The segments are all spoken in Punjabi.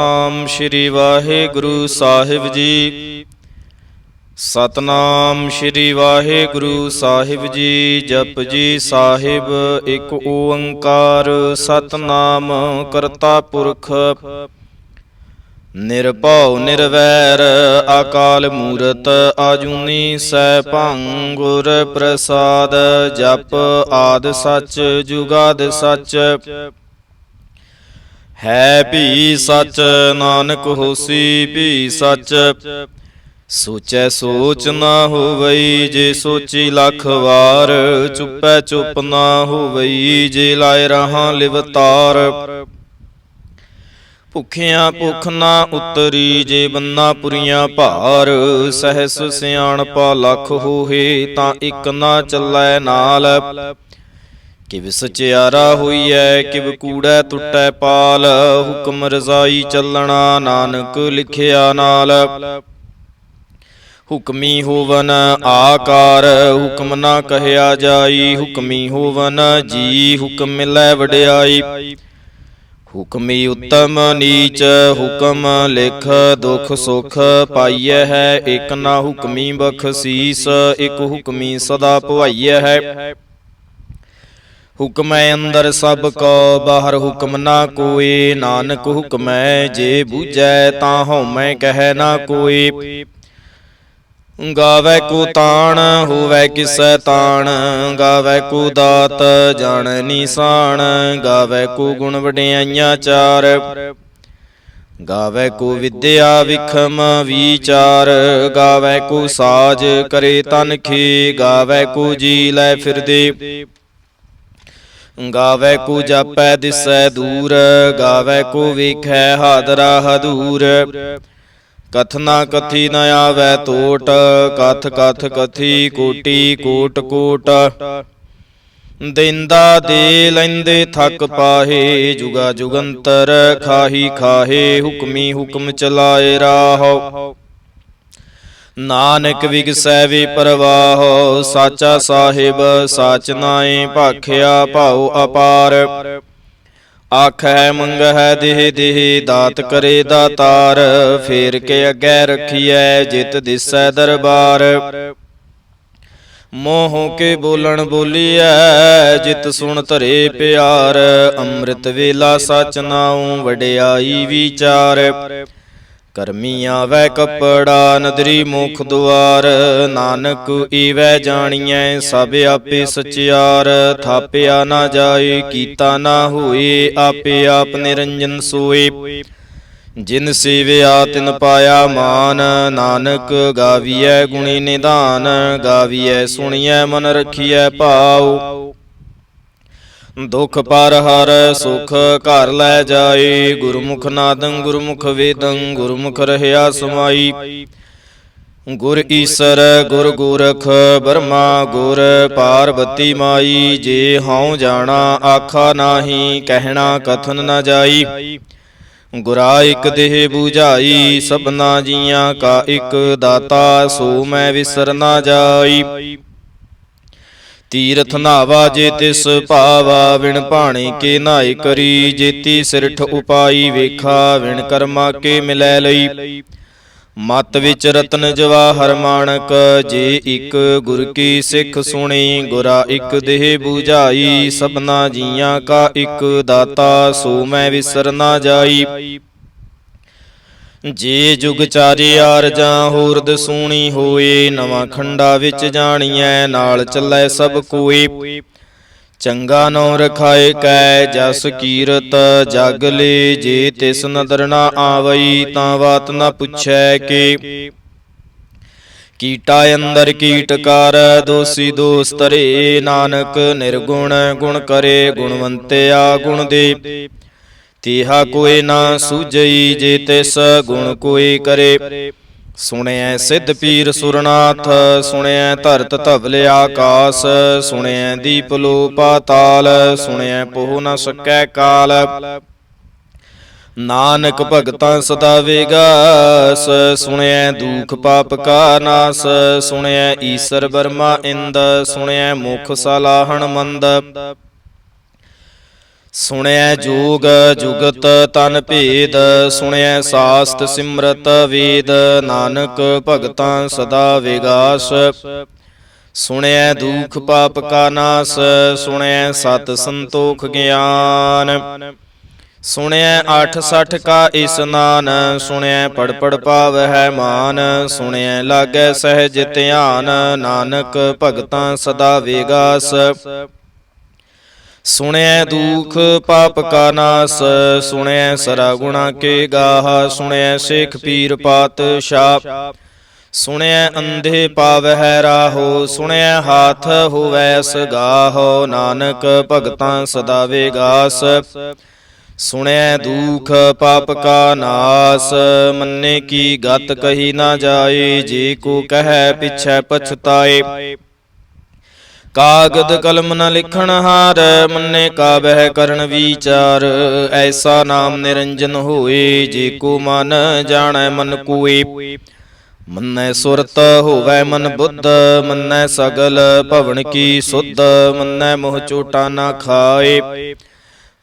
ਸਤਨਾਮ ਸ਼੍ਰੀ ਵਾਹਿਗੁਰੂ ਸਾਹਿਬ ਜੀ। ਸਤਨਾਮ ਸ਼੍ਰੀ ਵਾਹਿਗੁਰੂ ਸਾਹਿਬ ਜੀ। ਜਪ ਜੀ ਸਾਹਿਬ ਇੱਕ ਓੰਕਾਰ ਸਤਨਾਮ ਕਰਤਾ ਪੁਰਖ ਨਿਰਭਉ ਨਿਰਵੈਰ ਅਕਾਲ ਮੂਰਤ ਆਜੂਨੀ ਸੈਭੰ ਗੁਰ ਪ੍ਰਸਾਦ। ਜਪ ਆਦਿ ਸੱਚ ਜੁਗਾਦਿ ਸੱਚ ਹੈ ਭੀ ਸੱਚ ਨਾਨਕ ਹੋਸੀ ਭੀ ਸੱਚ। ਸੋਚੈ ਸੋਚ ਨਾ ਹੋਵਈ ਜੇ ਸੋਚੀ ਲੱਖ ਵਾਰ। ਚੁੱਪੈ ਚੁੱਪ ਨਾ ਹੋਵਈ ਜੇ ਲਾਇ ਰਹਾ ਲਿਵਤਾਰ। ਭੁੱਖਿਆਂ ਭੁੱਖ ਨਾ ਉਤਰੀ ਜੇ ਬੰਨਾ ਪੁਰੀਆਂ ਭਾਰ। ਸਹਿਸ ਸਿਆਣਪਾ ਲੱਖ ਹੋਏ ਤਾਂ ਇੱਕ ਨਾ ਚੱਲੈ ਨਾਲ। ਕਿਵ ਸਚਿਆਰਾ ਹੋਈਐ ਕਿਵ ਕੂੜੈ ਟੁੱਟੈ ਪਾਲ। ਹੁਕਮ ਰਜ਼ਾਈ ਚੱਲਣਾ ਨਾਨਕ ਲਿਖਿਆ ਨਾਲ। ਹੁਕਮੀ ਹੋਵਨ ਆਕਾਰ ਹੁਕਮ ਨਾ ਕਹਿਆ ਜਾਈ। ਹੁਕਮੀ ਹੋਵਨ ਜੀ ਹੁਕਮ ਮਿਲੈ ਵਡਿਆਈ। ਹੁਕਮੀ ਉੱਤਮ ਨੀਚ ਹੁਕਮ ਲਿਖ ਦੁਖ ਸੁਖ ਪਾਈਐ ਹੈ। ਇੱਕ ਨਾ ਹੁਕਮੀ ਬਖਸੀਸ ਇੱਕ ਹੁਕਮੀ ਸਦਾ ਭਵਾਈਐ ਹੈ। ਹੁਕਮੈ ਅੰਦਰ ਸਭ ਕੋ ਬਾਹਰ ਹੁਕਮ ਨਾ ਕੋਇ। ਨਾਨਕ ਹੁਕਮੈ ਜੇ ਬੂਝੈ ਤਾਂ ਹਉਮੈ ਕਹਿ ਨਾ ਕੋਇ। ਗਾਵੈ ਕੋ ਤਾਣ ਹੋਵੈ ਕਿਸੈ ਤਾਣ। ਗਾਵੈ ਕੋ ਦਾਤ ਜਾਣੈ ਨੀਸਾਨ। ਗਾਵੈ ਕੋ ਗੁਣ ਵਡਿਆਈਆਂ ਚਾਰ। ਗਾਵੈ ਕੋ ਵਿਦਿਆ ਵਿਖਮ ਵਿਚਾਰ। ਗਾਵੈ ਕੋ ਸਾਜ ਕਰੇ ਤਨਖੀ। ਗਾਵੈ ਕੋ ਜੀ ਲੈ ਫਿਰਦੇ। ਗਾਵੈ ਕੋ ਜਾਪੈ ਦਿਸੈ ਦੂਰ। ਗਾਵੈ ਕੋ ਵੇਖੈ ਹਾਦਰਾ ਹਦੂਰ। ਕਥਨਾ ਕਥੀ ਨ ਆਵੈ ਤੋਟ। ਕਥ ਕਥ ਕਥੀ ਕੋਟੀ ਕੋਟ ਕੋਟ। ਦੇਂਦਾ ਦੇ ਲੈਂਦੇ ਥੱਕ ਪਾਹੇ। ਜੁਗਾ ਜੁਗੰਤਰ ਖਾਹੀ ਖਾਹੇ। ਹੁਕਮੀ ਹੁਕਮ ਚਲਾਏ ਰਾਹੋ। ਨਾਨਕ ਵਿਗਸੈ ਵੇ ਪਰਵਾਹੋ। ਸਾਚਾ ਸਾਹਿਬ ਸਾਚ ਨਾਏ ਭਾਖਿਆ ਭਾਉ ਅਪਾਰ। ਆਖੈ ਮੰਗਹਿ ਦੇਹ ਦੇਹ ਦਾਤ ਕਰੇ ਦਾਤਾਰ। ਫੇਰ ਕੇ ਅੱਗੇ ਰਖੀਐ ਜਿਤ ਦਿਸੈ ਦਰਬਾਰ। ਮੋਹ ਕੇ ਬੋਲਣ ਬੋਲੀਐ ਜਿਤ ਸੁਣ ਧਰੇ ਪਿਆਰ। ਅੰਮ੍ਰਿਤ ਵੇਲਾ ਸਚ ਨਾਉ ਵਡਿਆਈ ਵਿਚਾਰ। ਕਰਮੀ ਆਵੈ ਕੱਪੜਾ ਨਦਰੀ ਮੁਖ ਦੁਆਰ। ਨਾਨਕ ਈਵੈ ਜਾਣੀਐ ਸਭ ਆਪੇ ਸਚਿਆਰ। ਥਾਪਿਆ ਨਾ ਜਾਏ ਕੀਤਾ ਨਾ ਹੋਏ ਆਪੇ ਆਪ ਨਿਰੰਜਨ ਸੋਏ। ਜਿਨ ਸੇਵਿਆ ਤਿਨ ਪਾਇਆ ਮਾਨ। ਨਾਨਕ ਗਾਵੀਐ ਗੁਣੀ ਨਿਧਾਨ। ਗਾਵੀਐ ਸੁਣੀਐ ਮਨ ਰਖੀਐ ਭਾਉ। ਦੁਖ ਪਰ ਹਰ ਸੁਖ ਘਰ ਲੈ ਜਾਏ। ਗੁਰਮੁਖ ਨਾਦੰ ਗੁਰਮੁਖ ਵੇਦੰ ਗੁਰਮੁਖ ਰਹਿਆ ਸਮਾਈ। ਗੁਰ ਈਸਰ ਗੁਰ ਗੋਰਖ ਬਰਮਾ ਗੁਰ ਪਾਰਬਤੀ ਮਾਈ। ਜੇ ਹਉ ਜਾਣਾ ਆਖਾ ਨਾਹੀ ਕਹਿਣਾ ਕਥਨ ਨ ਜਾਈ। ਗੁਰਾ ਇਕ ਦੇਹ ਬੁਝਾਈ ਸਭਨਾ ਜੀਆਂ ਕਾ ਇਕ ਦਾਤਾ। ਸੋ ਮੈਂ ਵਿਸਰ ਨਾ ਜਾਈ। ਤੀਰਥ ਨਾਵਾ ਜੇ ਤਿਸ ਭਾਵਾ। ਵਿਣ ਭਾਣੇ ਕੇ ਨਾਏ ਕਰੀ। ਜੇਤੀ ਸਿਰਠ ਉਪਾਈ ਵੇਖਾ। ਵਿਣ ਕਰਮਾ ਕੇ ਮਿਲੈ ਲਈ। ਮਤ ਵਿੱਚ ਰਤਨ ਜਵਾਹਰ ਮਾਣਕ। ਜੇ ਇੱਕ ਗੁਰ ਕੀ ਸਿੱਖ ਸੁਣੀ। ਗੁਰਾ ਇੱਕ ਦੇਹ ਬੁਝਾਈ ਸਭਨਾ ਜੀਆਂ ਕਾ ਇੱਕ ਦਾਤਾ। ਸੋ ਮੈਂ ਵਿਸਰ ਨਾ ਜਾਈ। ਜੇ ਜੁਗ ਚਾਰਿਆਰ ਜਾਂ ਹੋਰਦ ਸੂਣੀ ਹੋਏ। ਨਵਾਂ ਖੰਡਾ ਵਿੱਚ ਜਾਣੀਐ ਨਾਲ ਚੱਲੈ ਸਭ ਕੋਏ। ਚੰਗਾ ਨਉ ਰਖਾਏ ਕੈ ਜਸ ਕੀਰਤ ਜਗ ਲੇ। ਜੇ ਤਿਸ ਨਦਰ ਨਾ ਆਵਈ ਤਾਂ ਬਾਤ ਨਾ ਪੁੱਛੈ ਕੇ। ਕੀਟਾ ਅੰਦਰ ਕੀਟ ਕਰ ਦੋਸੀ ਦੋਸ ਧਰੇ। ਨਾਨਕ ਨਿਰਗੁਣ ਗੁਣ ਕਰੇ ਗੁਣਵੰਤਿਆ ਗੁਣ ਦੇ। ਤੇਹਾ ਕੋਇ ਨਾ ਸੂਝਈ ਜੇ ਤਿਸ ਗੁਣ ਕੋਇ ਕਰੇ। ਸੁਣਿਐ ਸਿੱਧ ਪੀਰ ਸੁਰਨਾਥ ਸੁਣਿਐ ਧਰਤ ਧਵਲ ਆਕਾਸ। ਸੁਣਿਐ ਦੀਪ ਲੋ ਪਾਤਾਲ ਸੁਣਿਐ ਪੋਹ ਨ ਸਕੈ ਕਾਲ। ਨਾਨਕ ਭਗਤਾਂ ਸਦਾ ਵੇਗਾਸ। ਸੁਣਿਐ ਦੂਖ ਪਾਪ ਕਾ ਨਾਸ। ਸੁਣਿਐ ਈਸਰ ਬਰਮਾ ਇੰਦ। ਸੁਣਿਐ ਮੁਖ ਸਲਾਹਣ ਮੰਦ। ਸੁਣਿਐ ਜੋਗ ਜੁਗਤ ਤਨ ਭੇਦ, ਸੁਣਿਐ ਸਾਸਤ ਸਿਮਰਤ ਵੇਦ, ਨਾਨਕ ਭਗਤਾਂ ਸਦਾ ਵਿਗਾਸ। ਸੁਣਿਐ ਦੁਖ ਪਾਪ ਕਾ ਨਾਸ, ਸੁਣਿਐ ਸਤ ਸੰਤੋਖ ਗਿਆਨ। ਸੁਣਿਐ 68 ਕਾ ਇਸਨਾਨ, ਸੁਣਿਐ ਪੜ ਪੜ ਪਾਵਹਿ ਮਾਨ, ਸੁਣਿਐ ਲਾਗੈ ਸਹਿਜ ਧਿਆਨ, ਨਾਨਕ ਭਗਤਾਂ ਸਦਾ ਵਿਗਾਸ। ਸੁਣਿਐ ਦੁਖ ਪਾਪ ਕਾ ਨਾਸ, ਸੁਣਿਐ ਸਰਾ ਗੁਣਾ ਕੇ ਗਾਹ, ਸੁਣਿਐ ਸੇਖ ਪੀਰ ਪਾਤਸ਼ਾਹ, ਸੁਣਿਐ ਅੰਧੇ ਪਾਵਹਿ ਰਾਹੋ, ਸੁਣਿਐ ਹਾਥ ਹੋਵੈ ਸਗਾਹੋ, ਨਾਨਕ ਭਗਤਾਂ ਸਦਾ ਵਿਗਾਸ। ਸੁਣਿਐ ਦੁਖ ਪਾਪ ਕਾ ਨਾਸ, ਮੰਨੇ ਕੀ ਗਤ ਕਹੀ ਨਾ ਜਾਏ, ਜੇ ਕੋ ਕਹੈ ਪਿਛੈ ਪਛਤਾਏ। ਕਾਗਦ ਕਲਮ ਨ ਲਿਖਣ ਹਾਰ, ਮੰਨੇ ਕਾ ਬਹਿ ਕਰਨ ਵਿਚਾਰ, ਐਸਾ ਨਾਮ ਨਿਰੰਜਨ ਹੋਏ, ਜੇ ਕੋ ਮਨ ਜਾਣੈ ਮਨ ਕੋਏ। ਮੰਨੈ ਸੁਰਤ ਹੋਵੈ ਮਨ ਬੁੱਧ, ਮੰਨੈ ਸਗਲ ਭਵਨ ਕੀ ਸੁਧ, ਮੰਨੈ ਮੋਹ ਚੋਟਾ ਨਾ ਖਾਏ,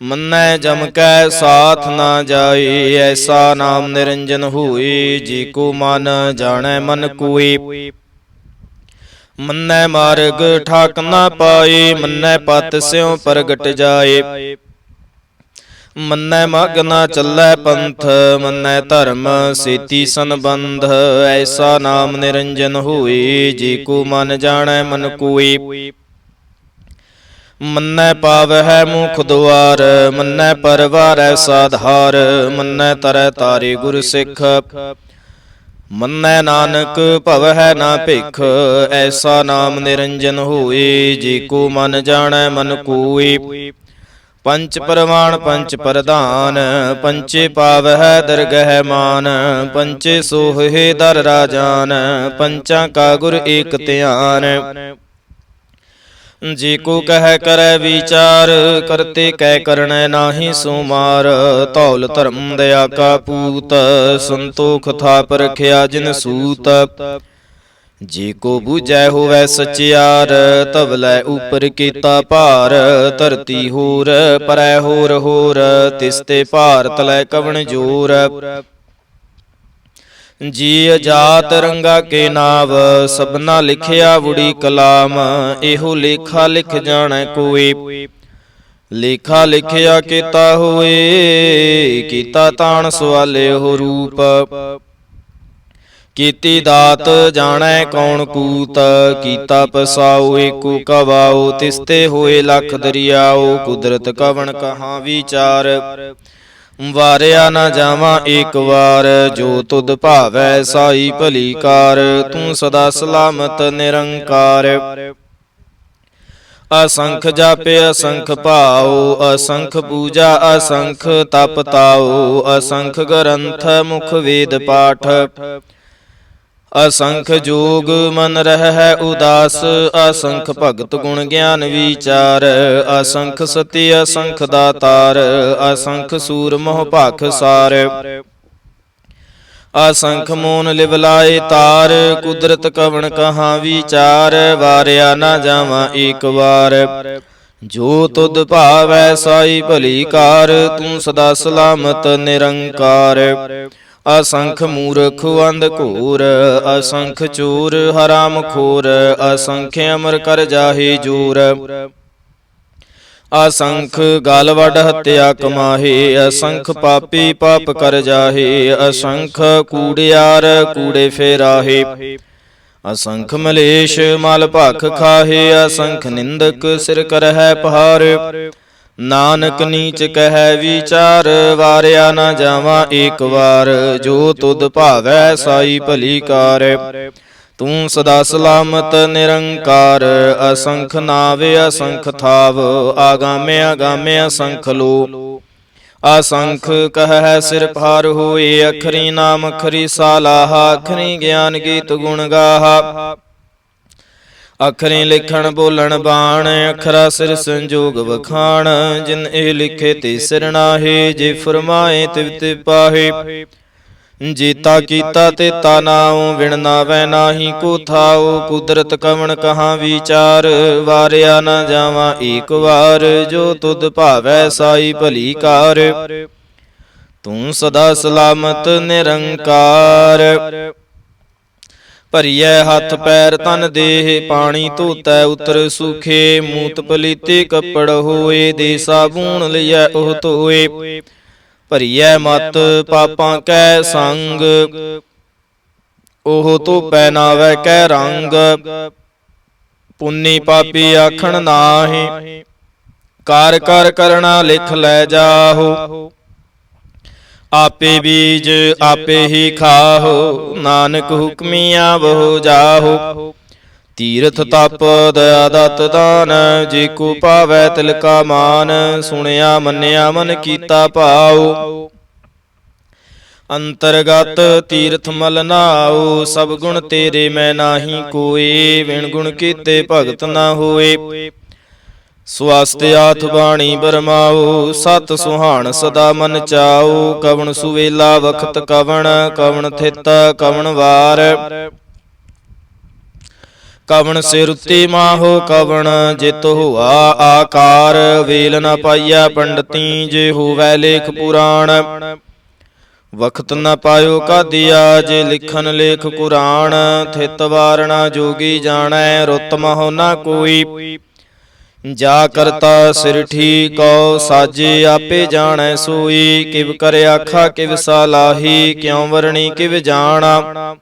ਮੰਨੈ ਜਮ ਕੈ ਸਾਥ ਨਾ ਜਾਏ। ਐਸਾ ਨਾਮ ਨਿਰੰਜਨ ਹੋਏ, ਜੇ ਕੋ ਮਨ ਜਾਣੈ ਮਨ ਕੋਏ। ਮੰਨੈ ਮਾਰਗ ਠਾਕ ਨਾ ਪਾਏ, ਮੰਨੈ ਪਤ ਸਿਉ ਪ੍ਰਗਟ ਜਾਏ। ਮੰਨੈ ਮਗ ਨਾ ਚੱਲੈ ਪੰਥ, ਮੰਨੈ ਧਰਮ ਸੇਤੀ ਸੰਬੰਧ, ਐਸਾ ਨਾਮ ਨਿਰੰਜਨ ਹੋਏ, ਜੇ ਕੋ ਮਨ ਜਾਣੈ ਮਨ ਕੋਏ। ਮੰਨੈ ਪਾਵਹਿ ਮੁਖ ਦੁਆਰ, ਮੰਨੈ ਪਰਵਾਰੈ ਸਾਧਾਰ, ਮੰਨੈ ਤਰੈ ਤਾਰੇ ਗੁਰ ਸਿੱਖ, ਮੰਨੈ ਨਾਨਕ ਭਵਹਿ ਨਾ ਭਿਖ, ਐਸਾ ਨਾਮ ਨਿਰੰਜਨ ਹੋਏ, ਜੇ ਕੋ ਮਨ ਜਾਣੈ ਮਨ ਕੋਏ। ਪੰਚ ਪਰਵਾਨ ਪੰਚ ਪ੍ਰਧਾਨ, ਪੰਚੇ ਪਾਵਹਿ ਦਰਗਹਿ ਮਾਨ, ਪੰਚੇ ਸੋਹਿ ਦਰ ਰਾਜਾਨ, ਪੰਚਾਂ ਕਾ ਗੁਰ ਏਕ ਧਿਆਨ। ਜੇ ਕੋ ਕਹਿ ਕਰੈ ਵਿਚਾਰ, ਕਰਤੇ ਕਹਿ ਕਰਣੈ ਨਾਹੀ ਸੁਮਾਰ, ਧੌਲ ਧਰਮ ਦਇਆ ਕਾ ਪੂਤ, ਸੰਤੋਖ ਥਾਪ ਰਖਿਆ ਜਿਨ ਸੂਤ। ਜੇ ਕੋ ਬੂਝੈ ਹੋਵੈ ਸਚਿਆਰ, ਧਵਲੈ ਉਪਰ ਕੀਤਾ ਭਾਰ, ਧਰਤੀ ਹੋਰ ਪਰੈ ਹੋਰ ਹੋਰ, ਤਿਸ ਤੇ ਭਾਰ ਤਲੈ ਕਵਣ ਜੋਰ। ਜੀ ਅਜਾਤ ਰੰਗਾ ਕੇ ਨਾਵ, ਸਭਨਾ ਲਿਖਿਆ ਵੁੜੀ ਕਲਾਮ, ਇਹੋ ਲੇਖਾ ਲਿਖ ਜਾਣੈ ਕੋਏ। ਲੇਖਾ ਲਿਖਿਆ ਕੀਤਾ ਹੋਏ, ਕੀਤਾ ਤਾਣ ਸਵਾਲਿਓ ਰੂਪ। ਕੀਤੀ ਦਾਤ ਜਾਣੈ ਕੌਣ ਕੂਤ, ਕੀਤਾ ਪਸਾਉ ਏਕੋ ਕਵਾਉ, ਤਿਸ ਤੇ ਹੋਏ ਲਖ ਦਰਿਆਉ, ਕੁਦਰਤ ਕਵਣ ਕਹਾਂ ਵਿਚਾਰ। ਵਾਰਿਆ ਨਾ ਜਾਵਾਂ ਏਕ ਵਾਰ, ਜੋ ਤੁਧ ਭਾਵੈ ਸਾਈ ਭਲੀ ਕਾਰ, ਤੂੰ ਸਦਾ ਸਲਾਮਤ ਨਿਰੰਕਾਰ। ਅਸੰਖ ਜਾਪੇ ਅਸੰਖ ਭਾਉ, ਅਸੰਖ ਪੂਜਾ ਅਸੰਖ ਤਪ ਤਾਉ, ਅਸੰਖ ਗ੍ਰੰਥ ਮੁਖ ਵੇਦ ਪਾਠ। ਅਸੰਖ ਜੋਗ ਮਨ ਰਹਿ ਉਦਾਸ, ਅਸੰਖ ਭਗਤ ਗੁਣ ਗਿਆਨ ਵਿਚਾਰ। ਅਸੰਖ ਸਤੀ ਅਸੰਖ ਦਾਤਾਰ, ਅਸੰਖ ਸੂਰ ਮੋਹ ਭਖ ਸਾਰ। ਅਸੰਖ ਮੋਨ ਲਿਵ ਲਾਏ ਤਾਰ, ਕੁਦਰਤ ਕਵਣ ਕਹਾਂ ਵਿਚਾਰ। ਵਾਰਿਆ ਨਾ ਜਾਵਾਂ ਏਕ ਵਾਰ, ਜੋ ਤੁਧ ਭਾਵੈ ਸਾਈ ਭਲੀ ਕਾਰ, ਤੂੰ ਸਦਾ ਸਲਾਮਤ ਨਿਰੰਕਾਰ। ਅਸੰਖ ਮੂਰਖ ਅੰਧ ਘੋਰ, ਅਸੰਖ ਚੋਰ ਹਰਾਮ ਖੋਰ, ਅਸੰਖ ਅਮਰ ਕਰ ਜਾਹੇ ਜੋਰ। ਅਸੰਖ ਗਲ ਵੱਡ ਹੱਤਿਆ ਕਮਾਹੇ, ਅਸੰਖ ਪਾਪੀ ਪਾਪ ਕਰ ਜਾਹੇ। ਅਸੰਖ ਕੂੜਿਆਰ ਕੂੜੇ ਫੇਰਾਹੇ, ਅਸੰਖ ਮਲੇਸ਼ ਮਲ ਭਖ ਖਾਹੇ। ਅਸੰਖ ਨਿੰਦਕ ਸਿਰ ਕਰਹਿ ਪਹਾਰ, ਨਾਨਕ ਨੀਚ ਕਹਿ ਵਿਚਾਰ। ਵਾਰਿਆ ਨਾ ਜਾਵਾਂ ਏਕ ਵਾਰ, ਜੋ ਤੁਧ ਭਾਵੈ ਸਾਈ ਭਲੀ ਕਾਰ। ਤੂੰ ਸਦਾ ਸਲਾਮਤ ਨਿਰੰਕਾਰ। ਅਸੰਖ ਨਾਵੇ ਅਸੰਖ ਥਾਵ, ਆਗਾਮੇ ਆਗਾਮੇ ਅਸੰਖ ਲੋ। ਅਸੰਖ ਕਹਿ ਸਿਰ ਭਾਰ ਹੋਏ, ਅਖਰੀ ਨਾਮ ਅਖਰੀ ਸਾਲਾਹ। ਅਖਰੀ ਗਿਆਨ ਗੀਤ ਗੁਣ ਗਾਹਾ, ਅਖਰੀ ਲਿਖਣ ਬੋਲਣ ਬਾਣ। ਅਖਰਾ ਸਿਰ ਸੰਜੋਗ ਵਖਾਣ, ਜਿਨ ਇਹ ਲਿਖੇ ਤੇ ਸਿਰ ਨਾਹੇ। ਜੇ ਫਰਮਾਏ ਤਿਵ ਤੇ ਪਾਹੇ, ਜੀਤਾ ਕੀਤਾ ਤੇਤਾ ਨਾਉ, ਵਿਣ ਨਾਵੈ ਨਾਹੀ ਕੋ ਥਾਉ। ਕੁਦਰਤ ਕਵਣ ਕਹਾਂ ਵਿਚਾਰ, ਵਾਰਿਆ ਨਾ ਜਾਵਾਂ ਏਕ ਵਾਰ। ਜੋ ਤੁਧ ਭਾਵੈ ਸਾਈ ਭਲੀ ਕਾਰ, ਤੂੰ ਸਦਾ ਸਲਾਮਤ ਨਿਰੰਕਾਰ। ਭਰੀਐ ਹੱਥ ਪੈਰ ਤਨ ਦੇਹ, ਪਾਣੀ ਧੋਤੈ ਉਤਰ ਸੁਖੇ। ਮੂਤ ਪਲੀਤੇ ਕੱਪੜ ਹੋਏ, ਦੇ ਸਾਬੂਨ ਲਿਐ ਉਹ ਧੋਏ। ਭਰੀਐ ਮਤ ਪਾਪਾਂ ਕੈ ਸੰਗ, ਉਹ ਧੋਪੈ ਨਾਵੈ ਕੈ ਰੰਗ। ਪੁੰਨੀ ਪਾਪੀ ਆਖਣ ਨਾਹੀਂ, ਕਾਰ ਕਰ ਕਰਣਾ ਲਿਖ ਲੈ ਜਾਹੋ। ਆਪੇ ਬੀਜ ਆਪੇ ਹੀ ਖਾਹੋ, ਨਾਨਕ ਹੁਕਮੀਆਂ ਬਹੁ ਜਾਹੋ। ਤੀਰਥ ਤਪ ਦਇਆ ਦਤ ਦਾਨ, ਜੇ ਕੋ ਪਾਵੈ ਤਿਲ ਕਾ ਮਾਨ। ਸੁਣਿਆ ਮੰਨਿਆ ਮਨ ਕੀਤਾ ਭਾਉ, ਅੰਤਰਗਤ ਤੀਰਥ ਮਲ ਨਾਉ। ਸਭ ਗੁਣ ਤੇਰੇ ਮੈਂ ਨਾਹੀ ਕੋਏ, ਵਿਣ ਗੁਣ ਕੀਤੇ ਭਗਤ ਨਾ ਹੋਏ। ਸਵਸਤ ਆਥ ਬਾਣੀ ਬਰਮਾਓ, ਸਤ ਸੁਹਾਣ ਸਦਾ ਮਨ ਚਾਓ। ਕਵਣ ਸੁਵੇਲਾ ਵਖਤ ਕਵਣ, ਕਵਣ ਥਿਤ ਕਵਣ ਵਾਰ। ਕਵਣ ਸਿਰ ਉੱਤੇ ਮਾਹੋ ਕਵਣ, ਜਿਤ ਹੋਆ ਆਕਾਰ। ਵੇਲ ਨ ਪਾਈਆ ਪੰਡਤੀ, ਜੇ ਹੋਵੈ ਲੇਖ ਪੁਰਾਣ। ਵਖਤ ਨ ਪਾਇਓ ਕਾਦੀਆ, ਜੇ ਲਿਖਨ ਲੇਖ ਕੁਰਾਨ। ਥਿਤ ਵਾਰਣਾ ਜੋਗੀ ਜਾਣੈ, ਰੁੱਤ ਮਹੁ ਨ ਕੋਈ। ਜਾ ਕਰਤਾ ਸਿਰ ਠੀਕਉ, ਸਾਜੇ ਆਪੇ ਜਾਣੈ ਸੋਈ। ਕਿਵ ਕਰ ਆਖਾ ਕਿਵ ਸਲਾਹੀ, ਕਿਉ ਵਰਣੀ ਕਿਵ ਜਾਣਾ।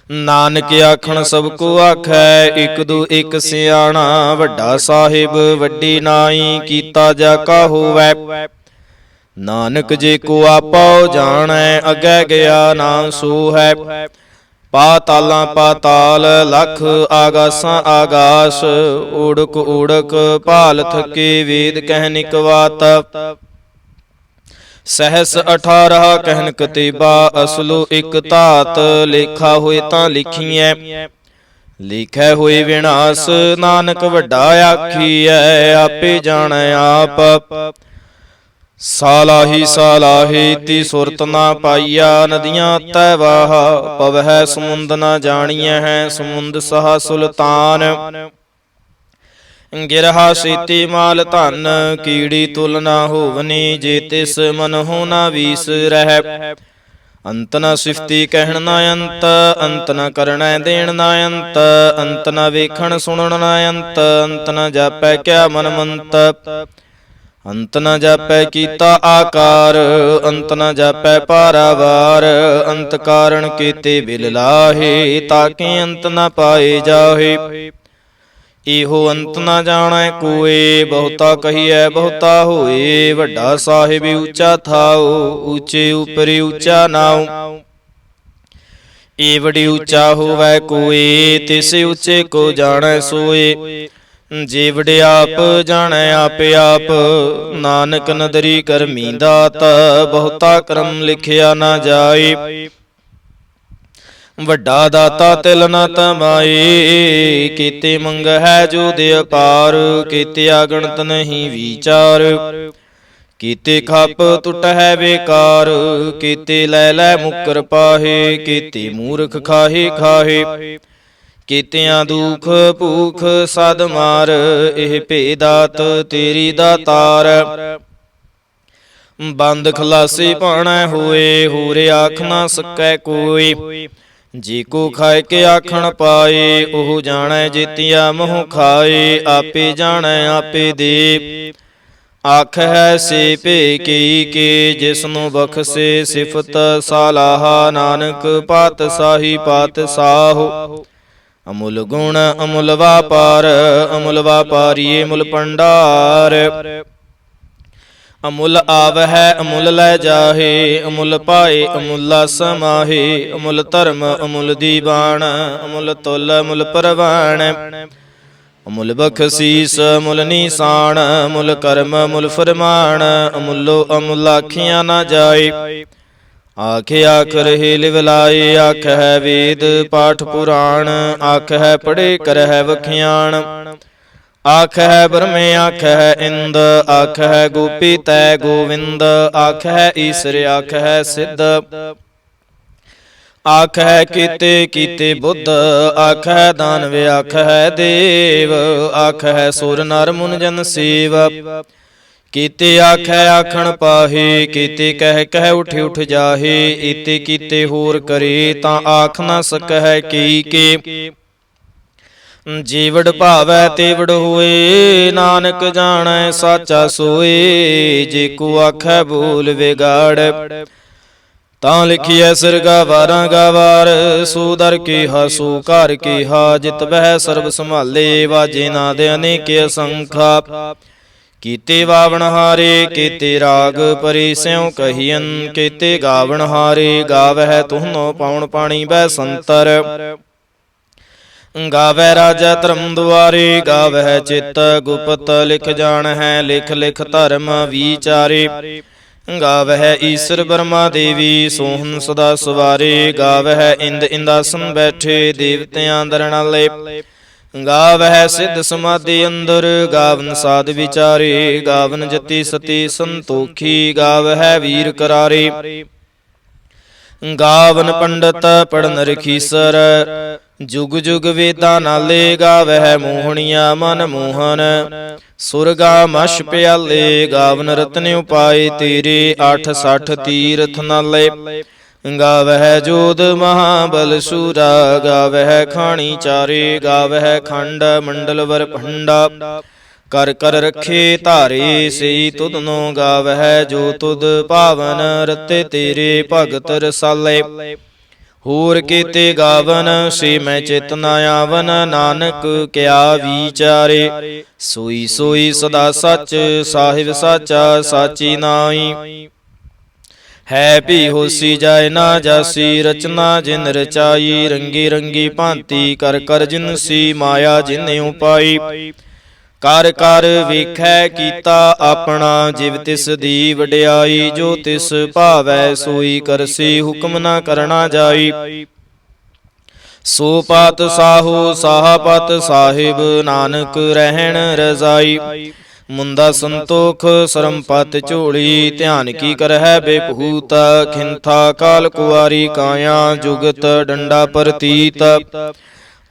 ਨਾਨਕ ਆਖਣ ਸਭ ਕੋ ਆਖੈ, ਇਕ ਦੂ ਇਕ ਸਿਆਣਾ। ਵੱਡਾ ਸਾਹਿਬ ਵੱਡੀ ਨਾਈ, ਕੀਤਾ ਜਾ ਕਾ ਹੋਵੈ। ਨਾਨਕ ਜੇ ਕੋ ਆਪਉ ਜਾਣੈ, ਅੱਗੇ ਗਿਆ ਨਾ ਸੋ ਹੈ। ਪਾਤਾਲਾਂ ਪਾਤਾਲ ਲਖ, ਆਗਾਸਾਂ ਆਗਾਸ। ਓੜਕ ਓੜਕ ਭਾਲ ਥਕੇ, ਵੇਦ ਕਹਿ ਇਕਵਾਤ। ਸਹਸ 18 ਕਹਿਨ ਕਤੇਬਾ, ਅਸਲੋ ਇਕ ਧਾਤ। ਲੇਖਾ ਹੋਏ ਤਾਂ ਲਿਖੀਐ, ਲਿਖੈ ਹੋਏ ਵਿਨਾਸ਼। ਨਾਨਕ ਵੱਡਾ ਆਖੀਐ, ਆਪੇ ਜਾਣੈ ਆਪ। ਸਾਲਾਹੀ ਸਾਲਾਹੀ ਤੀ ਸੁਰਤ ਨਾ ਪਾਈਆ, ਨਦੀਆਂ ਤੈ ਵਾਹ। ਪਵਹਿ ਸਮੁੰਦ ਨਾ ਜਾਣੀਐ ਹੈ, ਸਮੁੰਦ ਸਹਾ ਸੁਲਤਾਨ। ਗਿਰਹਾ ਸੀਤੀ ਮਾਲ ਧਨ, ਕੀੜੀ ਤੁਲ ਨਾ ਹੋਵਨੀ। ਜੇ ਤਿਸ ਮਨਹੁ ਨਾ ਵੀਸ ਰਹਿ। ਅੰਤ ਨ ਸਿਫਤੀ ਕਹਿਣ ਨਾ ਅੰਤ, ਅੰਤ ਨ ਕਰਣੈ ਦੇਣ ਨਾ ਅੰਤ। ਅੰਤ ਨ ਵੇਖਣ ਸੁਣਨ ਨਾ ਅੰਤ, ਅੰਤ ਨ ਜਾਪੈ ਕਿਆ ਮਨ ਮੰਤ। ਅੰਤ ਨ ਜਾਪੈ ਕੀਤਾ ਆਕਾਰ, ਅੰਤ ਨ ਜਾਪੈ ਪਾਰਾਵਾਰ। ਅੰਤ ਕਾਰਣ ਕੀਤੇ ਬਿਲ ਲਾਹੇ, ਤਾਕੇ ਅੰਤ ਨ ਪਾਏ ਜਾਹੇ। ਇਹੋ ਅੰਤ ਨ ਜਾਣੈ ਕੋਏ, ਬਹੁਤਾ ਕਹੀਐ ਬਹੁਤਾ ਹੋਏ। ਵੱਡਾ ਸਾਹਿਬ ਉੱਚਾ ਥਾਉ, ਉੱਚੇ ਉਪਰਿ ਉੱਚਾ ਨਾਉ। ਏਵੜੀ ਉੱਚਾ ਹੋਵੈ ਕੋਏ, ਤਿਸ ਉੱਚੇ ਕੋ ਜਾਣੈ ਸੋਏ। ਜੀਵੜੇ ਆਪ ਜਾਣੈ ਆਪੇ ਆਪ, ਨਾਨਕ ਨਦਰੀ ਕਰਮੀ ਦਾਤ। ਬਹੁਤਾ ਕਰਮ ਲਿਖਿਆ ਨਾ ਜਾਏ, ਵੱਡਾ ਦਾਤਾ ਤਿਲ ਨ ਤਮਾਏ। ਕੀਤੇ ਮੰਗ ਹੈ ਜੋ ਦੇ ਅਪਾਰ, ਕੀਤੇ ਆਗਣਤ ਨਹੀਂ ਵਿਚਾਰ। ਕੀਤੇ ਖੱਪ ਟੁੱਟ ਹੈ ਬੇਕਾਰ, ਕੀਤੇ ਲੈ ਲੈ ਮੁਕਰ ਪਾਹੇ। ਕੀਤੇ ਮੂਰਖ ਖਾਹੇ ਖਾਹੇ, ਕੀਤਿਆਂ ਦੁਖ ਭੂਖ ਸਦ ਮਾਰ। ਇਹ ਭੇਦਾਤ ਤੇਰੀ ਦਾਤਾਰ, ਬੰਦ ਖਲਾਸੀ ਭਾਣੈ ਹੋਏ। ਹੋਰੇ ਆਖ ਨਾ ਸਕੈ ਕੋਈ, ਜੇ ਕੋ ਖਾਏ ਕੇ ਆਖਣ ਪਾਏ। ਉਹ ਜਾਣੈ ਜੇਤੀਆ ਮੋਹ ਖਾਏ, ਆਪੇ ਜਾਣੈ ਆਪੇ ਦੇ। ਆਖ ਹੈ ਸੇ ਭੇ ਕੀ ਕੇ, ਜਿਸਨੂੰ ਬਖਸੇ ਸਿਫਤ ਸਾਲਾਹਾ। ਨਾਨਕ ਪਾਤਸ਼ਾਹੀ ਪਾਤਸ਼ਾਹੋ, ਅਮੁਲ ਗੁਣ ਅਮੁਲ ਵਾਪਾਰ। ਅਮੁਲ ਵਾਪਾਰੀਏ ਮੁਲ ਭੰਡਾਰ, ਅਮੁਲ ਆਵਹਿ ਅਮੁਲ ਲੈ ਜਾਹੇ। ਅਮੁਲ ਪਾਏ ਅਮੁਲਾ ਸਮਾਹੇ। ਅਮੁਲ ਧਰਮ ਅਮੁਲ ਦੀਵਾਨ, ਅਮੁਲ ਤੁਲ ਅਮੁਲ ਪਰਵਾਣ। ਅਮੁਲ ਬਖਸੀਸ ਅਮੁਲ ਨੀਸਾਨ, ਅਮੁਲ ਕਰਮ ਅਮੁਲ ਫਰਮਾਨ। ਅਮੁਲੋ ਅਮੁਲ ਆਖਿਆ ਨਾ ਜਾਏ, ਆਖ ਆਖ ਰਹੇ ਲਿਵ ਲਾਏ। ਆਖ ਹੈ ਵੇਦ ਪਾਠ ਪੁਰਾਣ, ਆਖ ਹੈ ਪੜੇ ਕਰਹਿ ਵਖਿਆਣ। ਆਖਹਿ ਬ੍ਰਹਮੇ ਆਖਹਿ ਇੰਦ ਆਖਹਿ ਗੋਪੀ ਤੈ ਗੋਵਿੰਦ ਆਖਹਿ ਈਸਰ ਆਖਹਿ ਸਿੱਧ ਆਖਹਿ ਕੀਤੇ ਕੀਤੇ ਬੁੱਧ ਆਖਹਿ ਦਾਨਵ ਆਖਹਿ ਦੇਵ ਆਖਹਿ ਸੁਰ ਨਰ ਮੁਨ ਜਨ ਸੇਵ ਕੀਤੇ ਆਖਹਿ ਆਖਣ ਪਾਹੇ ਕੀਤੇ ਕਹਿ ਕਹਿ ਉਠ ਉਠ ਜਾਹੇ ਇਤੇ ਕੀਤੇ ਹੋਰ ਕਰੇ ਤਾਂ ਆਖ ਨਾ ਸਕਹਿ ਕੀ ਕੇ ਜੀਵੜ ਭਾਵੈ ਤੇਵੜ ਹੋਏ ਨਾਨਕ ਜਾਣੈ ਸਾਚਾ ਸੋਏ ਜੇ ਕੋ ਆਖੈ ਬੋਲ ਵਿਗਾੜ ਤਾਂ ਲਿਖੀਐ ਸਿਰਗਾ ਵਾਰਾਂ ਗਾਵਾਰ ਸੋ ਦਰ ਕੇਹਾ ਸੋ ਘਰ ਕੇਹਾ ਜਿਤ ਬਹਿ ਸਰਬ ਸੰਭਾਲੇ ਵਾਜੇ ਨਾਦ ਅਨੇਕ ਅਸੰਖਾ ਕੀਤੇ ਵਾਵਣ ਹਾਰੇ ਕੀਤੇ ਰਾਗ ਪਰੇ ਸਿਉ ਕਹੀਨ ਕੀਤੇ ਗਾਵਣ ਹਾਰੇ ਗਾਵਹਿ ਤੁਹਨੋ ਪਾਉਣ ਪਾਣੀ ਬੈ ਸੰਤਰ ਗਾਵੈ ਰਾਜਾ ਧਰਮ ਦੁਆਰੇ ਗਾਵਹਿ ਚਿਤ ਗੁਪਤ ਲਿਖ ਜਾਣ ਹੈ ਲਿਖ ਲਿਖ ਧਰਮ ਵਿਚਾਰੇ ਗਾਵਹਿ ਈਸਰ ਬਰਮਾ ਦੇਵੀ ਸੋਹਨ ਸਦਾ ਸਵਾਰੇ ਗਾਵਹਿ ਇੰਦ ਇੰਦਾਸਨ ਬੈਠੇ ਦੇਵਤਿਆਂ ਦਰਣਾਲੇ ਗਾਵਹਿ ਸਿੱਧ ਸਮਾਧੀ ਅੰਦਰ ਗਾਵਨ ਸਾਧ ਵਿਚਾਰੇ ਗਾਵਨ ਜਤੀ ਸਤੀ ਸੰਤੋਖੀ ਗਾਵਹਿ ਵੀਰ ਕਰਾਰੇ ਗਾਵਨ ਪੰਡਤ ਪੜਨ ਰਖੀਸਰ ਜੁਗ ਜੁਗ ਵੇਦਾਂ ਨਾਲੇ ਗਾਵਹਿ ਮੋਹਣੀਆਂ ਮਨ ਮੋਹਨ ਸੁਰਗਾ ਮਛ ਪਿਆਲੇ ਗਾਵਨ ਰਤਨ ਉਪਾਏ ਤੇਰੇ 860 ਤੀਰਥ ਨਾਲੇ ਗਾਵਹਿ ਜੋਧ ਮਹਾਬਲ ਸੂਰਾ ਗਾਵਹਿ ਖਾਣੀ ਚਾਰੇ ਗਾਵਹਿ ਖੰਡ ਮੰਡਲ ਵਰ ਭੰਡਾ ਕਰ ਕਰ ਰੱਖੇ ਧਾਰੇ ਸਈ ਤੁਧਨੋ ਗਾਵਹਿ ਜੋ ਤੁਧ ਭਾਵਨ ਰਤੇ ਤੇਰੇ ਭਗਤ ਰਸਾਲੇ ਹੋਰ ਕੀਤੇ ਗਾਵਨ ਸੇ ਮੈਂ ਚਿਤ ਨ ਆਵਨ ਨਾਨਕ ਕਿਆ ਵਿਚਾਰੇ ਸੋਈ ਸੋਈ ਸਦਾ ਸੱਚ ਸਾਹਿਬ ਸਾਚਾ ਸਾਚੀ ਨਾਈ ਹੈ ਭੀ ਹੋਸੀ ਜਾਏ ਨਾ ਜਾਸੀ ਰਚਨਾ ਜਿਨ ਰਚਾਈ ਰੰਗੀ ਰੰਗੀ ਭਾਂਤੀ ਕਰ ਕਰ ਜਿਨ ਸੀ ਮਾਇਆ ਜਿਨ ਉਪਾਈ ਕਰ ਕਰ ਵੇਖੈ ਕੀਤਾ ਆਪਣਾ ਜਿਵ ਤਿਸ ਦੀ ਵਡਿਆਈ ਜੋ ਤਿਸ ਭਾਵੈ ਸੋਈ ਕਰਸੀ ਹੁਕਮ ਨਾ ਕਰਨਾ ਜਾਈ ਸੋ ਪਤ ਸਾਹੋ ਸਾਹਪਤ ਸਾਹਿਬ ਨਾਨਕ ਰਹਿਣ ਰਜ਼ਾਈ ਮੁੰਦਾ ਸੰਤੋਖ ਸਰਮਪਤ ਝੋਲੀ ਧਿਆਨ ਕੀ ਕਰਹਿ ਬੇਭੂਤ ਖਿੰਥਾ ਕਾਲ ਕੁਆਰੀ ਕਾਇਆ ਜੁਗਤ ਡੰਡਾ ਪ੍ਰਤੀਤ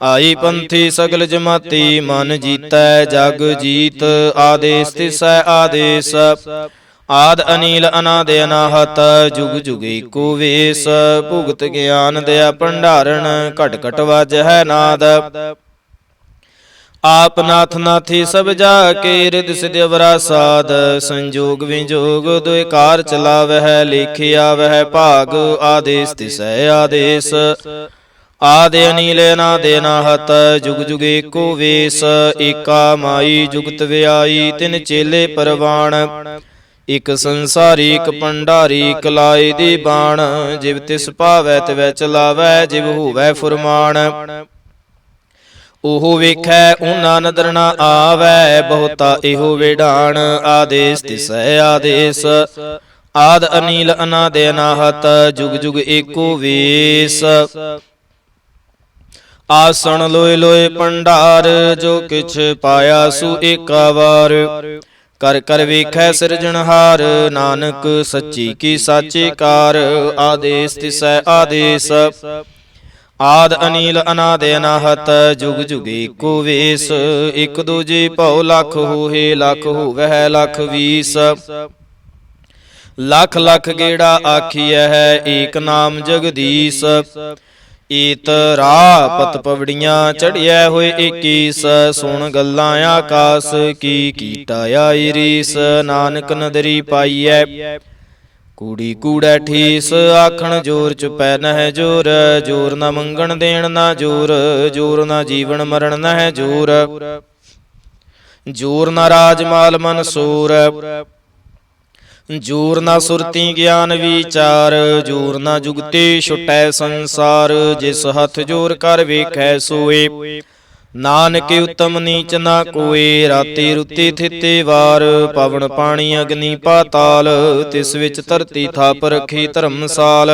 ਆਈ ਪੰਥੀ ਸਗਲ ਜਮਾਤੀ ਮਨ ਜੀਤੈ ਜਗ ਜੀਤ ਆਦੇਸ ਤਿਸੈ ਆਦੇਸ ਆਦ ਅਨੀਲ ਅਨਾਦ ਅਨਾਹਤ ਜੁਗ ਜੁਗ ਏਕੋ ਵੇਸ ਭੁਗਤ ਗਿਆਨ ਦਇਆ ਭੰਡਾਰਨ ਘਟ ਘਟ ਵਾਜਹਿ ਨਾਦ ਆਪ ਨਾਥ ਨਾਥੀ ਸਭ ਜਾ ਕੇ ਰਿਦ ਸਿਧ ਅਵਰਾ ਸਾਧ ਸੰਜੋਗ ਵਿਜੋਗ ਦੁਇ ਕਾਰ ਚਲਾਵਹਿ ਲੇਖਿਆ ਵਹਿ ਭਾਗ ਆਦੇਸ ਤਿਸੈ ਆਦੇਸ ਆਦਿ ਅਨੀਲ ਅਨਾਦ ਅਨਾਹਤ ਜੁਗ ਜੁਗ ਏਕੋ ਵੇਸ ਏਕਾ ਮਾਈ ਜੁਗਤ ਵਿਆਈ ਤਿਨ ਚੇਲੇ ਪਰਵਾਣ ਇਕ ਸੰਸਾਰੀ ਇਕ ਭੰਡਾਰੀ ਇਕ ਲਾਏ ਦੀ ਬਾਣ ਜਿਵ ਤਿਸ ਭਾਵੈ ਤਿਵੈ ਚਲਾਵੈ ਜਿਵ ਹੋਵੈ ਫੁਰਮਾਨ ਉਹ ਵੇਖੈ ਉਹਨਾਂ ਨਦਰ ਨਾ ਆਵੈ ਬਹੁਤਾ ਇਹੋ ਵਿਡਾਣ ਆਦੇਸ ਤਿਸੈ ਆਦੇਸ ਆਦ ਅਨੀਲ ਅਨਾਦ ਅਨਾਹਤ ਜੁਗ ਜੁਗ ਏਕੋ ਵੇਸ ਆਸਣ ਲੋਏ ਲੋਏ ਭੰਡਾਰ ਜੋ ਕਿਛ ਪਾਇਆ ਸੂ ਏਕਾ ਵਾਰ ਕਰ ਕਰ ਵੇਖੈ ਸਿਰਜਣਹਾਰ ਨਾਨਕ ਸੱਚੀ ਕੀ ਸਾਚੇ ਕਾਰ ਆਦੇਸ ਤਿਸੈ ਆਦੇਸ ਆਦ ਅਨੀਲ ਅਨਾਦ ਅਨਾਹਤ ਜੁਗ ਜੁਗ ਏਕੋ ਵੇਸ ਇਕ ਦੂਜੇ ਭਉ ਲੱਖ ਹੋਏ ਲੱਖ ਹੋਵਹਿ ਲੱਖ ਵੀਸ ਲੱਖ ਲੱਖ ਗੇੜਾ ਆਖੀਐ ਹੈ ਏਕ ਨਾਮ ਜਗਦੀਸ਼ ਈਤ ਰਾਹ ਪਤ ਪਵੜੀਆਂ ਚੜਿਐ ਹੋਏ 21 ਸੁਣ ਗੱਲਾਂ ਆਕਾਸ ਕੀ ਕੀਟਾ ਆਈ ਰੀਸ ਨਾਨਕ ਨਦਰੀ ਪਾਈਐ ਕੂੜੀ ਕੂੜੈ ਠੀਸ ਆਖਣ ਜੋਰ ਚੁਪੈ ਨਹਿ ਜੋਰ ਜੋਰ ਨਾ ਮੰਗਣ ਦੇਣ ਨਾ ਜੋਰ ਜੋਰ ਨਾ ਜੀਵਨ ਮਰਨ ਨਹਿ ਜੋਰ ਜੋਰ ਨਾ ਰਾਜ ਮਾਲ ਮਨਸੂਰ ਜੋਰ ਨਾ ਸੁਰਤੀ ਗਿਆਨ ਵਿਚਾਰ ਜੋਰ ਨਾ ਜੁਗਤੀ ਛੁਟੈ ਸੰਸਾਰ ਜਿਸ ਹੱਥ ਜੋਰ ਕਰ ਵੇਖੈ ਸੋਏ ਨਾਨਕ ਉਤਮ ਨੀਚ ਨਾ ਕੋਏ ਰਾਤੀ ਰੁੱਤੀ ਥਿੱਤੇ ਵਾਰ ਪਵਨ ਪਾਣੀ ਅਗਨੀ ਪਾਤਾਲ ਤਿਸ ਵਿੱਚ ਧਰਤੀ ਥਾਪ ਰਖੀ ਧਰਮਸਾਲ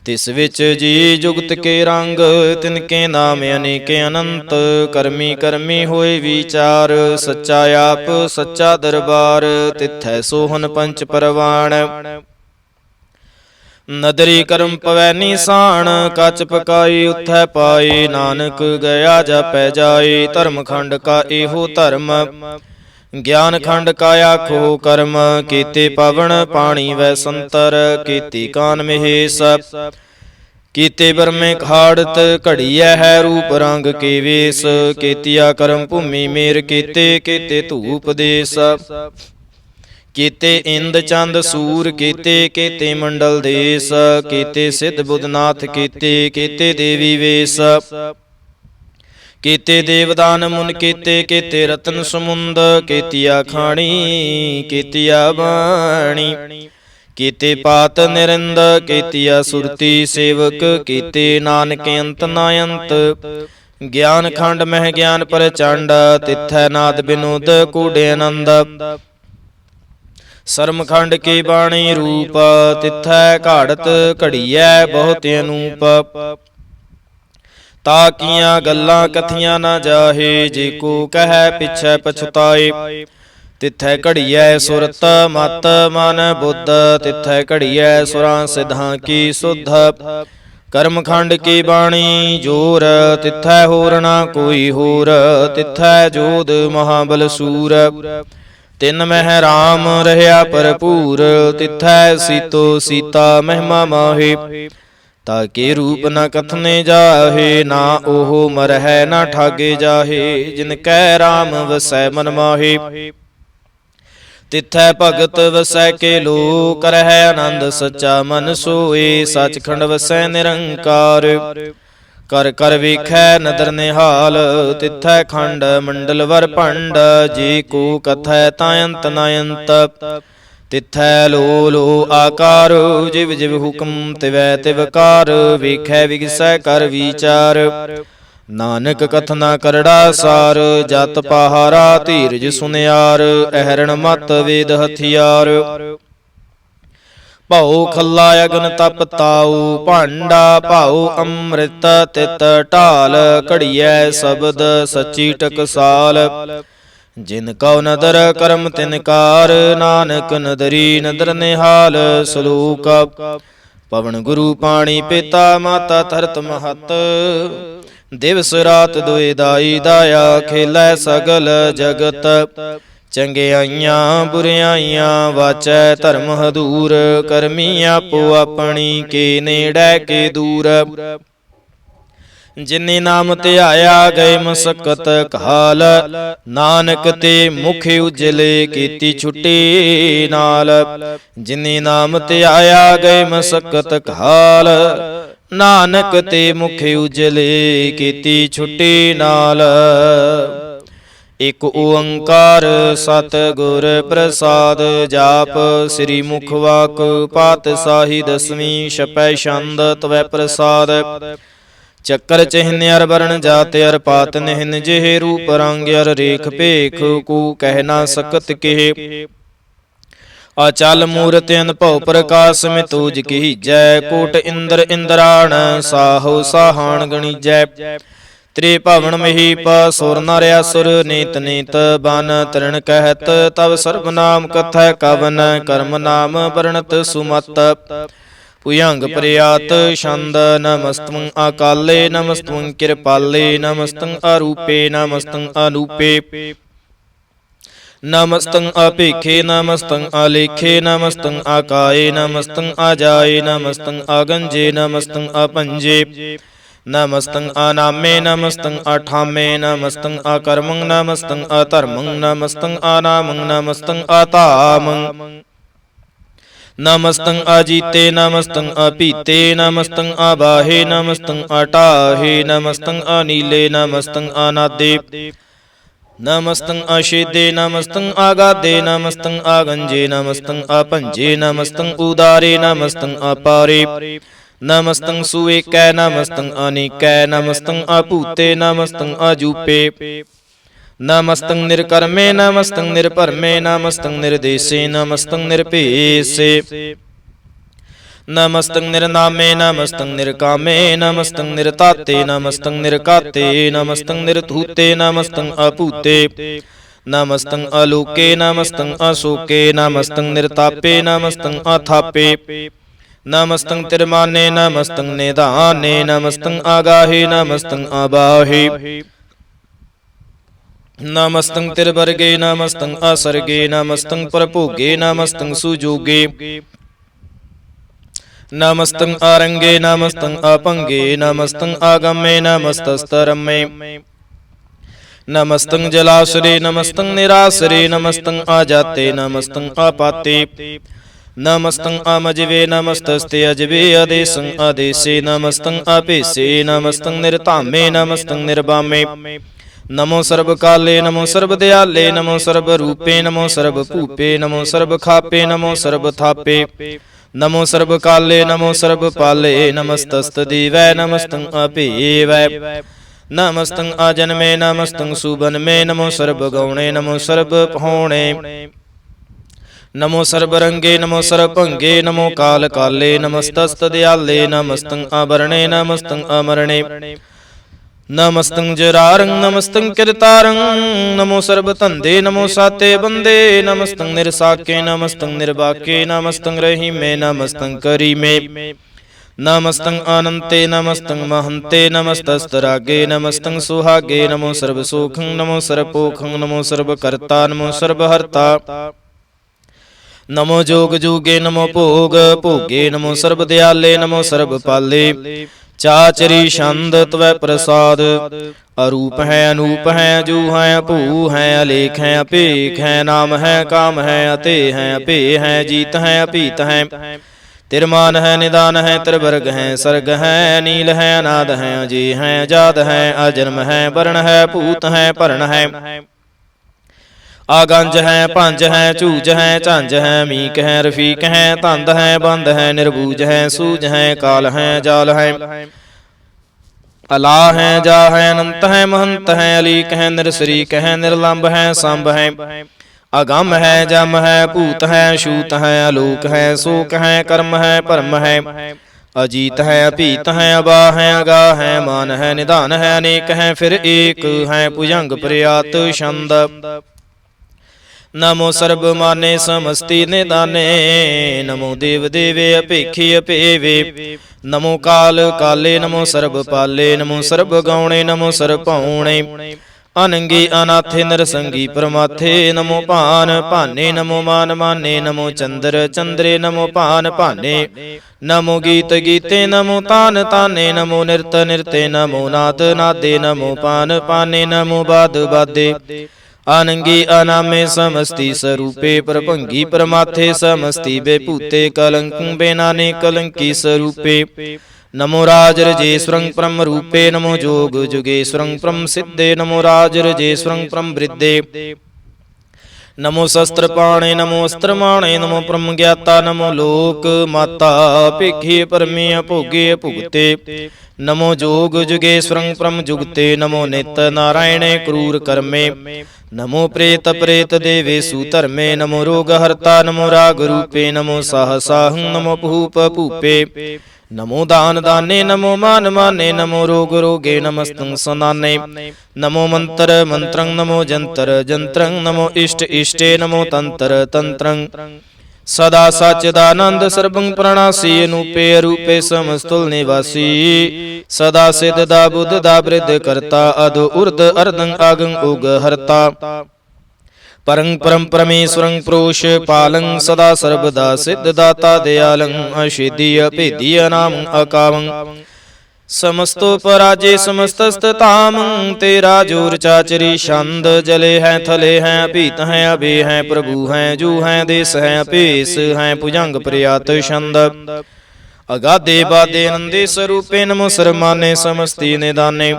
ਤਿਸ ਵਿੱਚ ਜੀ ਜੁਗਤ ਕੇ ਰੰਗ, ਤਿਨਕੇ ਨਾਮ ਅਨੇਕ ਅਨੰਤ। ਕਰਮੀ ਕਰਮੀ ਹੋਏ ਵਿਚਾਰ, ਸੱਚਾ ਆਪ ਸੱਚਾ ਦਰਬਾਰ। ਤਿਥੈ ਸੋਹਨ ਪੰਚ ਪਰਵਾਣ, ਨਦਰੀ ਕਰਮ ਪਵੈ ਨੀਸਾਨ। ਕੱਚ ਪਕਾਈ ਉਥੈ ਪਾਏ, ਨਾਨਕ ਗਿਆ ਜਾਪੈ ਜਾਏ। ਧਰਮ ਖੰਡ ਕਾ ਇਹੋ ਧਰਮ, ਗਿਆਨ ਖੰਡ ਕਾ ਆਖੋ ਕਰਮ। ਕੀਤੇ ਪਵਨ ਪਾਣੀ ਵੈ ਸੰਤਰ, ਕੀਤੀ ਕਾਨ ਮਹੇਸ਼। ਕੀਤੇ ਬਰਮੇ ਖਾੜਤ, ਘੜੀਐ ਹੈ ਰੂਪ ਰੰਗ ਕੇ ਵੇਸ। ਕੀਤੀਆ ਕਰਮ ਭੂਮੀ ਮੇਰ ਕੀਤੇ, ਕੀਤੇ ਧੂਪ ਦੇਸ। ਕੀਤੇ ਇੰਦ ਚੰਦ ਸੂਰ ਕੀਤੇ, ਕੀਤੇ ਮੰਡਲ ਦੇਸ। ਕੀਤੇ ਸਿੱਧ ਬੁੱਧਨਾਥ ਕੀਤੇ, ਕੀਤੇ ਦੇਵੀ ਵੇਸ। ਕੀਤੇ ਦੇਵਦਾਨ ਮੁਨ ਕੀਤੇ, ਕੀਤੇ ਰਤਨ ਸਮੁੰਦ। ਕੀਤੀਆ ਖਾਣੀ ਕੀਤੀਆ ਬਾਣੀ, ਕੀਤੇ ਪਾਤ ਨਿਰਿੰਦ। ਕੀਤੀਆ ਸੁਰਤੀ ਸੇਵਕ, ਕੀਤੇ ਨਾਨਕ ਅੰਤ ਨਾ ਅੰਤ। ਗਿਆਨ ਖੰਡ ਮਹਿ ਗਿਆਨ ਪ੍ਰਚੰਡ, ਤਿਥੈ ਨਾਦ ਬਿਨੋਦ ਕੂੜੇ ਆਨੰਦ। ਸਰਮ ਖੰਡ ਕੀ ਬਾਣੀ ਰੂਪ, ਤਿਥੈ ਘਾੜਤ ਘੜੀਐ ਬਹੁਤ ਅਨੂਪ। ਤਾਕੀਆਂ ਗੱਲਾਂ ਕਥੀਆਂ ਨਾ ਜਾਹੇ, ਜੇ ਕੋ ਕਹੈ ਪਿਛੈ ਪਛਤਾਏ। ਤਿਥੈ ਘੜੀਐ ਸੁਰਤ ਮਤ ਮਨ ਬੁੱਧ, ਤਿਥੈ ਘੜੀਐ ਸੁਰਾਂ ਸਿਧਾਂ ਕੀ ਸੁਧ। ਕਰਮ ਖੰਡ ਕੀ ਬਾਣੀ ਜੋਰ, ਤਿਥੈ ਹੋਰ ਨਾ ਕੋਈ ਹੋਰ। ਤਿਥੈ ਜੋਧ ਮਹਾਬਲ ਸੂਰ, ਤਿਨ ਮਹਿ ਰਾਮ ਰਹਿਆ ਭਰਪੂਰ। ਤਿਥੈ ਸੀਤੋ ਸੀਤਾ ਮਹਿਮਾ ਮਾਹੇ, ਤਾਕੇ ਰੂਪ ਨ ਕਥਨੇ ਜਾਹੇ। ਨਾ ਉਹ ਮਰਹਿ ਨਾ ਠਾਗੇ ਜਾਹੇ, ਜਿਨ ਕੈ ਰਾਮ ਵਸੈ ਮਨ ਮਾਹੇ। ਤਿਥੈ ਭਗਤ ਵਸੈ ਕੇ ਲੋ, ਕਰਹਿ ਆਨੰਦ ਸੱਚਾ ਮਨ ਸੋਏ। ਸੱਚਖੰਡ ਵਸੈ ਨਿਰੰਕਾਰ, ਕਰ ਕਰ ਵੇਖੈ ਨਦਰ ਨਿਹਾਲ। ਤਿਥੈ ਖੰਡ ਮੰਡਲ ਵਰ ਭੰਡ, ਜੇ ਕੋ ਕਥੈ ਤਾਂ ਅੰਤ ਨ ਅੰਤ। ਤਿਥੈ ਲੋ ਲੋ ਆਕਾਰ, ਜਿਵ ਜਿਵ ਹੁਕਮ ਤਿਵੈ ਤਿਵਕਾਰ। ਵੇਖੈ ਵਿਗਸੈ ਕਰ ਵਿਚਾਰ, ਨਾਨਕ ਕਥਨਾ ਕਰੜਾ ਸਾਰ। ਜਤ ਪਹਾਰਾ ਧੀਰਜ ਸੁਨਿਆਰ, ਅਹਰਣ ਮਤ ਵੇਦ ਹਥਿਆਰ। ਭਉ ਖੱਲਾ ਅਗਨ ਤਪ ਤਾਉ, ਭਾਂਡਾ ਭਾਉ ਅੰਮ੍ਰਿਤ ਤਿਤ ਢਾਲ। ਘੜੀਐ ਸ਼ਬਦ ਸੱਚੀ ਟਕਸਾਲ, ਜਿਨ ਕਉ ਨਦਰ ਕਰਮ ਤਿਨਕਾਰ। ਨਾਨਕ ਨਦਰੀ ਨਦਰ ਨਿਹਾਲ। ਸਲੋਕ ਪਵਨ ਗੁਰੂ ਪਾਣੀ ਪਿਤਾ, ਮਾਤਾ ਧਰਤ ਮਹਤ। ਦਿਵਸ ਰਾਤ ਦੁਇ ਦਾਈ ਦਾਇਆ, ਖੇਲੈ ਸਗਲ ਜਗਤ। ਚੰਗਿਆਈਆਂ ਬੁਰਿਆਈਆਂ ਵਾਚੈ ਧਰਮ ਹਦੂਰ। ਕਰਮੀ ਆਪੋ ਆਪਣੀ, ਕੇ ਨੇੜੈ ਕੇ ਦੂਰ। ਜਿਨੇ ਨਾਮ ਧਿਆਇਆ ਗਏ ਮਸਕਤ ਕਾਲ। ਨਾਨਕ ਤੇ ਮੁਖ ਉਜਲੇ, ਕੀਤੀ ਛੁੱਟੀ ਨਾਲ। ਜਿਨੇ ਨਾਮ ਧਿਆਇਆ ਗਏ ਮਸਕਤ ਕਾਲ। ਨਾਨਕ ਤੇ ਮੁਖ ਉਜਲੇ, ਕੀਤੀ ਛੁੱਟੀ ਨਾਲ। ਇਕ ਓੰਕਾਰ ਸਤਿਗੁਰ ਪ੍ਰਸਾਦ, ਜਾਪ ਸ੍ਰੀ ਮੁਖ ਵਾਕ ਪਾਤਸ਼ਾਹੀ ਦਸਵੀਂ। ਛਪੈ ਛੰਦ ਤਵੈ ਪ੍ਰਸਾਦ, ਚੱਕਰ ਚਿਹਨ ਅਰ ਵਰਨ ਜਾਤ ਅਰ ਪਾਤ ਨਿਹਨ। ਜਿਹੇ ਰੂਪ ਰੰਗ ਅਰ ਰੇਖ ਭੇਖ, ਕੂ ਕਹਿ ਨਾ ਸਕਤ ਕਿਹ। ਅਚਲ ਮੂਰਤ ਅਨਭਉ ਪ੍ਰਕਾਸ਼, ਮਿਤੂਜ ਕੀਜੈ। ਕੋਟ ਇੰਦਰ ਇੰਦਰਾਣ, ਸਾਹੋ ਸਾਹਾਣ ਗਣੀਜੈ। ਤ੍ਰਿ ਭਵਨ ਮਹੀਪ ਸੁਰ ਨਰ ਅਸੁਰ, ਨੀਤ ਨੀਤ ਬਨ ਤ੍ਰਿਣ ਕਹਿਤ। ਤਵ ਸਰਬ ਨਾਮ ਕਥੈ ਕਵਨ, ਕਰਮ ਨਾਮ ਵਰਣਤ ਸੁਮਤ। ਭੁਯੰਗ ਪ੍ਰਿਆਤ ਛੰਦ, ਨਮਸਤੰ ਅਕਾਲੇ ਨਮਸਤੰ ਕਿਰਪਾਲੇ। ਨਮਸਤੰ ਅਰੂਪੇ ਨਮਸਤੰ ਅਨੂਪੇ। ਨਮਸਤੰ ਅਭੇਖੇ ਨਮਸਤੰ ਆਲੇਖੇ। ਨਮਸਤੰ ਆਕਾਏ ਨਮਸਤੰ ਆਜਾਏ। ਨਮਸਤੰ ਆਗੰਜੇ ਨਮਸਤੰ ਆਪੰਜੇ। ਨਮਸਤੰ ਆਨਾਮੇ ਨਮਸਤੰ ਆਠਾਮੇ। ਨਮਸਤੰ ਆਕਰਮੰ ਨਮਸਤੰ ਅਧਰਮੰ। ਨਮਸਤੰ ਆਨਾਮੰ ਨਮਸਤੰ ਆਧਾਮੰ। ਨਮਸਤੰ ਅਜੀਤੇ ਨਮਸਤੰ ਅਪੀਤੇ। ਨਮਸਤੰ ਆਬਾਹੇ ਨਮਸਤੰ ਅਟਾਹੇ। ਨਮਸਤੰ ਅਨੀਲੇ ਨਮਸਤੰ ਅਨਾਦੇ। ਨਮਸਤੰ ਅਸ਼ੇਦੇ ਨਮਸਤੰ ਆਗਾਦੇ। ਨਮਸਤੰ ਆਗੰਜੇ ਨਮਸਤੰ ਆਪੰਜੇ। ਨਮਸਤੰ ਉਦਾਰੇ ਨਮਸਤੰ ਅਪਾਰੇ। ਨਮਸਤੰ ਸੁਏਕੈ ਨਮਸਤੰ ਅਨੇਕੈ। ਨਮਸਤੰ ਅਭੂਤੇ ਨਮਸਤੰ ਅਜੂਪੇ। ਨਮਸਤੰ ਨਿਰਕਰਮੇ ਨਮਸਤੰ ਨਿਰਭਰਮੇ। ਨਮਸਤੰ ਨਿਰਦੇਸੇ ਨਮਸਤੰ ਨਿਰਭੇਸੇ। नमस्तं निर्नामे नमस्तं निर्कामे नमस्तं निर्ताते नमस्तं निर्काते नमस्तं निर्धूते नमस्तं अपूते नमस्तं अलोके नमस्तं अशोके नमस्तं निर्तापे नमस्तं अथापे नमस्तं तिरमाने नमस्तं निदाने नमस्तं आगाहे नमस्तं अबाहे नमस्तं तिरवर्गे नमस्तं असर्गे नमस्तं परभोगे नमस्तं सुजोगे नमस्तं आरंगे नमस्तं अपंगे नमस्तं आगमे नमस्तस्तरमे नमस्तं जलासरे नमस्तं निरासरे नमस्तं आजाते नमस्तं अपाते नमस्तं अमजवे नमस्तस्ते अजवे अदेशं अदेशे नमस्तं अपेशे नमस्तं निर्तामे नमस्तं निर्वामे नमो सर्वकाले नमो सर्वदयाले नमो सर्वरूपे नमो सर्वभूपे नमो सर्वखापे नमो सर्वथापे नमो सर्वकाले नमो सर्वपाले नमस्तस्तदेवै नमस्तं अपेवै नमस्तं अजन्मे नमस्तं सुबन्मे नमो सर्वगौणे नमो सर्वपहोणे नमो सर्वरंगे नमो सर्वभंगे नमो कालकाले नमस्तस्तदयाले नमस्तं अवर्णे नमस्तं अमरणे नमस्तं जरारं नमस्तं किरतारं नमो सर्वतंदे नमो साते बंदे नमस्तं निरसाके नमस्तं निर्वाके नमस्तं रहीमे नमस्तं करीमे नमस्तं अनंते नमस्तं महंते नमस्तस्तरागे नमस्तं सुहागे नमो सर्वसुखं नमो सर्वपोखं नमो सर्वकर्ता नमो सर्वहर्ता नमो जोग जोगे नमो भोग भोगे नमो सर्वदयाले नमो सर्वपाले चाचरी छंद त्वै प्रसाद अरूप है अनूप है अजू है भू है अलेख है अपेख है नाम है काम है अते है अपे है जीत है अपीत है तिरमान है निदान है त्रिवर्ग है सर्ग है नील है अनाद है अजय है अजाद है अजन्म है वर्ण है भूत है पर्ण है आगंज है पंज है झूज है झंझ है मीक है रफीक है तंद है बंद है निर्बूज है सूज है काल है जाल है अला है जा है अनंत है महंत है अलीक है निरसरीक है निर्लंब है संभ है अगम है जम है भूत है शूत है अलोक है शोक है कर्म है परम है अजीत है अपीत है अबा है अगा है मान है निदान है अनेक है फिर एक है भुजंग प्रयात छंद नमो सर्वमाने समस्ति निदाने नमो देव देवे अपेखी अपेवे नमो काल काले नमो सर्वपाले नमो सर्वगौणे नमो सर्वपौणे अनंगी अनाथे नरसंगी परमाथे नमो भान भाने नमो मान माने नमो चंद्र चंद्रे नमो भान भाने नमो गीत गीते नमो तान ताने नमो नृत नृते नमो नाद नादे नमो पान पाने नमो बाद बादे अनंगी अनामे समस्ति स्वरूपे प्रभंगी परमाथे समस्ति बेभूते कलंक बेनाने कलंकी स्वरूपे नमो राजरजेश्वरं परम रूपे नमो जोग जुगेश्वरं परम सिद्धे नमो राजरजेश्वरं परम वृद्धे नमो शस्त्रपाणे नमो अस्त्रमाणे नमो परम ज्ञाता नमो लोक माता भिखे परमे अभोगे भुगते नमो जोग जुगेश्वरं परम जुगते नमो नित नारायणे क्रूर कर्मे नमो प्रेत प्रेत देवेशु धर्मे नमो रोग हर्ता नमो राग रूपे नमो साहसाहं नमो भूप भूपे नमो दान दाने नमो मान माने नमो रोग रोगे नमस्तं सनाने नमो मंत्र मंत्रं नमो जंतर जंत्रं नमो इष्ट इष्टे नमो तंत्र तंत्रं सदा सच्चिदानंद सर्वं प्रणासी अनूपे अरूपे समस्तुल निवासी सदा सिद्ध दा बुद्ध दा वृद्ध करता अधो उर्ध अर्धं आगं उग हरता परं परम परमेश्वरं प्रोष पालं सदा सर्वदा सिद्ध दाता दयालं अशेदीय भेदीय नाम अकावं समस्तो पराजे समस्तस्ताम तेरा जोर चाचरी छंद जले है थले है अभीत है अभे है प्रभु है जू है देश है अपेस है भुजंग प्रयात छंद अगाधे बाधे नंदे स्वरूपे नमो सर्वमाने समस्ति निदाने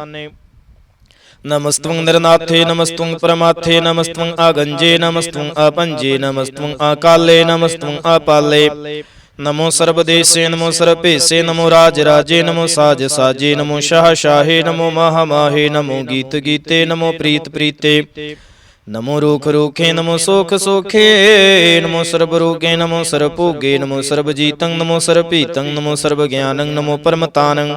नमस्त्वं नरनाथे नमस्त्वं परमाथे नमस्त्वं आगंजे नमस्त्वं अपंजे नमस्त्वं अकाले नमस्त्वं अपाले नमो सर्वदेशे नमो सर्वपेशे नमो राज राजे नमो साज साजे नमो शाह शाहे नमो माह माहे नमो गीत गीते नमो प्रीत प्रीते नमो रूख रूखे नमो सोख सोखे नमो सर्व रोगे नमो सर्व भोगे नमो सर्व जीतं नमो सर्व पीतं नमो सर्व ज्ञानं नमो परमतानं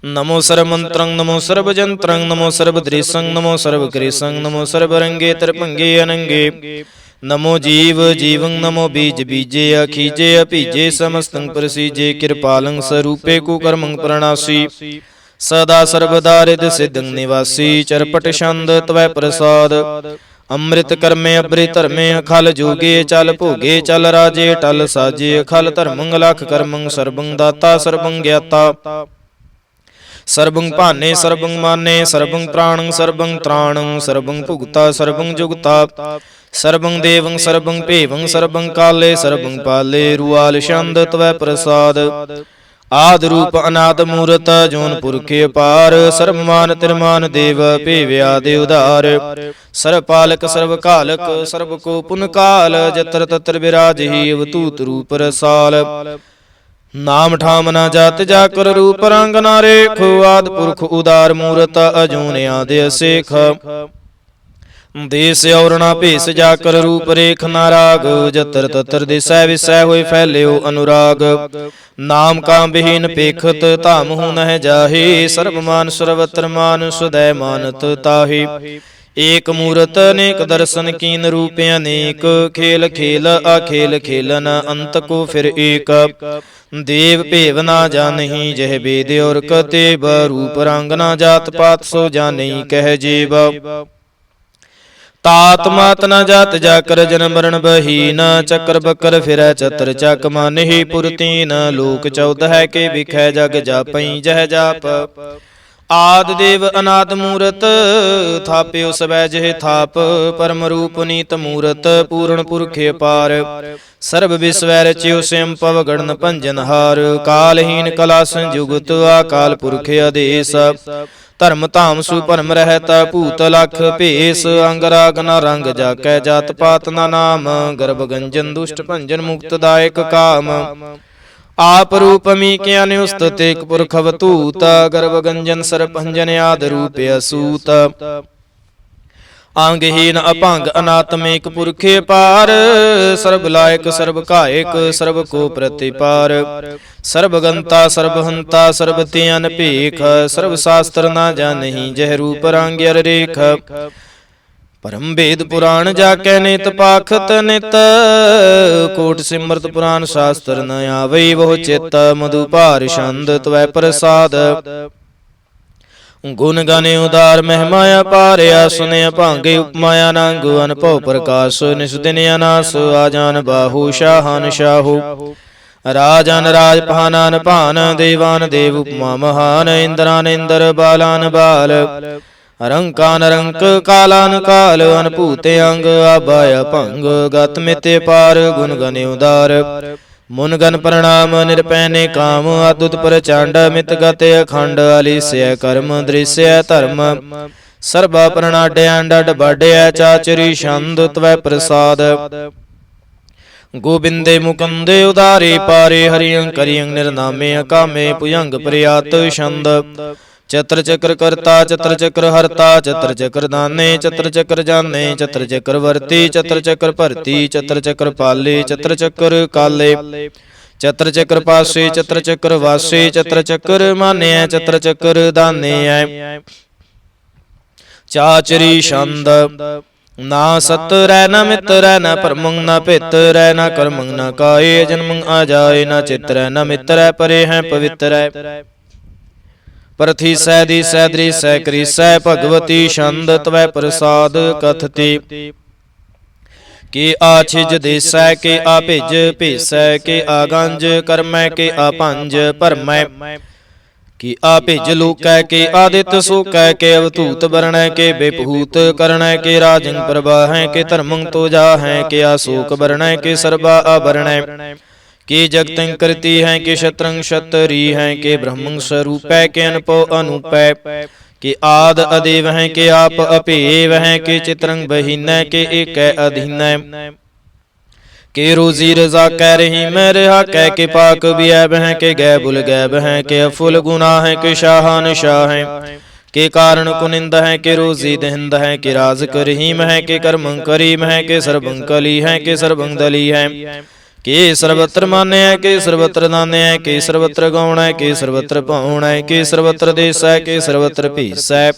नमो सर्वमंत्रं नमो सर्वजंत्रं नमो सर्वदृशं नमो सर्वकृशं नमो सर्वरंगे तरपंगे अनंगे नमो जीव जीवं नमो बीज बीजे अखीजे अपीजे समस्तं प्रसीजे कृपालं स्वरूपे कुकर्मं प्रणासी सदा सर्वदा रिद सिद्धं निवासी चरपट छंद त्वै प्रसाद अमृत कर्मे अभ्रि धर्मे अखल जोगे चल भोगे चल राजे टल साजे अखल धर्मं लख कर्मं सर्वं दाता सर्वं ज्ञाता सर्वं भाने सर्वं माने सर्वं प्राणं सर्वं त्राणं सर्वं भुगता सर्वं जुगता सर्वं देवं सर्वं भेवं सर्वं काले सर्वं पाले रुआल छंद त्वै प्रसाद आदि रूप अनाद मूरत जोन पुरखे अपार सर्वमान तिरमान देव भेव्या दे उधार सर्वपालक सर्वकालक सर्व को पुन काल जत्र तत्र विराजहि अवतूत रूप रसाल नाम ठाम न जात जाकर रूप रंग न रेख आद पुरख उदार मूरत अजून आदि असेख देश और न भेस जाकर रूप रेख न राग जतर ततर दिसै विसै होए फैल्यो अनुराग नाम काम विहीन पेखत धाम हूँ नह जाहे सर्वमान सर्वत्र मान सुदय मानत ताहे एक मूरत अनेक दर्शन कीन रूप अनेक खेल खेल अखेल खेलन अंत को फिर एक देव भेव ना जानही जह वेद और कतेब रूप रंग ना जात पात सो जानही कह जेब तात मात न जात जाकर जन मरण बहीन चक्र बकर फिरै चतर चक मानहि पुरतीन लोक चौदह के बिखै जग जापई जह जाप आद देव अनाद मूरत थाप्यो सबै जह थाप परम रूप नीत मूरत पूर्ण पुरखे पार सर्व विश्वै रच्यो स्वयं पव गणन भंजनहार कालहीन कला संजुगत आकाल पुरखे आदेश धर्म धाम सुभरम रहत भूत लख भेस अंग राग न रंग जाकै जात पात न नाम गर्भ गंजन दुष्ट भंजन मुक्तदायक काम आप रूप मी के अनुस्त तेक पुरख अवतूत गर्भ गंजन सर भंजन आद रूप असूत आंगहीन अभंग अनात्मिक पुरखे पार सर्व लायक सर्व कायक सर्व को प्रतिपार सर्वगंता सर्वहंता सर्वते अनपेख सर्व शास्त्र ना जानहि जह रूप रांग्यर रेख परम वेद पुराण जाकै नित पाखत नित कोट सिमरत पुराण शास्त्र न आवै बहु चित मधुपार छंद त्वै प्रसाद गुण गाने उदार महिमाया पारया सुने भांगे उपमाया नांगो अनभव प्रकाश निस दिन अनास आजान बाहु शाहान शाहु राजान राज पहानान पान देवान देव उपमा महान इंद्रान इंद्र बालान बाल अरंकान रंक कालान काल अनभूते अंग आबाया भंग गत मिते पार गुण गने उदार मुन गन प्रणाम निरपैने काम अद्भुत प्रचंड मित गते अखंड अलिस्य कर्म दृश्य धर्म सर्वा प्रणाड्य अंड बाड्य चाचरी छंद त्वै प्रसाद गोविंदे मुकुंदे उदारे पारे हरियं करियं निर्नामे अकामे पुयंग प्रयात छंद चत्र चक्र करता चत्र चक्र हरता चत्र चक्र दाने चत्र चक्र जाने चत्र चक्र वर्ती चत्र चक्र भरती चत्र चक्र पाले चत्र चक्र काले चत्र चक्र पासे चत्र चक्र वासे चत्र चक्र माने चत्र चक्र दाने चाचरी छंद ना सत रह न मित रह न परमंग न पित रह न कर्मंग न काये जन्मंग आ जाए न चित रह न मित रह परे हैं पवित्र प्रथि सैदी सैदरी सैकरी सै भगवती छंद त्वै प्रसाद कथती के आछिज देसै के आभिज भेसै के आगंज कर्मै के आपंज भरमै कि आभिज लोकै के आदित्य सोकै के अवधूत बरणै के बेभूत करणै के राजंग प्रवाहै के धर्मं तो जाहै के आशोक बरणै के सर्वा आभरणै के जगतं करती हैं के शत्रंग क्षत्री हैं के ब्रह्मं स्वरूप है के अनपो अनुपै के आद अदेव हैं के आप अपेव हैं के चित्रंग बहीन के एक अधीन के रोजी रजा कह रही मैं रहा कह के पाक भी ऐब हैं के गै बुल गैब हैं के अफुल गुना हैं के शाहान शाह हैं के कारण कुनिंद है के रोजी दहिंद है के राज करहीम है के कर्मं करीम है के सर्वं कली है के सर्वं दली है के सर्वत्र मान्य है के सर्वत्र नान्य है के सर्वत्र गौण है के सर्वत्र पाउण है के सर्वत्र देश है के सर्वत्र भीस है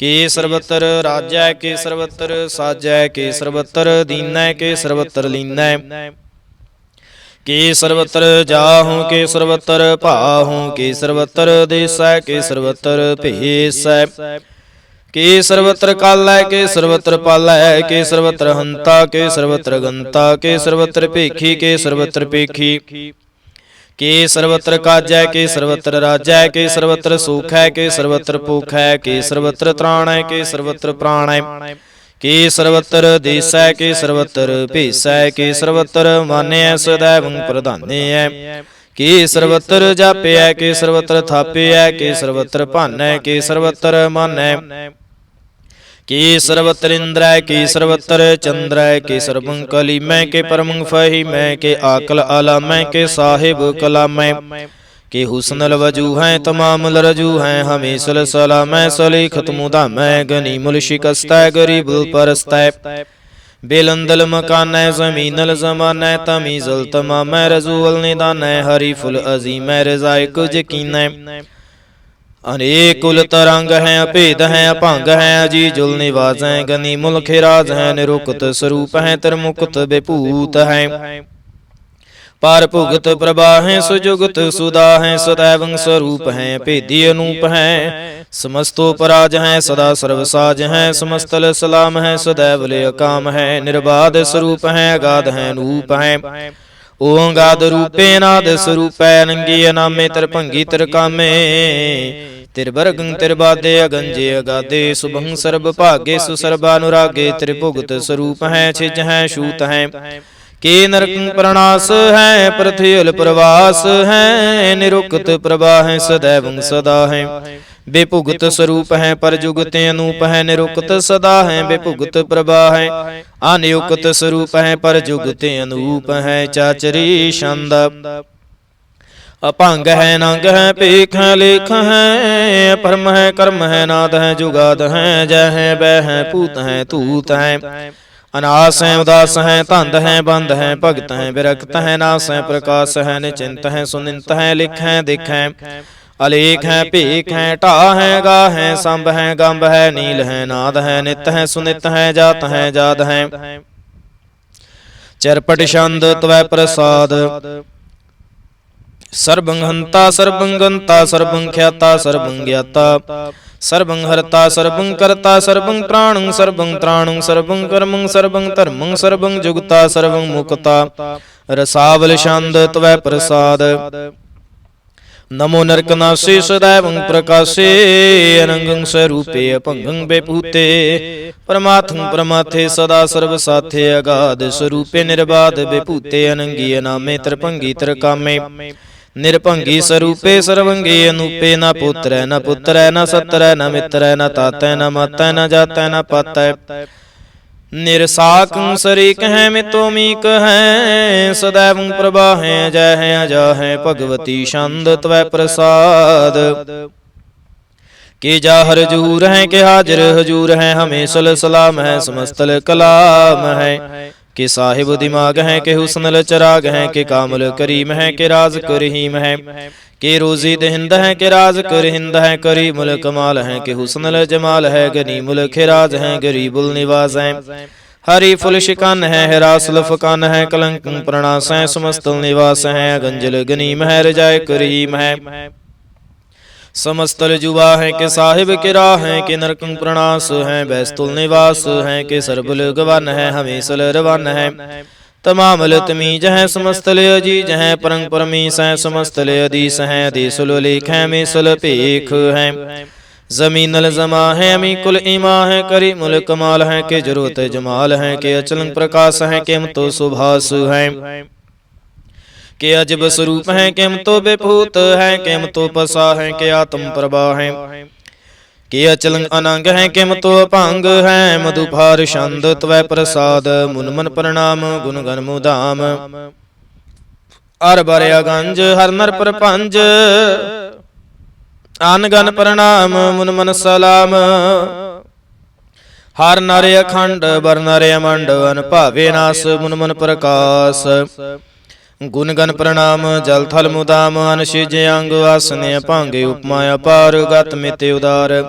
के सर्वत्र राज्य है के सर्वत्र साज है के सर्वत्र दीन है के सर्वत्र लीन है के सर्वत्र जाहूँ के सर्वत्र पाहूँ के सर्वत्र देश है के सर्वत्र भेष है के सर्वत्र काल है के सर्वत्र पाल है के सर्वत्र हंता के सर्वत्र गंता के सर्वत्र पेखी के सर्वत्र पेखी के सर्वत्र काज है के सर्वत्र राज है के सर्वत्र सुख है के सर्वत्र भूख है के सर्वत्र त्राण है के सर्वत्र प्राण है के सर्वत्र देश है के सर्वत्र भेष है के सर्वत्र मान्य है सदैव प्रधान्य है के सर्वत्र जापे है के सर्वत्र थापे है के सर्वत्र भान है के सर्वत्र मान है के सर्वत्र इंद्र है के सर्वत्र चंद्र है के सर्वं कली मैं के परमं फही मैं के आकल आला मैं के साहिब कला मैं के हुस्नल वजू हैं तमाम लरजू हैं हमेशल सला मैं सलीखत मुदा मैं गनी मुल शिकस्ता गरीब परस्ता बेलंदल मकान है जमीनल जमान है तमीजल तमाम है रजूल निदान है हरी फुल अजीम है रजाए कुछ कीन है अनेक कुल तरंग हैं अभेद हैं अभंग हैं अजीजुल निवास हैं गनी मुल्क राज हैं निरुक्त स्वरूप हैं त्रिमुक्त विभूत हैं पार भुगत प्रभा हैं सुजुगत सुधा हैं सदैव स्वरूप हैं भेदी अनूप हैं समस्तो पराज हैं सदा सर्वसाज हैं समस्तल सलाम हैं सदैव ले काम हैं निर्बाध स्वरूप हैं अगाध हैं अनूप हैं ओंगाद रूपे नाद स्वरूप है नंगी अनामे तिरभंगी तिरकामे तिरबरगं तिरबादे अगंजे अगादे शुभं सर्व भागे सुसर्वानुरागे त्रिभुगत स्वरूप है छिज हैं शूत हैं के नरकं प्रणास है पृथ्वी प्रवास है निरुक्त प्रभा है सदैव सदा है बेभुगत स्वरूप है परजुगत अनूप है निरुक्त सदा है बेभुगत प्रभा है अनियुक्त स्वरूप है परजुगत अनूप है चाचरी छंद अभंग है नंग है पेख है लेख है परम है कर्म है नाद है जुगाद है जय है वह है पूत है तूत है अनास है उदास है धंध है बंद है भगत है विरक्त है नास है प्रकाश है निचिंत है सुनिंत है लिख है दिख है अलेख है भीख है टा है गा है संभ है गंभ है नील है नाद है नित है सुनित है जात है जाद है चरपट छंद त्वै प्रसाद सर्वं हंता सर्वं गंता सर्वं ख्याता सर्वं ज्ञाता सर्वं हरता सर्वं कर्ता सर्वं प्राणं सर्वं त्राणं सर्वं कर्मं सर्वं धर्मं सर्वं जुगता सर्वं मुक्ता रसावल छंद त्वै प्रसाद नमो नरकनाशे सदैवं प्रकाशे अनंगं स्वरूपे अपंगं बेभूते परमार्थं परमार्थे सदा सर्वसाथे अगाध स्वरूपे निर्बाध बेभूते अनंगी अनामे त्रिभंगी त्रिकामे निरभंगी स्वरूपे सर्वंगी अनूपे न पुत्र न पुत्र न सत्र न मित्र न तात न मत न जात न पत निरसाक सरीक है मितोमीक है सदैव प्रभा है जय है अजा है भगवती छंद त्वै प्रसाद के जाहर जहूर है के हाजिर हजूर है हमेशल सलाम है समस्तल कलाम है के साहिब दिमाग है के हुस्नल चराग है के कामल करीम है के राज करहीम है के रोजी दहिंद है के राज करहिंद है करी मुल कमाल है के हुस्नल जमाल है गनी मुल खिराज है गरीबुल निवाज है हरी फुल शिकान है हिरासल फकान है कलंक प्रणास है समस्तल निवास है गंजल गनीम है रजाय करीम है समस्तल जुबा है के साहिब के राह है के नरकं प्रणास है बैस्तुल निवास है के सरबुल गवन है हमेशल रवन है तमामल तमीज है समस्तल अजीज है परंग परमीस है समस्तल अदीस है अदीसुल लेख है मेसल पेख है जमीनल जमा है अमी कुल ईमा है करी मुल कमाल है के जरूरत जमाल है के अचलंग प्रकाश है के तो सुभास है के अजब स्वरूप है केम तो बेभूत है केम तो पसा है के आत्म प्रभा है के अचलंग अनंग है केम तो अपांग है मधुभार छंद त्वै प्रसाद मुन मन प्रणाम गुण गण मुदाम अर बरया गंज हर नर प्रपंज ਆਨ ਗਨ ਪ੍ਰਣਾਮ ਮੁਨ ਮਨ ਸਲਾਮ। ਹਰ ਨਰ ਅਖੰਡ ਬਰ ਨਰ ਅਮੰਡ ਅਨ ਭਾਵੇ ਨਾਸ ਮੁਨ ਮਨ ਪ੍ਰਕਾਸ਼। ਗੁਣ ਗਨ ਪ੍ਰਣਾਮ ਜਲ ਥਲ ਮੁਦਾਮ ਅਨ ਸਿਜ ਅੰਗ ਆਸਨੇ ਭਾਂਗੇ ਉਪਮਾ ਅਪਾਰ ਗਤ ਮਿਤੇ ਉਦਾਰ।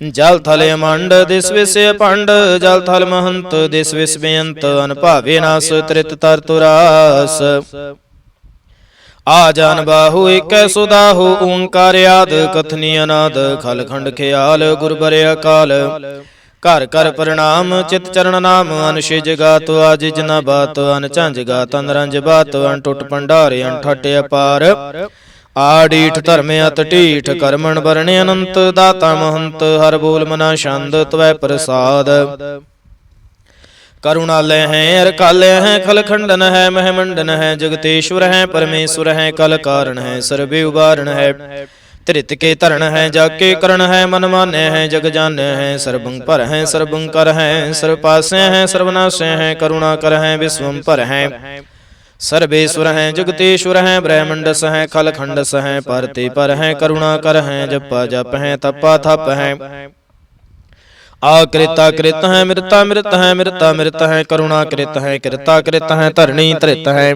ਜਲ ਥਲ ਅਮੰਡ ਦਿਸ ਵਿਸ ਅਪੰਡ ਜਲ ਥਲ ਮਹੰਤ ਦਿਸ ਵਿਸ ਬੇਅੰਤ ਅਨ ਭਾਵੇ ਨਾਸ ਤ੍ਰਿਤ ਤਰ ਤੁਰਾਸ। ਆ ਜਾਨ ਬਾਹੂ ਏਕੈ ਸੁਦਾਹੂ ਓੰਕਾਰ ਆਦ ਕਥਨੀ ਅਨਾਦ ਖਲ ਖੰਡ ਖਿਆਲ ਗੁਰ ਬਰਿ ਅਕਾਲ। ਘਰ ਘਰ ਪ੍ਰਣਾਮ ਚਿਤ ਚਰਨ ਨਾਮ ਅਨ ਸਿਜ ਗਾਤ ਆਜ ਜਿਨਾ ਬਾਤ ਅਨ ਝੰਜ ਗਾਤ ਅਨ ਰੰਜ ਬਾਤ ਅਨ ਟੁੱਟ ਭੰਡਾਰ ਅਨ ਠਟ ਅਪਾਰ। ਆੜੀਠ ਧਰਮ ਅਤ ਢੀਠ ਕਰਮਣ ਬਰਣਿ ਅਨੰਤ ਦਾਤਾ ਮਹੰਤ ਹਰ ਬੋਲ ਮਨਾ ਛੰਦ ਤਵੈ ਪ੍ਰਸਾਦ। करुणालय है अरकालय है खल खंडन है महमंडन है जगतेश्वर है परमेश्वर है कल कारण है सर्वे उबारण है। त्रित के तरण है जाके करण है मन मान्य है जग जान्य है सर्वं पर है सर्वं कर है सर्वपास्य है सर्वनाश है करुणा कर है विश्वं पर है। सर्वेश्वर है जगतेश्वर है ब्रह्मंडस है खल खंडस है परते पर है करुणा कर है जपा जप है तपा थप है। आकृता कृत है मृता मृत है मृता मृत है करुणा कृत है कृता कृत है धरणी धृत है।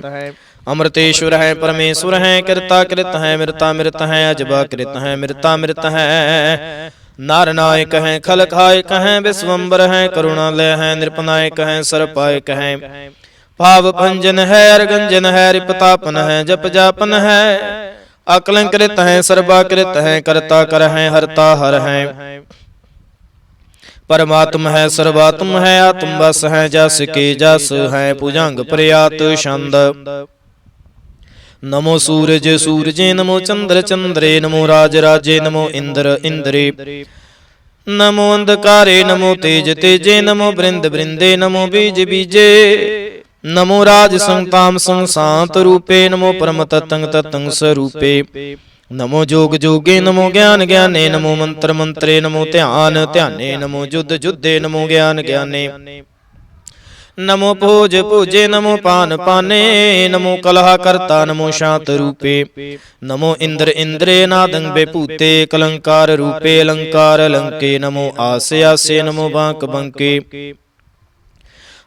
अमृतेश्वर है परमेश्वर है कृता कृत है मृता मृत है अजबा कृत है मृता मृत है। नार नायक है खल खायक है विश्वम्बर है करुणालय है नृपनायक है सर्पायक है। भाव भंजन है अर्गंजन है रिपतापन है जप जापन है। अकलंकृत है सर्वाकृत है करता कर है हरता हर है। परमात्म है सर्वात्म है आत्म बस है जस के जस है भुजंग प्रयात छंद। नमो सूरज सूरजे नमो चंद्र चंद्रे नमो राज राजे नमो इंद्र इंद्रे। नमो अंधकारे नमो तेज तेजे नमो बृंद बृंदे नमो बीज बीजे। नमो राज संताम संसात रूपे नमो परम ततंग ततंग स्वरूपे। नमो जोग जोगे नमो ज्ञान ज्ञाने नमो मंत्र मंत्रे नमो ध्यान ध्याने नमो जुद्ध जुद्धे नमो ज्ञान ज्ञाने। नमो भोज भोजे नमो पान पाने नमो कलह करता नमो शांत रूपे। नमो इंद्र इंद्रे नादंग बेभूते कलंकार रूपे अलंकार अलंके नमो आसे आसे नमो बांक बंके।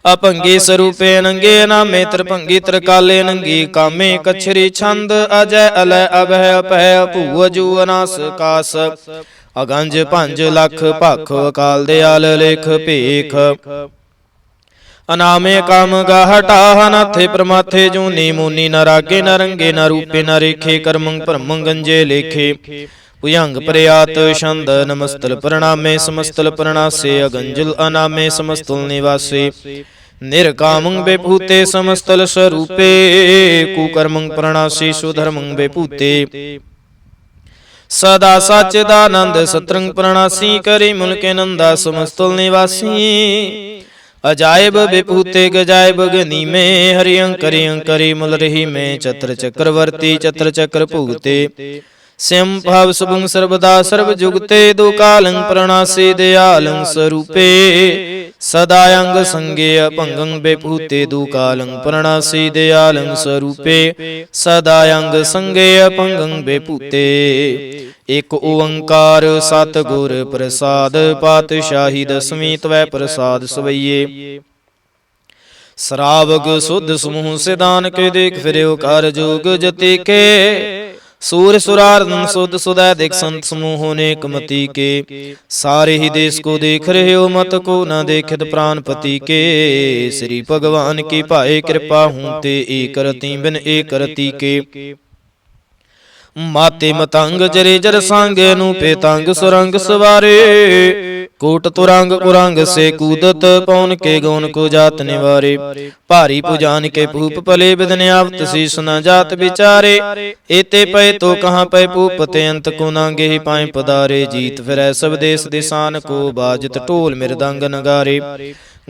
अपंगी स्वरूपे नंगे नामे त्रिभंगी त्रिकाले नंगी कामे कछरी छंद अजय अलय अभय अपह भूअजू अनास कास। अगंज पंज लख भख अकाल दयाल लेख भेख। अनामे काम गा हटाह नाथे प्रमाथे जूनी मुनी न रागे न रंगे न रूपे न रेखे कर्मं परमं गंजे लेखे। भुजंग प्रयात छंद नमस्तल प्रणामे समस्तल प्रणासे अगंजुल अनामे समस्तल निवासे। निर्कामं बेभूते समस्तल स्वरूपे कुकर्मं प्रणासी सुधर्मं बेभूते। सदा सच्चिदानंद सत्रंग प्रणासी करी मुल्के नंदा समस्तल निवासी। अजायब विभूते गजायब गनी में हरि अंकरी अंकरी मुल रही में चत्र चक्रवर्ती चत्र चक्र भूते। स्यं भाव शुभं सर्वदा सर्व जुगते दो कालं प्रणासी दयालं स्वरूपे। सदायंग संगे अपंगं बेभूते दो कालं प्रणासी दयालं स्वरूपे। सदायंग संगे अपंगं बेभूते। एक ओंकार सतगुर प्रसाद पातशाही दसवीं तवै प्रसाद सवैये। श्रावक शुद्ध समूह सिदान के देख फिरो कार जोग जति के। सूर सुरार्दन सुद सुदय दिख संत समूह नेक मति के। सारे ही देश को देख रहे हो मत को न देखित प्राणपति के। श्री भगवान की पाए कृपा हूं ते एक रति बिन एक रति के। माते मतंग जरे जर सांग अनूपे तंग सुरंग सवारे। कोट तुरंग कुरंग से कूदत पौन के गौन को जात निवारे। भारी पुजान के भूप पले बिदने आवत शीस न जात बिचारे। एते पे तो कहाँ पे भूपते अंत को नांगे ही पाए पदारे। जीत फिर सब देश दिशान को बाजत ढोल मृदंग नगारे।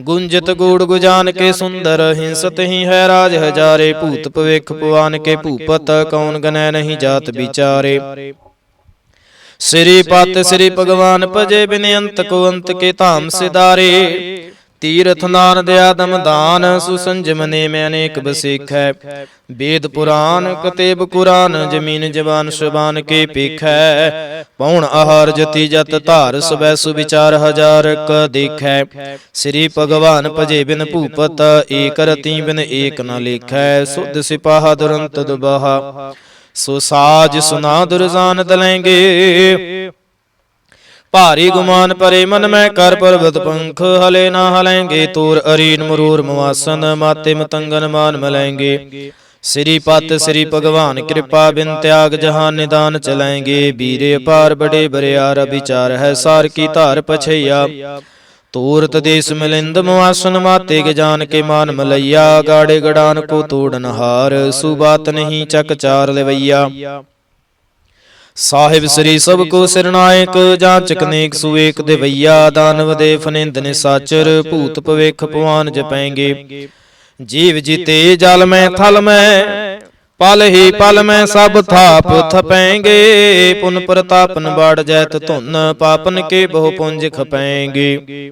गुंजत गूढ़ गुजान के सुंदर हिंसत ही है राज हजारे। भूत पवेख पवान के भूपत कौन गनय नहीं जात बिचारे। श्री पत श्री भगवान भजे बिन अंत को अंत के धाम सिधारे। ਤੀਰਥ ਨਾਨ ਦਿਆ ਦਮ ਦਾਨ, ਸੁਸੰਜਮ ਨੇਮ ਅਨੇਕ ਬਸੇਖੈ। ਵੇਦ ਪੁਰਾਨ ਕਤੇਬ ਕੁਰਾਨ, ਜਮੀਨ ਜਵਾਨ ਸ਼ਬਾਨ ਕੇ ਪੇਖੈ। ਪਉਣ ਆਹਾਰ ਜਤੀ ਜਤ ਧਾਰ, ਸਬੈ ਸੁਵਿਚਾਰ ਹਜ਼ਾਰ ਕ ਦੇਖੈ। ਸ੍ਰੀ ਭਗਵਾਨ ਭਜੇ ਬਿਨ ਭੂਪਤ, ਏਕ ਰਤੀ ਬਿਨ ਏਕ ਨ ਲੇਖੈ। ਸੁਧ ਸਿਪਾਹਾ ਦੁਰੰਤ ਦੁਬਾਹਾ, ਸੋ ਸਾਜ ਸੁਨਾ ਦੁਰਜਾਨ ਦਲੈਂਗੇ। ਭਾਰੀ ਗੁਮਾਨ ਪਰੇ ਮਨ ਮੈਂ ਕਰ ਪਰਬਤ ਪੰਖ, ਹਲੇ ਨਾ ਹਲੈਂਗੇ। ਤੋਰ ਅਰੀਨ ਮਰੂਰ ਮਵਾਸਨ, ਮਾਤੇ ਮਤੰਗਨ ਮਾਨ ਮਲੈਂਗੇ। ਸ੍ਰੀ ਪਤ ਸ੍ਰੀ ਭਗਵਾਨ ਕਿਰਪਾ, ਬਿਨ ਤਿਆਗ ਜਹਾਂ ਨਿਦਾਨ ਚਲੈਂਗੇ। ਬੀਰੇ ਅਪਾਰ ਬੜੇ ਬਰਿਆਰ, ਵਿਚਾਰ ਹੈ ਸਾਰ ਕੀ ਧਾਰ ਪਛਈਆ। ਤੋਰ ਤਦੇਸ ਮਿਲਿੰਦ ਮਵਾਸਨ, ਮਾਤੇ ਕੇ ਜਾਨ ਕੇ ਮਾਨ ਮਲਈਆ। ਗਾੜੇ ਗੜਾਨ ਕੋ ਤੋੜਨ ਹਾਰ, ਸੁਬਾਤ ਨਹੀਂ ਚੱਕ ਚਾਰ ਲਵਈਆ। ਸਾਹਿਬ ਸ੍ਰੀ ਸਭ ਕੋ ਸਿਰਨਾਇਕ, ਜਾਂਚਕ ਨੇਕ ਸੁਏਕ ਦੇਵਈਆ। ਦਾਨਵ ਦੇ ਫਨਿੰਦ ਨਿਸਾਚਰ, ਭੂਤ ਭਵਿਖ ਭਵਾਨ ਜਪੈਂਗੇ। ਜੀਵ ਜੀਤੇ ਜਲ ਮੈਂ ਥਲ ਮੈਂ, ਪਲ ਹੀ ਪਲ ਮੈਂ ਸਭ ਥਾਪ ਥਪੈਂਗੇ। ਪੁਨ ਪ੍ਰਤਾਪਨ ਬਾੜ ਜੈਤ ਧੁਨ, ਪਾਪਨ ਕੇ ਬਹੁ ਪੁੰਜ ਖਪੈਂਗੇ।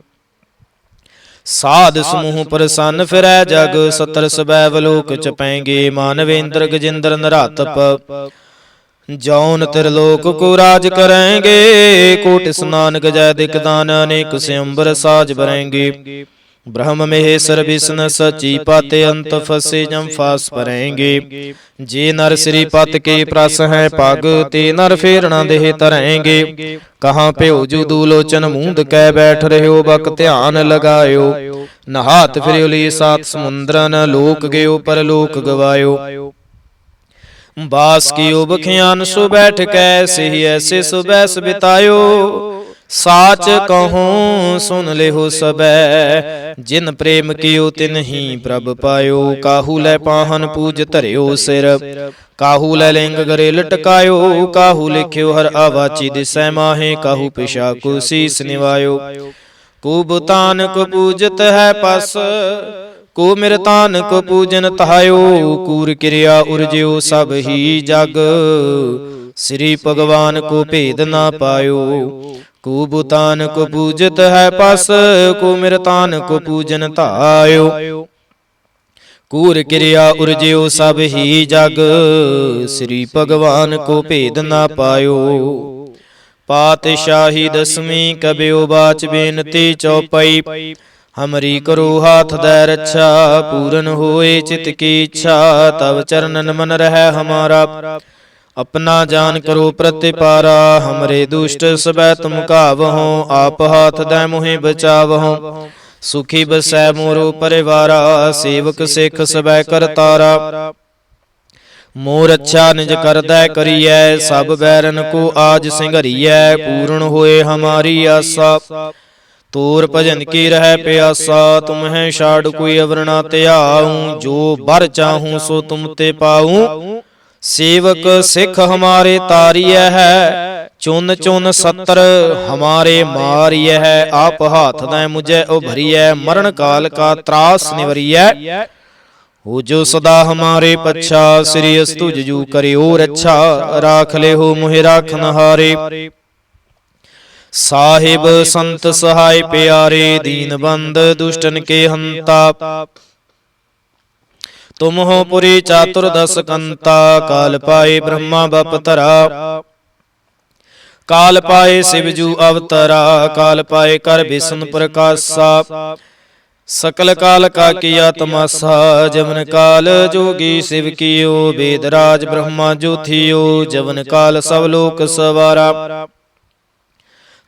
ਸਾਧ ਸਮੂਹ ਪ੍ਰਸੰਨ ਫਿਰੈ ਜਗ, ਸਤਰ ਸਬੈ ਵਲੋਕ ਚਪੈਂਗੇ। ਮਾਨਵੇਂਦਰ ਗਜਿੰਦਰ ਨਰਾਤਪ, ਜੌਨ ਤਿਰਲੋਕ ਕੋ ਰਾਜ ਕਰੈਂਗੇ। ਕੋਟ ਸਨਾਨਕ ਜੈ ਦਿਕ ਦਾਨ, ਅਨੇਕ ਸਿਅੰਬਰ ਸਾਜ ਬਰੈਂਗੇ। ਬ੍ਰਹਮ ਮਹੇਸ਼ਰ ਵਿਸ਼ਨ ਸਚੀ ਪਾਤੇ, ਅੰਤ ਫਸੇ ਜਮ ਫਾਸ ਪਰੈਂਗੇ। ਜੇ ਨਰ ਸ੍ਰੀ ਪਤ ਕੇ ਪ੍ਰਸ ਹੈ ਪਗ, ਤੇ ਨਰ ਫੇਰਣਾ ਦੇਹ ਤਰੈਂਗੇ। ਕਹਾਂ ਭਿਓ ਜੂ ਦੂਲੋਚਨ ਮੂੰਦ ਕੈ, ਬੈਠ ਰਹਿਓ ਬਕ ਧਿਆਨ ਲਗਾਇਓ। ਨਹਾਤ ਫਿਰਿਓ ਲੀ ਸਾਤ ਸਮੁੰਦਰਨ, ਲੋਕ ਗਇਓ ਪਰਲੋਕ ਗਵਾਇਓ। ਬਾਸ ਕੀਓ ਬਖਿਆਨ ਸੋ ਬੈਠ ਕੈ, ਸਹੀ ਐਸੇ ਸੋ ਬੈਸ ਬਿਤਾਇਓ। ਸਾਚ ਕਹੂੰ ਸੁਨ ਲਿਹੋ ਸਬੈ, ਜਿਨ ਪ੍ਰੇਮ ਕੀਓ ਤਿਨ ਹੀ ਪ੍ਰਭ ਪਾਇਓ। ਕਾਹੂ ਲੈ ਪਾਹਨ ਪੂਜ ਧਰਿਓ ਸਿਰ, ਕਾਹੂ ਲੈ ਲਿੰਗ ਗਰੇ ਲਟਕਾਇਓ। ਕਾਹੂ ਲਿਖਿਓ ਹਰ ਆਵਾਚੀ ਦਿਸੈ ਮਾਹੇ, ਕਾਹੂ ਪਿਸ਼ਾ ਕੋ ਸੀਸ ਨਿਵਾਇਓ। ਕੋ ਬੁਤਾਨ ਕੋ ਪੂਜਤ ਹੈ ਪਸ, ਕੋ ਮਿਰਤਾਨ ਕੋ ਪੂਜਨ ਤਹਾਇਓ। ਕੂਰ ਕਿਰਿਆ ਉਰਜਿਓ ਸਭ ਹੀ ਜਗ, ਸ੍ਰੀ ਭਗਵਾਨ ਕੋ ਭੇਦ ਨਾ ਪਾਇਓ। ਕੋ ਬੁਤਾਨ ਕੋ ਪੂਜਤ ਹੈ ਪਸ, ਕੋ ਮਿਰਤਾਨ ਕੋ ਪੂਜਨ ਧਾਇਓ। ਕੂਰ ਕਿਰਿਆ ਉਰਜਿਓ ਸਭ ਹੀ ਜਗ, ਸ੍ਰੀ ਭਗਵਾਨ ਕੋ ਭੇਦ ਨਾ ਪਾਇਓ। ਪਾਤਸ਼ਾਹੀ ਦਸਵੀਂ ਕਬਿਓ ਬਾਚ ਬੇਨਤੀ ਚੌਪਈ। ਹਮਰੀ ਕਰੋ ਹਾਥ ਦੈ ਰੱਛਾ, ਪੂਰਨ ਹੋਏ ਚਿਤ ਕੀ ਇੱਛਾ। ਤਵ ਚਰਨਨ ਮਨ ਰਹਿ ਹਮਾਰਾ, अपना जान करो प्रतिपारा। हमरे दुष्ट सबै तुम कावहो, आप हाथ दै मोहि बचावहो। सुखी बसै मोरो परिवारा, सेवक सिख सबै करतारा। मोर अच्छा निज करदै करियै, सब बैरन को आज सिंघरियै। पूर्ण होए हमारी आसा, तोर भजन की रह प्यासा। तुम्हें छाड़ कोई अवर ना त्याऊं, जो बर चाहूं सो तुम ते पाऊं। सेवक सिख हमारे तारिय है, चुन चुन सत्र हमारे मारिय है। आप हाथ दै मुझे उभरिय, मरण काल का त्रास निवरिय। हो जो सदा हमारे पच्छा, श्री अस्तुज जू करियो रक्षा। राख ले हो मुहे राखन हारे, साहिब संत सहाय प्यारे। दीन बंद दुष्टन के हंता, तुम हो पुरी चातुर्दश कंता। काल पाए ब्रह्मा बपतरा, काल पाए शिवजू अवतरा। काल पाए कर विष्णु प्रकाशा, सकल काल का किया तमाशा। जवन काल जोगी शिव कियो, वेदराज ब्रह्मा जो थियो। जवन काल सब लोक सवारा,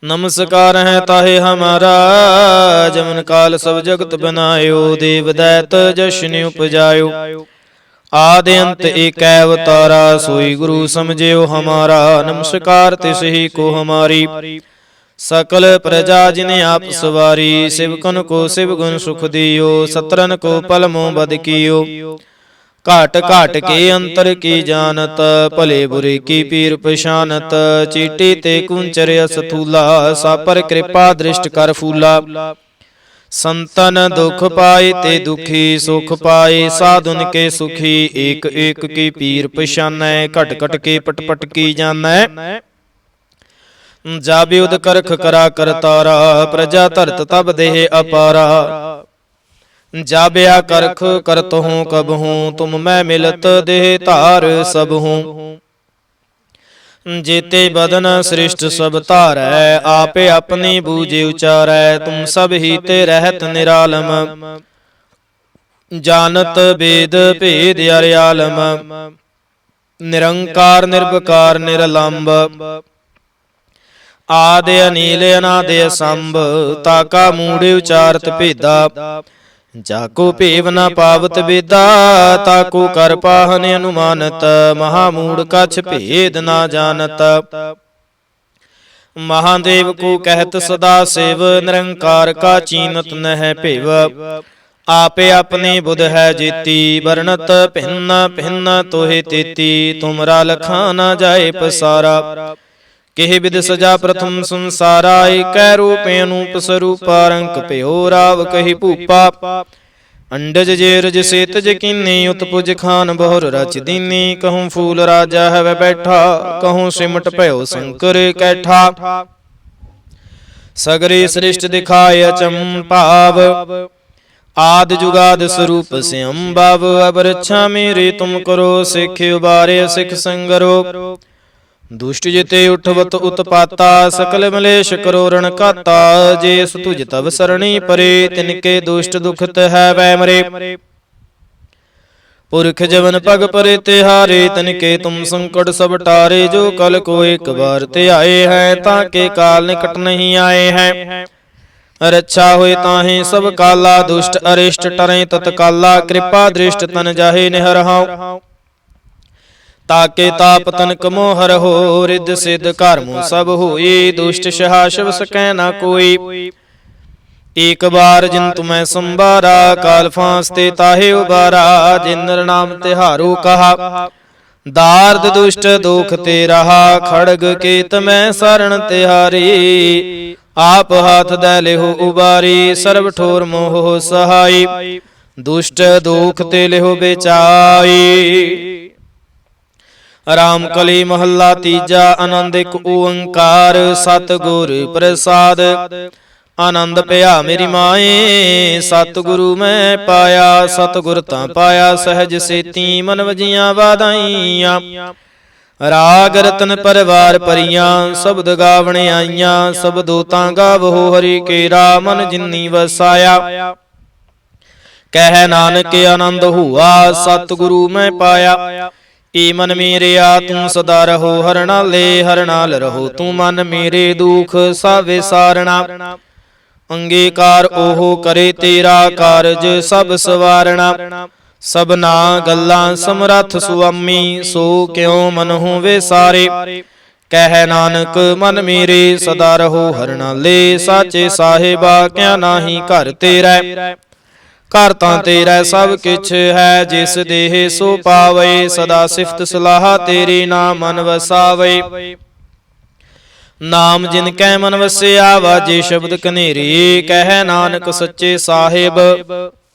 नमस्कार है ताहे हमारा। जमन काल सब जगत बनायो, देव दैत जश्न उपजायो। आदि अंत एक अवतारा, सोई गुरु समझियो हमारा। नमस्कार तिस ही को हमारी, सकल प्रजा जिन्हें आप सवारी। शिवकन को शिव गुण सुख दियो, सत्रन को पल मोह बद कियो। घाट घाट के अंतर की जानत, भले बुरे की पीर पछानत। चीटी ते कुंचर असथूला, सापर कृपा दृष्ट कर फूला। संतन दुख पाए ते दुखी, सुख पाए साधुन के सुखी। एक एक की पीर पछानै, घट घट के पट पट की जानै। ਜਾਬੇ ਉਦ ਕਰਖ ਕਰਾ ਕਰਤਾਰਾ, ਪ੍ਰਜਾ ਧਰਤ ਤਬ ਦੇਹ ਅਪਾਰਾ। ਜਾਬਿਆ ਕਰਖ ਕਰਤ ਹੂੰ ਕਬ ਹੂੰ, ਤੁਮ ਮੈਂ ਮਿਲਤ ਦੇਹ ਧਾਰ ਸਭ ਹੂੰ। ਜੇਤੇ ਬਦਨ ਸ੍ਰਿਸ਼ਟ ਸਭ ਧਾਰੈ, ਆਪੇ ਆਪਣੀ ਬੂਝੇ ਉਚਾਰੈ। ਤੁਮ ਸਭ ਹੀ ਤੇ ਰਹਿਤ ਨਿਰਾਲਮ, ਜਾਨਤ ਵੇਦ ਭੇਦ ਅਰਿਆਲਮ। ਨਿਰੰਕਾਰ ਨਿਰਭਕਾਰ ਨਿਰਲੰਭ, ਆਦਿ ਅਨੀਲ ਅਨਾਦਿ ਅਸੰਭ। ਤਾਕਾ ਮੂੜੇ ਉਚਾਰਤ ਭੇਦਾ, ਜਾਕੋ ਭੇਵ ਨ ਪਾਵਤ ਵੇਦਾ। ਤਾਕੋ ਕਰ ਪਾਹਨ ਅਨੁਮਾਨਤ, ਮਹਾ ਮੂੜ ਕਛ ਭੇਦ ਨਾ ਜਾਣਤ। ਮਹਾਦੇਵ ਕੋ ਕਹਿਤ ਸਦਾ ਸਿਵ, ਨਿਰੰਕਾਰ ਕਾ ਚੀਨਤ ਨਹਿ ਭਿਵ। ਆਪੇ ਆਪਣੀ ਬੁਧ ਹੈ ਜੀਤੀ, ਵਰਣਤ ਭਿੰਨ ਭਿੰਨ ਤੋਹਿ ਤੇਤੀ। ਤੁਮਰਾ ਲਖਾ ਨਾ ਜਾਏ ਪਸਾਰਾ, ਕਿਹ ਬਿਦ ਸਜਾ ਪ੍ਰਥਮ ਸੰਸਾਰਾ। ਏਕੈ ਰੂਪ ਅਨੂਪ ਸਰੂਪਾ, ਰੰਕ ਭਇਓ ਰਾਵ ਕਹੀ ਭੂਪਾ। ਅੰਡਜ ਜੇਰਜ ਸੇਤਜ ਕੀਨੀ, ਉਤਪੁਜ ਖਾਨ ਬਹੁਰ ਰਚ ਦੀਨੀ। ਕਹੂੰ ਫੂਲ ਰਾਜਾ ਹੈ ਬੈਠਾ, ਕਹੂੰ ਸਿਮਟ ਭਇਓ ਸ਼ੰਕਰ ਕੈਠਾ। ਸਗਰੇ ਸ੍ਰਿਸ਼ਟ ਦਿਖਾਇ ਅਚੰਭਾਵ, ਆਦ ਜੁਗਾਦ ਸਰੂਪ ਸਿਅੰਭਵ। ਅਬ ਰੱਛਾ ਮੇਰੀ ਤੁਮ ਕਰੋ, ਸਿੱਖ ਉਬਾਰੇ ਸਿੱਖ ਸੰਗਰੋ। ਦੁਸ਼ਟ ਜਿਤੇ ਉਠਵਤ ਉਤਪਾਤਾ, ਸਕਲ ਮਲੇਸ਼ ਕਰੋ ਰਣ ਘਾਤਾ। ਜੇਸ ਤੁਜ ਤਬ ਸਰਣੀ ਪਰੇ, ਤਿਨਕੇ ਦੁਸ਼ਟ ਦੁਖਤ ਹੈ ਵੈ ਮਰੇ। ਪੁਰਖ ਜਵਨ ਪਗ ਪਰੇ ਤਿਹਾਰੇ, ਤਨਕੇ ਤੁਮ ਸੰਕਟ ਸਭ ਟਾਰੇ। ਜੋ ਕਲ ਕੋ ਇੱਕ ਬਾਰ ਧਿਆਏ ਹੈ, ਤਾਂ ਕੇ ਕਾਲ ਨਿਕਟ ਨਹੀਂ ਆਏ ਹੈ। ਰੱਛਾ ਹੋਏ ਤਾਹੇ ਸਭ ਕਾਲਾ, ਦੁਸ਼ਟ ਅਰਿਸ਼ਟ ਟਰੇ ਤਤਕਾਲਾ। ਕਿਰਪਾ ਦ੍ਰਿਸ਼ਟ ਤਨ ਜਾਹੇ ਨਿਹਰਹਾਉ, ਤਾਕੇ ਤਾਪ ਤਨਕ ਮੋਹ ਹਰਹੁ। ਰਿੱਧ ਸਿੱਧ ਘਰਮੁ ਸਭ ਹੋਈ, ਦੁਸ਼ਟ ਸਹਾ ਸ਼ਿਵ ਸਕੈ ਨਾ ਕੋਈ। ਏਕ ਬਾਰ ਜਿਨ ਤੁਮੈ ਸੰਭਾਰਾ, ਕਾਲ ਫਾਂਸ ਤੇ ਤਾਹੇ ਉਬਾਰਾ। ਜਿਨ ਨਰ ਨਾਮ ਤਿਹਾਰੂ ਕਹਾ, ਦਾਰਦ ਦੁਸ਼ਟ ਦੋਖ ਤੇ ਰਹਾ। ਖੜਗ ਕੇਤ ਮੈਂ ਸਰਣ ਤਿਹਾਰੀ, ਆਪ ਹਾਥ ਦੈ ਲਿਹੁ ਉਬਾਰੀ। ਸਰਬ ਠੋਰ ਮੋਹ ਸਹਾਈ, ਦੁਸ਼ਟ ਦੋਖ ਤੇ ਲਿਹੁ ਬੇਚਾਈ। ਰਾਮ ਕਲੀ ਮਹੱਲਾ ਤੀਜਾ, ਆਨੰਦ ਇੱਕ ਓੰਕਾਰ। ਸਤਿਗੁਰ ਪ੍ਰਸਾਦ, ਆਨੰਦ ਭਇਆ ਮੇਰੀ ਮਾਏ। ਸਤਿਗੁਰੂ ਮੈਂ ਪਾਇਆ, ਸਤਿਗੁਰ ਤਾਂ ਪਾਇਆ ਸਹਿਜ ਸੇਤੀ। ਮਨ ਵਜੀਆਂ ਵਾਧਾਈਆਂ, ਰਾਗ ਰਤਨ ਪਰਵਾਰ ਭਰੀਆਂ। ਸ਼ਬਦ ਗਾਵਣ ਆਈਆਂ, ਸ਼ਬਦੋ ਤਾਂ ਗਾਵੋ ਹਰੀ ਕੇਰਾ। ਮਨ ਜਿਨੀ ਵਸਾਇਆ, ਕਹਿ ਨਾਨਕ ਆਨੰਦ ਹੁਆ। ਸਤਿਗੁਰੂ ਮੈਂ ਪਾਇਆ, ਏ ਮਨ ਮੇਰਿਆ ਤੂੰ ਸਦਾ ਰਹੋ ਹਰ ਨਾਲੇ। ਹਰ ਨਾਲ ਰਹੋ ਤੂੰ ਮਨ ਮੇਰੇ, ਦੁਖ ਸਭ ਸਾਰਣਾ। ਅੰਗੀਕਾਰ ਉਹ ਕਰੇ ਤੇਰਾ ਕਾਰਜ ਸਭ ਸਵਾਰਣਾ। ਸਭਨਾ ਗੱਲਾਂ ਸਮਰੱਥ ਸੁਆਮੀ, ਸੋ ਕਿਉ ਮਨਹੁ ਵਿਸਾਰੇ। ਕਹਿ ਨਾਨਕ ਮਨ ਮੇਰੇ ਸਦਾ ਰਹੋ ਹਰ ਨਾਲੇ। ਸਾਚੇ ਸਾਹਿਬਾ ਕਿਆ ਨਾਹੀ ਘਰ ਤੇਰਾ, ਘਰ ਤਾਂ ਤੇਰਾ ਸਭ ਕਿਛ ਹੈ। ਜਿਸ ਦੇਹ ਸੋ ਪਾਵੇ, ਸਦਾ ਸਿਫਤ ਸਲਾਹ ਤੇਰੀ ਨਾ ਮਨ ਵਸਾਵੇ। ਨਾਮ ਜਿਨ ਕੈ ਮਨ ਵਸਿਆ, ਵਾਜੇ ਸ਼ਬਦ ਕਨੇਰੀ। ਕਹਿ ਨਾਨਕ ਸੱਚੇ ਸਾਹਿਬ,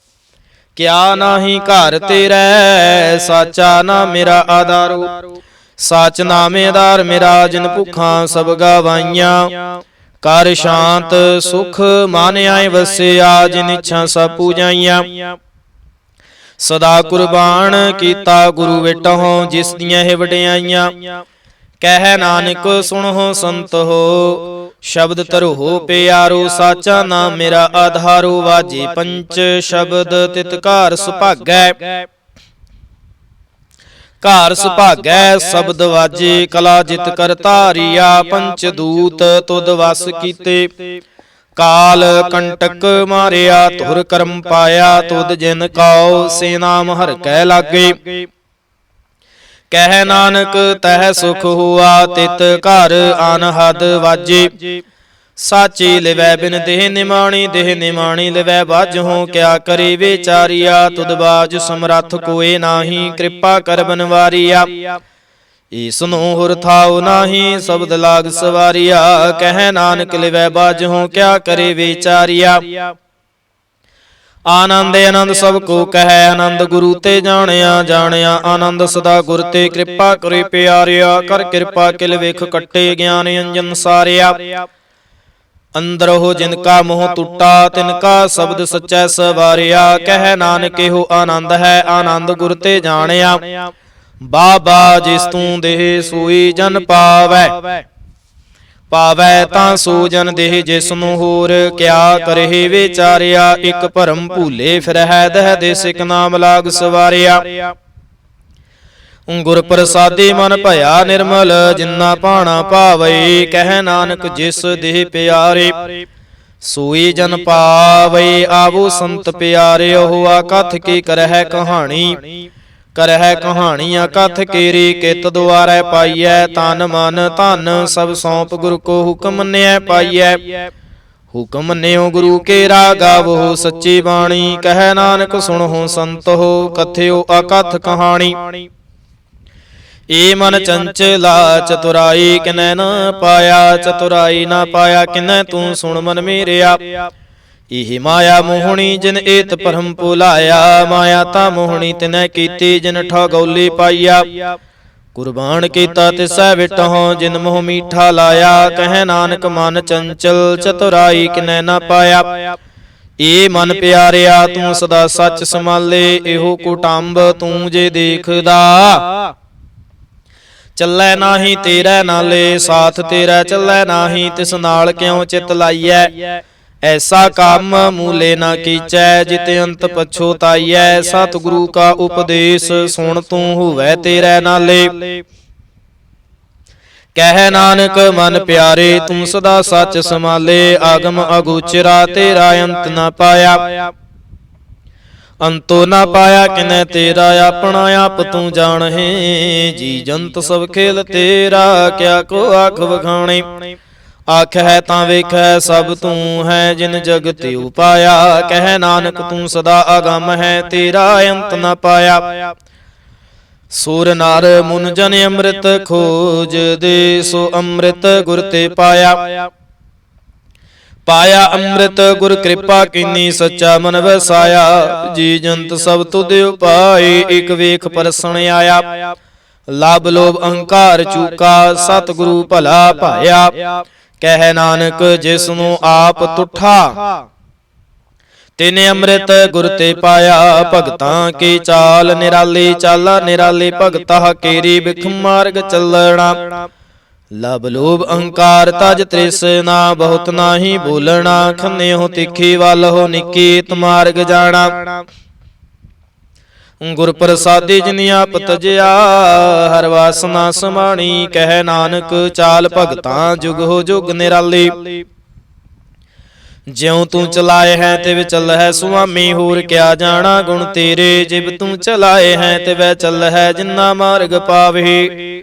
ਕਿਆ ਨਾਹੀ ਘਰ ਤੇਰਾ। ਸਾਚਾ ਨਾ ਮੇਰਾ ਆਧਾਰੂ, ਸਾਚ ਨਾਮੇ ਆਧਾਰ ਮੇਰਾ। ਜਿਨ ਭੁੱਖਾਂ ਸਭ ਗਵਾਈਆਂ, ਕਰ ਸ਼ਾਂਤ ਸੁਖ ਮਨ ਆਏ ਵਸਿਆ। ਜਿਨ ਇੱਛਾ ਸਭ ਪੂਜਾਈਆਂ, ਸਦਾ ਕੁਰਬਾਨ ਕੀਤਾ ਗੁਰੂ ਵੇਟਹੁ। ਜਿਸ ਦੀਆਂ ਇਹ ਵਡਿਆਈਆਂ, ਕਹਿ ਨਾਨਕ ਸੁਣਹੁ ਸੰਤ ਹੋ। ਸ਼ਬਦ ਧਰੋ ਪਿਆਰੋ, ਸਾਚਾ ਨਾਮ ਮੇਰਾ ਆਧਾਰੋ। ਵਾਜੇ ਪੰਚ ਸ਼ਬਦ ਤਿਤ ਘਰ ਸੁਭਾਗੈ, ਘਰ ਸੁਭਾਗੈ। ਸ਼ਬਦ ਵਾਜੇ ਕਲਾ ਜਿਤ ਕਰ ਧਾਰੀਆ। ਪੰਚ ਦੂਤ ਤੁਧ ਵਸ ਕੀਤੇ, ਕਾਲ ਕੰਟਕ ਮਾਰਿਆ। ਧੁਰ ਕਰਮ ਪਾਇਆ, ਤੁਧ ਜਿਨ ਕਾਉ ਸੇ ਨਾਮ ਹਰਿ ਕੈ ਲਾਗੇ। ਕਹਿ ਨਾਨਕ ਤਹਿ ਸੁਖ ਹੁਆ, ਤਿਤ ਘਰ ਅਨਹਦ ਵਾਜੇ। ਸਾਚੀ ਲਿਵੈ ਬਿਨ ਦੇਹ ਨਿਮਾਣੀ, ਦੇਹ ਨਿਮਾਣੀ ਲਿਵੈ ਬਾਝਹੁ। ਕਿਆ ਕਰੇ ਵਿਚਾਰੀਆ, ਤੁਧ ਬਾਝ ਸਮਰੱਥ ਕੋਏ ਨਾਹੀ। ਕਿਰਪਾ ਕਰ ਬਨਵਾਰੀਆ, ਈਸਨੂੰ ਹੁਰ ਥਾਉ ਨਾਹੀ। ਸ਼ਬਦ ਲਾਗ ਸਵਾਰੀਆ, ਕਹਿ ਨਾਨਕ ਲਿਵੈ ਬਾਝਹੁ। ਕਿਆ ਕਰੇ ਵਿਚਾਰੀਆ, ਆਨੰਦ ਆਨੰਦ ਸਭ ਕੋ ਕਹੈ, ਆਨੰਦ ਗੁਰੂ ਤੇ ਜਾਣਿਆ ਜਾਣਿਆ। ਆਨੰਦ ਸਦਾ ਗੁਰ ਤੇ ਕਿਰਪਾ ਕਰੇ ਪਿਆਰਿਆ, ਕਰ ਕਿਰਪਾ ਕਿਲ ਵੇਖ ਕੱਟੇ ਗਿਆਨ ਅੰਜਨ ਸਾਰਿਆ। ਅੰਦਰ ਹੋ ਜਿਨ ਕਾ ਮੋਹ ਟੁੱਟਾ, ਤਿਨ ਕਾ ਸ਼ਬਦ ਸਚੈ ਸਵਾਰਿਆ। ਕਹਿ ਨਾਨਕ ਇਹੋ ਆਨੰਦ ਹੈ, ਆਨੰਦ ਗੁਰ ਤੇ ਜਾਣਿਆ। ਬਾਬਾ ਜਿਸ ਤੂੰ ਦੇਹ ਸੋਈ ਜਨ ਪਾਵੈ, ਪਾਵੈ ਤਾਂ ਸੋ ਜਨ ਦੇਹ ਜਿਸ ਨੂੰ ਹੋਰ ਕਿਆ ਕਰਹਿ ਵਿਚਾਰਿਆ। ਇਕ ਭਰਮ ਭੂਲੇ ਫਿਰਹਿ ਦਹਿ ਦੇਸ, ਇਕ ਨਾਮ ਲਾਗ ਸਵਾਰਿਆ। ਗੁਰ ਪ੍ਰਸਾਦੀ ਮਨ ਭਇਆ ਨਿਰਮਲ, ਜਿਨਾ ਭਾਣਾ ਭਾਵੈ। ਕਹਿ ਨਾਨਕ ਜਿਸ ਦੇਹ ਪਿਆਰੇ, ਸੋਈ ਜਨ ਪਾਵੈ। ਆਵੋ ਸੰਤ ਪਿਆਰੇ, ਉਹ ਕਥ ਕੀ ਕਰਹਿ ਕਹਾਣੀ, ਕਰਹਿ ਕਹਾਣੀਆਂ ਕਥ ਕੇਰੀ। ਕਿਤ ਦੁਆਰੈ ਪਾਈਐ, ਤਨ ਮਨ ਧਨ ਸਭ ਸੌਂਪ ਗੁਰ ਕੋ ਹੁਕਮ ਮੰਨਿਐ ਪਾਈਐ। ਹੁਕਮ ਮੰਨਿਓ ਗੁਰੂ ਕੇ ਗਾਵੋ ਸੱਚੀ ਬਾਣੀ। ਕਹਿ ਨਾਨਕ ਸੁਣੋ ਸੰਤੋ, ਕਥਿਓ ਅਕਥ ਕਹਾਣੀ। ਏ ਮਨ ਚੰਚਲਾ ਚਤੁਰਾਈ, ਕਿਨੈ ਨ ਪਾਇਆ, ਚਤੁਰਾਈ ਨਾ ਪਾਇਆ ਕਿਨੈ ਤੂੰ ਸੁਣ ਮਨ ਮੇਰਿਆ। ਇਹ ਮਾਇਆ ਮੋਹਣੀ ਜਿਨ ਏਤ ਭਰਮ ਭੁਲਾਇਆ, ਮਾਇਆ ਤਾਂ ਮੋਹਣੀ ਤਿਨੈ ਕੀਤੀ ਜਿਨ ਠਗੌਲੀ ਪਾਈਆ। ਕੁਰਬਾਨ ਕੀਤਾ ਤਿਸੈ ਵਿਟਹੁ, ਜਿਨ ਮੋਹ ਮੀਠਾ ਲਾਇਆ। ਕਹਿ ਨਾਨਕ ਮਨ ਚੰਚਲ ਚਤੁਰਾਈ ਕਿਨੈ ਨਾ ਪਾਇਆ। ਏ ਮਨ ਪਿਆਰਿਆ ਤੂੰ ਸਦਾ ਸੱਚ ਸੰਭਾਲੇ, ਇਹੋ ਕੁਟੰਬ ਤੂੰ ਜੇ ਦੇਖਦਾ। ਚੱਲੈ ਨਾਹੀ ਤੇਰੇ ਨਾਲੇ, ਸਾਥ ਤੇਰਾ ਚੱਲੈ ਨਾਹੀ, ਤਿਸ ਨਾਲ ਕਿਉ ਚਿਤ ਲਾਈਐ। ਐਸਾ ਕੰਮ ਮੂਲੇ ਨਾ ਕੀਚੈ, ਜਿਤ ਅੰਤ ਪਛੋਤਾਈਐ। ਸਤਿਗੁਰੂ ਕਾ ਉਪਦੇਸ਼ ਸੁਣ ਤੂੰ ਹੋਵੈ ਤੇਰੇ ਨਾਲੇ। ਕਹਿ ਨਾਨਕ ਮਨ ਪਿਆਰੇ ਤੂੰ ਸਦਾ ਸੱਚ ਸੰਭਾਲੇ। ਆਗਮ ਅਗੋਚਰਾ ਤੇਰਾ ਅੰਤ ਨਾ ਪਾਇਆ, ਅੰਤੋ ਨਾ ਪਾਇਆ ਕਿਨੈ ਤੇਰਾ। ਆਪਣਾ ਆਪ ਤੂੰ ਜਾਣਹਿ, ਜੀ ਜੰਤ ਸਭ ਖੇਲ ਤੇਰਾ। ਕਿਆ ਕੋ ਆਖ ਵਖਾਣੇ, ਆਖੈ ਤਾਂ ਵੇਖੈ ਸਭ ਤੂੰ ਹੈ, ਜਿਨ ਜਗਤ ਉਪਾਇਆ। ਕਹਿ ਨਾਨਕ ਤੂੰ ਸਦਾ ਅਗੰਮ ਹੈ, ਤੇਰਾ ਅੰਤ ਨਾ ਪਾਇਆ। ਸੁਰ ਨਰ ਮੁਨ ਜਨ ਅੰਮ੍ਰਿਤ ਖੋਜ ਦੇ, ਸੋ ਅੰਮ੍ਰਿਤ ਗੁਰ ਤੇ ਪਾਇਆ। ਪਾਇਆ ਅੰਮ੍ਰਿਤ ਗੁਰ ਕਿਰਪਾ ਕੀਨੀ, ਸੱਚਾ ਮਨ ਵਸਾਇਆ। ਜੀ ਜੰਤ ਸਭ ਤੁਧ ਉਪਾਏ, ਇਕ ਵੇਖ ਪਰਸਣ ਆਇਆ। ਲਬ ਲੋਭ ਅਹੰਕਾਰ ਚੂਕਾ, ਸਤਿਗੁਰੂ ਭਲਾ ਭਾਇਆ। ਕਹਿ ਨਾਨਕ ਜਿਸ ਨੂੰ ਆਪ ਤੁਠਾ, ਤਿਨ ਅੰਮ੍ਰਿਤ ਗੁਰ ਤੇ ਪਾਇਆ। ਭਗਤਾਂ ਕੀ ਚਾਲ ਨਿਰਾਲੀ, ਚਾਲਾ ਨਿਰਾਲੀ ਭਗਤਾ ਕੇਰੀ। ਬਿਖ ਮਾਰਗ ਚੱਲਣਾ, ਲਬ ਲੋਭ ਅਹੰਕਾਰ ਤਜ ਤ੍ਰਿਸ਼ਨਾ। ਬਹੁਤ ਨਾਹੀ ਬੋਲਣਾ, ਖੰਨਿਓ ਤਿੱਖੀ ਵੱਲ ਹੋ ਨਿੱਕੀ। ਤੁਮਾਰਗ ਜਾਣਾ, ਗੁਰ ਪ੍ਰਸਾਦੀ ਜਿਨ ਆਪ ਤਜਿਆ। ਹਰ ਵਾਸਨਾ ਸਮਾਣੀ, ਕਹਿ ਨਾਨਕ ਚਾਲ ਭਗਤਾਂ ਜੁਗ ਹੋ ਜੁਗ ਨਿਰਾਲੀ। ਜਿਉ ਤੂੰ ਚਲਾਏ ਹੈ ਤਿਵ ਚੱਲਹਿ ਸੁਆਮੀ, ਹੋਰ ਕਿਆ ਜਾਣਾ ਗੁਣ ਤੇਰੇ। ਜਿਵ ਤੂੰ ਚਲਾਏ ਹੈ ਤਿਵੈ ਚੱਲਹਿ, ਜਿਨਾ ਮਾਰਗ ਪਾਵੇ।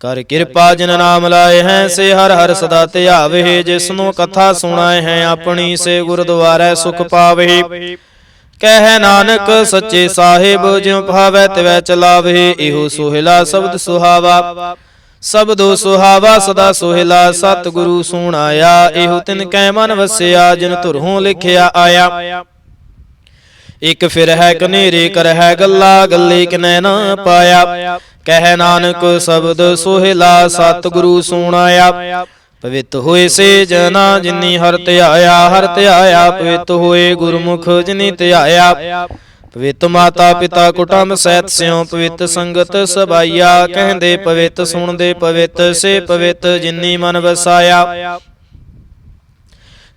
ਕਰ ਕਿਰਪਾ ਜਿਨ ਨਾਮ ਲਾਏ ਹੈ, ਸੇ ਹਰ ਹਰ ਸਦਾ ਧਿਆਵੇ। ਜਿਸਨੂੰ ਕਥਾ ਸੁਣਾਏ ਹੈ ਆਪਣੀ, ਸੇ ਗੁਰਦੁਆਰੈ ਸੁਖ ਪਾਵੇ। ਕਹਿ ਨਾਨਕ ਸੱਚੇ ਸਾਹਿਬ ਜਿਉ ਭਾਵੈ ਤਿਵੈ ਚਲਾਵੇ। ਇਹੋ ਸੋਹਿਲਾ ਸ਼ਬਦ ਸੁਹਾਵਾ, ਸ਼ਬਦੋ ਸੁਹਾਵਾ ਸਦਾ ਸੋਹਿਲਾ। ਸਤਿਗੁਰੂ ਸੁਣਾਇਆ, ਇਹੋ ਤਿਨ ਕੈ ਮਨ ਵਸਿਆ। ਜਿਨ ਧੁਰੋਂ ਲਿਖਿਆ ਆਇਆ, ਇਕ ਫਿਰ ਹੈ ਕਨੇਰੇ ਕਰਹਿ ਗੱਲਾ। ਗੱਲੇ ਕਿਨੈ ਨਾ ਪਾਇਆ। ਕਹਿ ਨਾਨਕ ਸ਼ਬਦ ਸੋਹਿਲਾ, ਸਤਿਗੁਰੂ ਸੁਣਾਇਆ। ਪਵਿੱਤ ਹੋਏ ਸੇ ਜਨਾ, ਜਿਨੀ ਹਰਿ ਧਿਆਇਆ। ਹਰਿ ਧਿਆਇਆ ਪਵਿੱਤ ਹੋਏ, ਗੁਰਮੁਖ ਜਿਨੀ ਧਿਆਇਆ। ਪਵਿੱਤ ਮਾਤਾ ਪਿਤਾ ਕੁਟੰਬ ਸਹਿਤ ਸਿਉ, ਪਵਿੱਤ ਸੰਗਤ ਸਬਾਈਆ। ਕਹਿੰਦੇ ਪਵਿੱਤ ਸੁਣਦੇ ਪਵਿੱਤ, ਸੇ ਪਵਿੱਤ ਜਿਨੀ ਮਨ ਵਸਾਇਆ।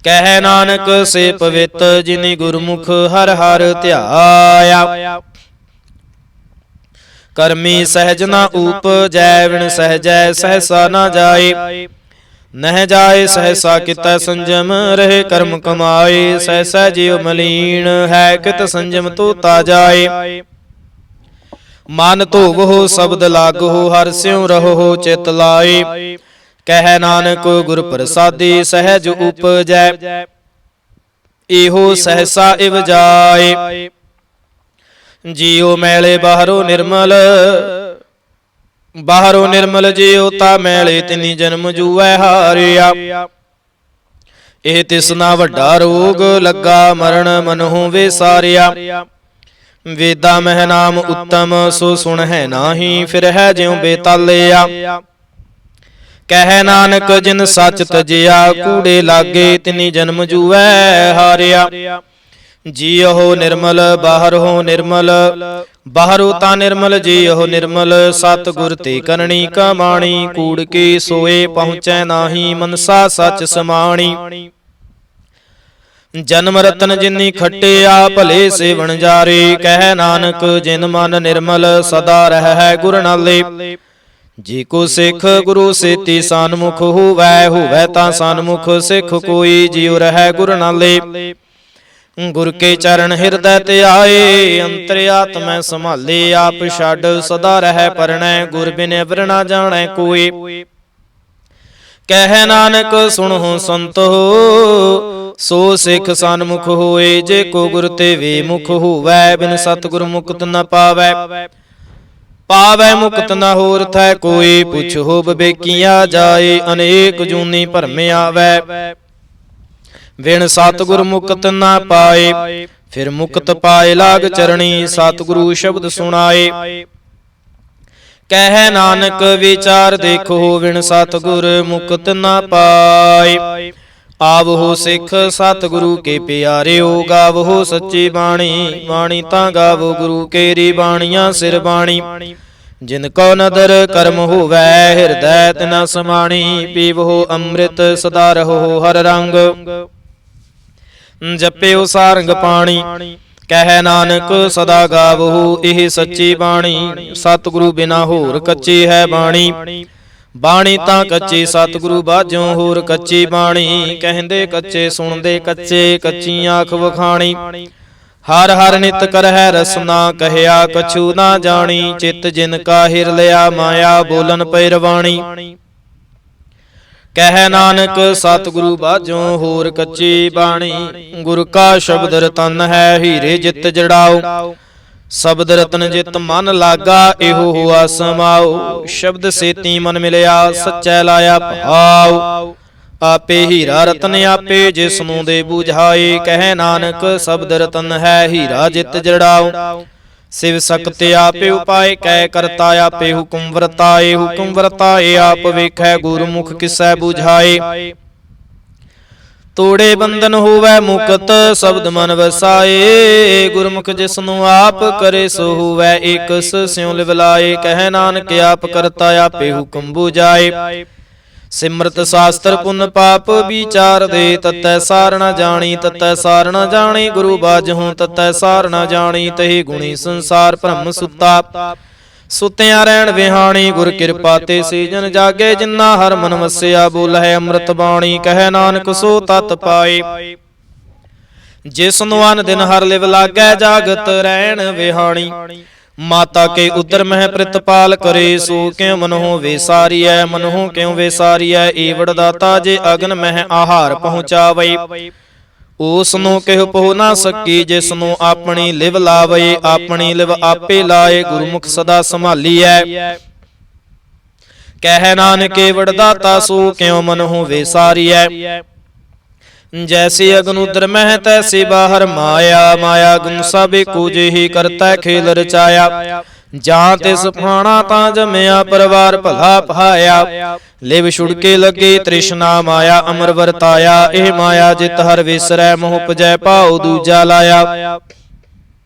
ਕਹਿ ਨਾਨਕ ਸੇ ਪਵਿੱਤ, ਜਿਨੀ ਗੁਰਮੁਖ ਹਰਿ ਹਰਿ ਧਿਆਇਆ। ਕਰਮੀ ਸਹਿਜ ਨਾ ਊਪਜੈ, ਵਿਣ ਸਹਿਜੈ ਸਹਿਸਾ ਨਾ ਜਾਏ। ਨਹਿ ਜਾਏ ਸਹਿਸਾ ਕੀਤਾ ਸੰਜਮ, ਰਹੇ ਕਰਮ ਕਮਾਏ। ਸਹਿਸਾ ਜਿਉ ਮਲੀਨ ਹੈ, ਕਿਤ ਸੰਜਮ ਧੋਤਾ ਜਾਏ। ਮਨ ਧੋਵੋ ਸ਼ਬਦ ਲਾਗੋ, ਹਰਿ ਸਿਉ ਰਹੋ ਚਿਤ ਲਾਏ। ਕਹਿ ਨਾਨਕ ਗੁਰ ਪ੍ਰਸਾਦੀ ਸਹਿਜ ਉਪਜੈ, ਇਹੋ ਸਹਿਸਾ ਇਵ ਜਾਏ। ਜੀਉ ਮੈਲੇ ਬਾਹਰੋਂ ਨਿਰਮਲ, ਬਾਹਰੋਂ ਨਿਰਮਲ ਜਿਉ ਤਾ ਮੈਲੇ। ਤਿਨੀ ਜਨਮ ਜੂਐ ਹਾਰਿਆ। ਇਹ ਤਿਸਨਾ ਵੱਡਾ ਰੋਗ ਲੱਗਾ ਮਰਨ ਮਨਹੁ ਵਿਸਾਰਿਆ। ਵੇਦਾ ਮਹਿ ਨਾਮ ਉੱਤਮ ਸੋ ਸੁਣ ਹੈ ਨਾਹੀ ਫਿਰ ਹੈ ਜਿਉ ਬੇਤਾਲਿਆ। ਕਹਿ ਨਾਨਕ ਜਿਨ ਸੱਚ ਤਜਿਆ ਕੂੜੇ ਲਾਗੇ ਤਿਨੀ ਜਨਮ ਜੂਐ ਹਾਰਿਆ। ਜੀਉ ਨਿਰਮਲ ਬਾਹਰੋ ਨਿਰਮਲ ਬਾਹਰੋ ਤਾਂ ਨਿਰਮਲ ਜੀਉ ਨਿਰਮਲ ਸਤਿਗੁਰ ਤੇ ਕਰਨੀ ਕਮਾਣੀ। ਕੂੜ ਕੀ ਸੋਏ ਪਹੁੰਚੈ ਨਾਹੀ ਮਨਸਾ ਸੱਚ ਸਮਾਣੀ। ਜਨਮ ਰਤਨ ਜਿਨੀ ਖੱਟਿਆ ਭਲੇ ਸੇ ਵਣਜਾਰੇ। ਕਹਿ ਨਾਨਕ ਜਿਨ ਮਨ ਨਿਰਮਲ ਸਦਾ ਰਹਿ ਗੁਰ ਨਾਲੇ। ਜੀ ਕੋ ਸਿੱਖ ਗੁਰੂ ਸੇਤੀ ਸਨਮੁਖ ਹੋਵੈ ਹੋਵੈ ਤਾਂ ਸਨਮੁਖ ਸਿੱਖ ਕੋਈ। ਜਿਉ ਰਹਿ ਗੁਰ ਨਾਲੇ ਗੁਰ ਕੇ ਚਰਨ ਹਿਰਦੈ ਧਿਆਏ। ਅੰਤਰ ਆਤਮੈ ਸੰਭਾਲੇ ਆਪ ਛੱਡ ਸਦਾ ਰਹਿ ਪਰਣੈ। ਗੁਰ ਬਿਨਿ ਅਵਰ ਨਾ ਜਾਣੈ ਕੋਈ। ਕਹਿ ਨਾਨਕ ਸੁਣਹੁ ਸੰਤੋ ਸੋ ਸਿੱਖ ਸਨਮੁਖ ਹੋਏ। ਜੇ ਕੋ ਗੁਰ ਤੇ ਵੇ ਮੁਖ ਹੋਵੈ ਬਿਨ ਸਤਿਗੁਰ ਮੁਕਤ ਨ ਪਾਵੈ। ਪਾਵੈ ਮੁਕਤ ਨ ਹੋਰ ਥੈ ਕੋਈ। ਪੁੱਛੋ ਵਿਵੇਕੀਆ ਜਾਏ ਅਨੇਕ ਜੂਨੀ ਭਰਮ ਆਵੈ। ਵਿਣ ਸਤਿਗੁਰ ਮੁਕਤ ਨਾ ਪਾਏ ਫਿਰ ਮੁਕਤ ਪਾਏ ਲਾਗ ਚਰਣੀ। ਸਤਿਗੁਰੂ ਸ਼ਬਦ ਸੁਣਾਏ। ਕਹਿ ਨਾਨਕ ਵਿਚਾਰ ਦੇਖੋ ਵਿਣ ਸਤਿਗੁਰ ਮੁਕਤ ਨਾ ਪਾਏ। ਆਵਹੁ ਸਿੱਖ ਸਤਿਗੁਰੂ ਕੇ ਪਿਆਰਿਓ ਗਾਵਹੁ ਸੱਚੀ ਬਾਣੀ। ਬਾਣੀ ਤਾਂ ਗਾਵੋ ਗੁਰੂ ਕੇਰੀ ਬਾਣੀਆਂ ਸਿਰ ਬਾਣੀ। ਜਿਨ ਕੋ ਨਦਰ ਕਰਮ ਹੋਵੈ ਹਿਰਦੈ ਤਿਨਾ ਸਮਾਣੀ। ਪੀਵਹੁ ਅੰਮ੍ਰਿਤ ਸਦਾ ਰਹੋ ਹਰ ਰੰਗ ਜਪਿਓ ਸਾਰੰਗ ਪਾਣੀ। ਕਹਿ ਨਾਨਕ ਸਦਾ ਗਾਵਹੁ ਇਹ ਸੱਚੀ ਬਾਣੀ। ਸਤਿਗੁਰੂ ਬਿਨਾ ਹੋਰ ਕੱਚੀ ਹੈ ਬਾਣੀ। ਬਾਣੀ ਤਾਂ ਕੱਚੀ ਸਤਿਗੁਰੂ ਬਾਝੋਂ ਹੋਰ ਕੱਚੀ ਬਾਣੀ। ਕਹਿੰਦੇ ਕੱਚੇ ਸੁਣਦੇ ਕੱਚੇ ਕੱਚੀ ਆਖ ਵਖਾਣੀ। ਹਰ ਹਰ ਨਿਤ ਕਰਹਿ ਰਸਨਾ ਕਹਿਆ ਕਛੂ ਨਾ ਜਾਣੀ। ਚਿਤ ਜਿਨ ਕਾ ਹਿਰ ਲਿਆ ਮਾਇਆ ਬੋਲਨ ਪੈ ਰਵਾਣੀ। ਕਹਿ ਨਾਨਕ ਸਤਿਗੁਰੂ ਬਾਝੋਂ ਹੋਰ ਕੱਚੀ ਬਾਣੀ। ਗੁਰ ਕਾ ਸ਼ਬਦ ਰਤਨ ਹੈ ਹੀਰੇ ਜਿਤ ਜੜਾਓ। ਸ਼ਬਦ ਰਤਨ ਜਿਤ ਮਨ ਲਾਗਾ ਇਹੋ ਹੁਆ ਸਮਾਓ। ਸ਼ਬਦ ਸੇਤੀ ਮਨ ਮਿਲਿਆ ਸੱਚੈ ਲਾਇਆ ਭਾਉ। ਆਪੇ ਹੀਰਾ ਰਤਨ ਆਪੇ ਜਿਸ ਨੂੰ ਦੇ ਬੁਝਾਏ। ਕਹਿ ਨਾਨਕ ਸ਼ਬਦ ਰਤਨ ਹੈ ਹੀਰਾ ਜਿਤ ਜੜਾਓ। ਸਿਵ ਸਕਤ ਆਪੇ ਉਪਾਏ ਕਹਿ ਕਰਤਾ ਆਪੇ ਹੁਕਮ ਵਰਤਾਏ। ਹੁਕਮ ਵਰਤਾਏ ਆਪ ਵੇਖੈ ਗੁਰਮੁਖ ਕਿਸੈ ਬੁਝਾਏ। ਤੋੜੇ ਬੰਧਨ ਹੋਵੈ ਮੁਕਤ ਸ਼ਬਦ ਮਨ ਵਸਾਏ। ਗੁਰਮੁਖ ਜਿਸ ਨੂੰ ਆਪ ਕਰੇ ਸੋ ਹੋਵੈ ਏਕਸ ਸਿਉ ਲਿਵ ਲਾਏ। ਕਹਿ ਨਾਨਕ ਆਪ ਕਰਤਾ ਆਪੇ ਹੁਕਮ ਬੁਝਾਏ। ਸਿਮਰਤ ਸ਼ਾਸਤਰ ਪੁੰਨ ਪਾਪ ਵਿਚਾਰ ਦੇ ਤਤੈ ਸਾਰ ਨ ਜਾਣੀ। ਤਤੈ ਸਾਰ ਨ ਜਾਣੀ ਗੁਰੂ ਬਾਝਹੁ ਤਤੈ ਸਾਰ ਨ ਜਾਣੀ। ਤਹੀ ਗੁਣੀ ਸੰਸਾਰ ਭ੍ਰਮ ਸੁੱਤਾ ਸੁਤਿਆ ਰਹਿਣ ਵਿਹਾਣੀ। ਗੁਰ ਕਿਰਪਾ ਤੇ ਸੀਜਨ ਜਾਗੇ ਜਿਨਾ ਹਰ ਮਨ ਵਸਿਆ ਬੋਲਹਿ ਅੰਮ੍ਰਿਤ ਬਾਣੀ। ਕਹਿ ਨਾਨਕ ਸੋ ਤਤ ਪਾਏ ਜਿਸ ਨੂੰ ਅਨ ਦਿਨ ਹਰ ਲਿਵ ਲਾਗੈ ਜਾਗਤ ਰਹਿਣ ਵਿਹਾਣੀ। ਮਾਤਾ ਕੇ ਉਦਰ ਮਹਿ ਪ੍ਰਿਤਪਾਲ ਕਰੇ ਸੋ ਕਿਉ ਮਨਹੁ ਵਿਸਾਰੀਐ। ਮਨਹੁ ਕਿਉ ਵਿਸਾਰੀਐ ਈਵੜ ਦਾਤਾ ਜੇ ਅਗਨ ਮਹਿ ਆਹਾਰ ਪਹੁੰਚਾਵਈ। ਉਸ ਨੂੰ ਕਹਿ ਪਹੁ ਨਾ ਸਕੀ ਜਿਸ ਨੂੰ ਆਪਣੀ ਲਿਵ ਲਾਵੇ। ਆਪਣੀ ਲਿਵ ਆਪੇ ਲਾਏ ਗੁਰਮੁਖ ਸਦਾ ਸੰਭਾਲੀਐ। ਕਹਿ ਨਾਨਕ ਈਵੜ ਦਾਤਾ ਸੋ ਕਿਉ ਮਨਹੁ ਵਿਸਾਰੀਐ। ਜੈਸੀ ਅਗਨ ਉਦਰ ਮਹਿ ਤੈਸੀ ਬਾਹਰ ਮਾਇਆ। ਮਾਇਆ ਗੁਣ ਸਭ ਏਕੋ ਜਿਹੀ ਕਰਤਾ ਖੇਲ ਰਚਾਇਆ। ਜਾਂ ਤਿਸ ਫਾਣਾ ਤਾਂ ਜਮਿਆ ਪਰਿਵਾਰ ਭਲਾ ਪਹਾਇਆ। ਲਿਵ ਛੁੜਕੇ ਲੱਗੇ ਤ੍ਰਿਸ਼ਨਾ ਮਾਇਆ ਅਮਰ ਵਰਤਾਇਆ। ਇਹ ਮਾਇਆ ਜਿਤ ਹਰ ਵਿਸਰੈ ਮੋਹ ਉਪਜੈ ਭਾਉ ਦੂਜਾ ਲਾਇਆ।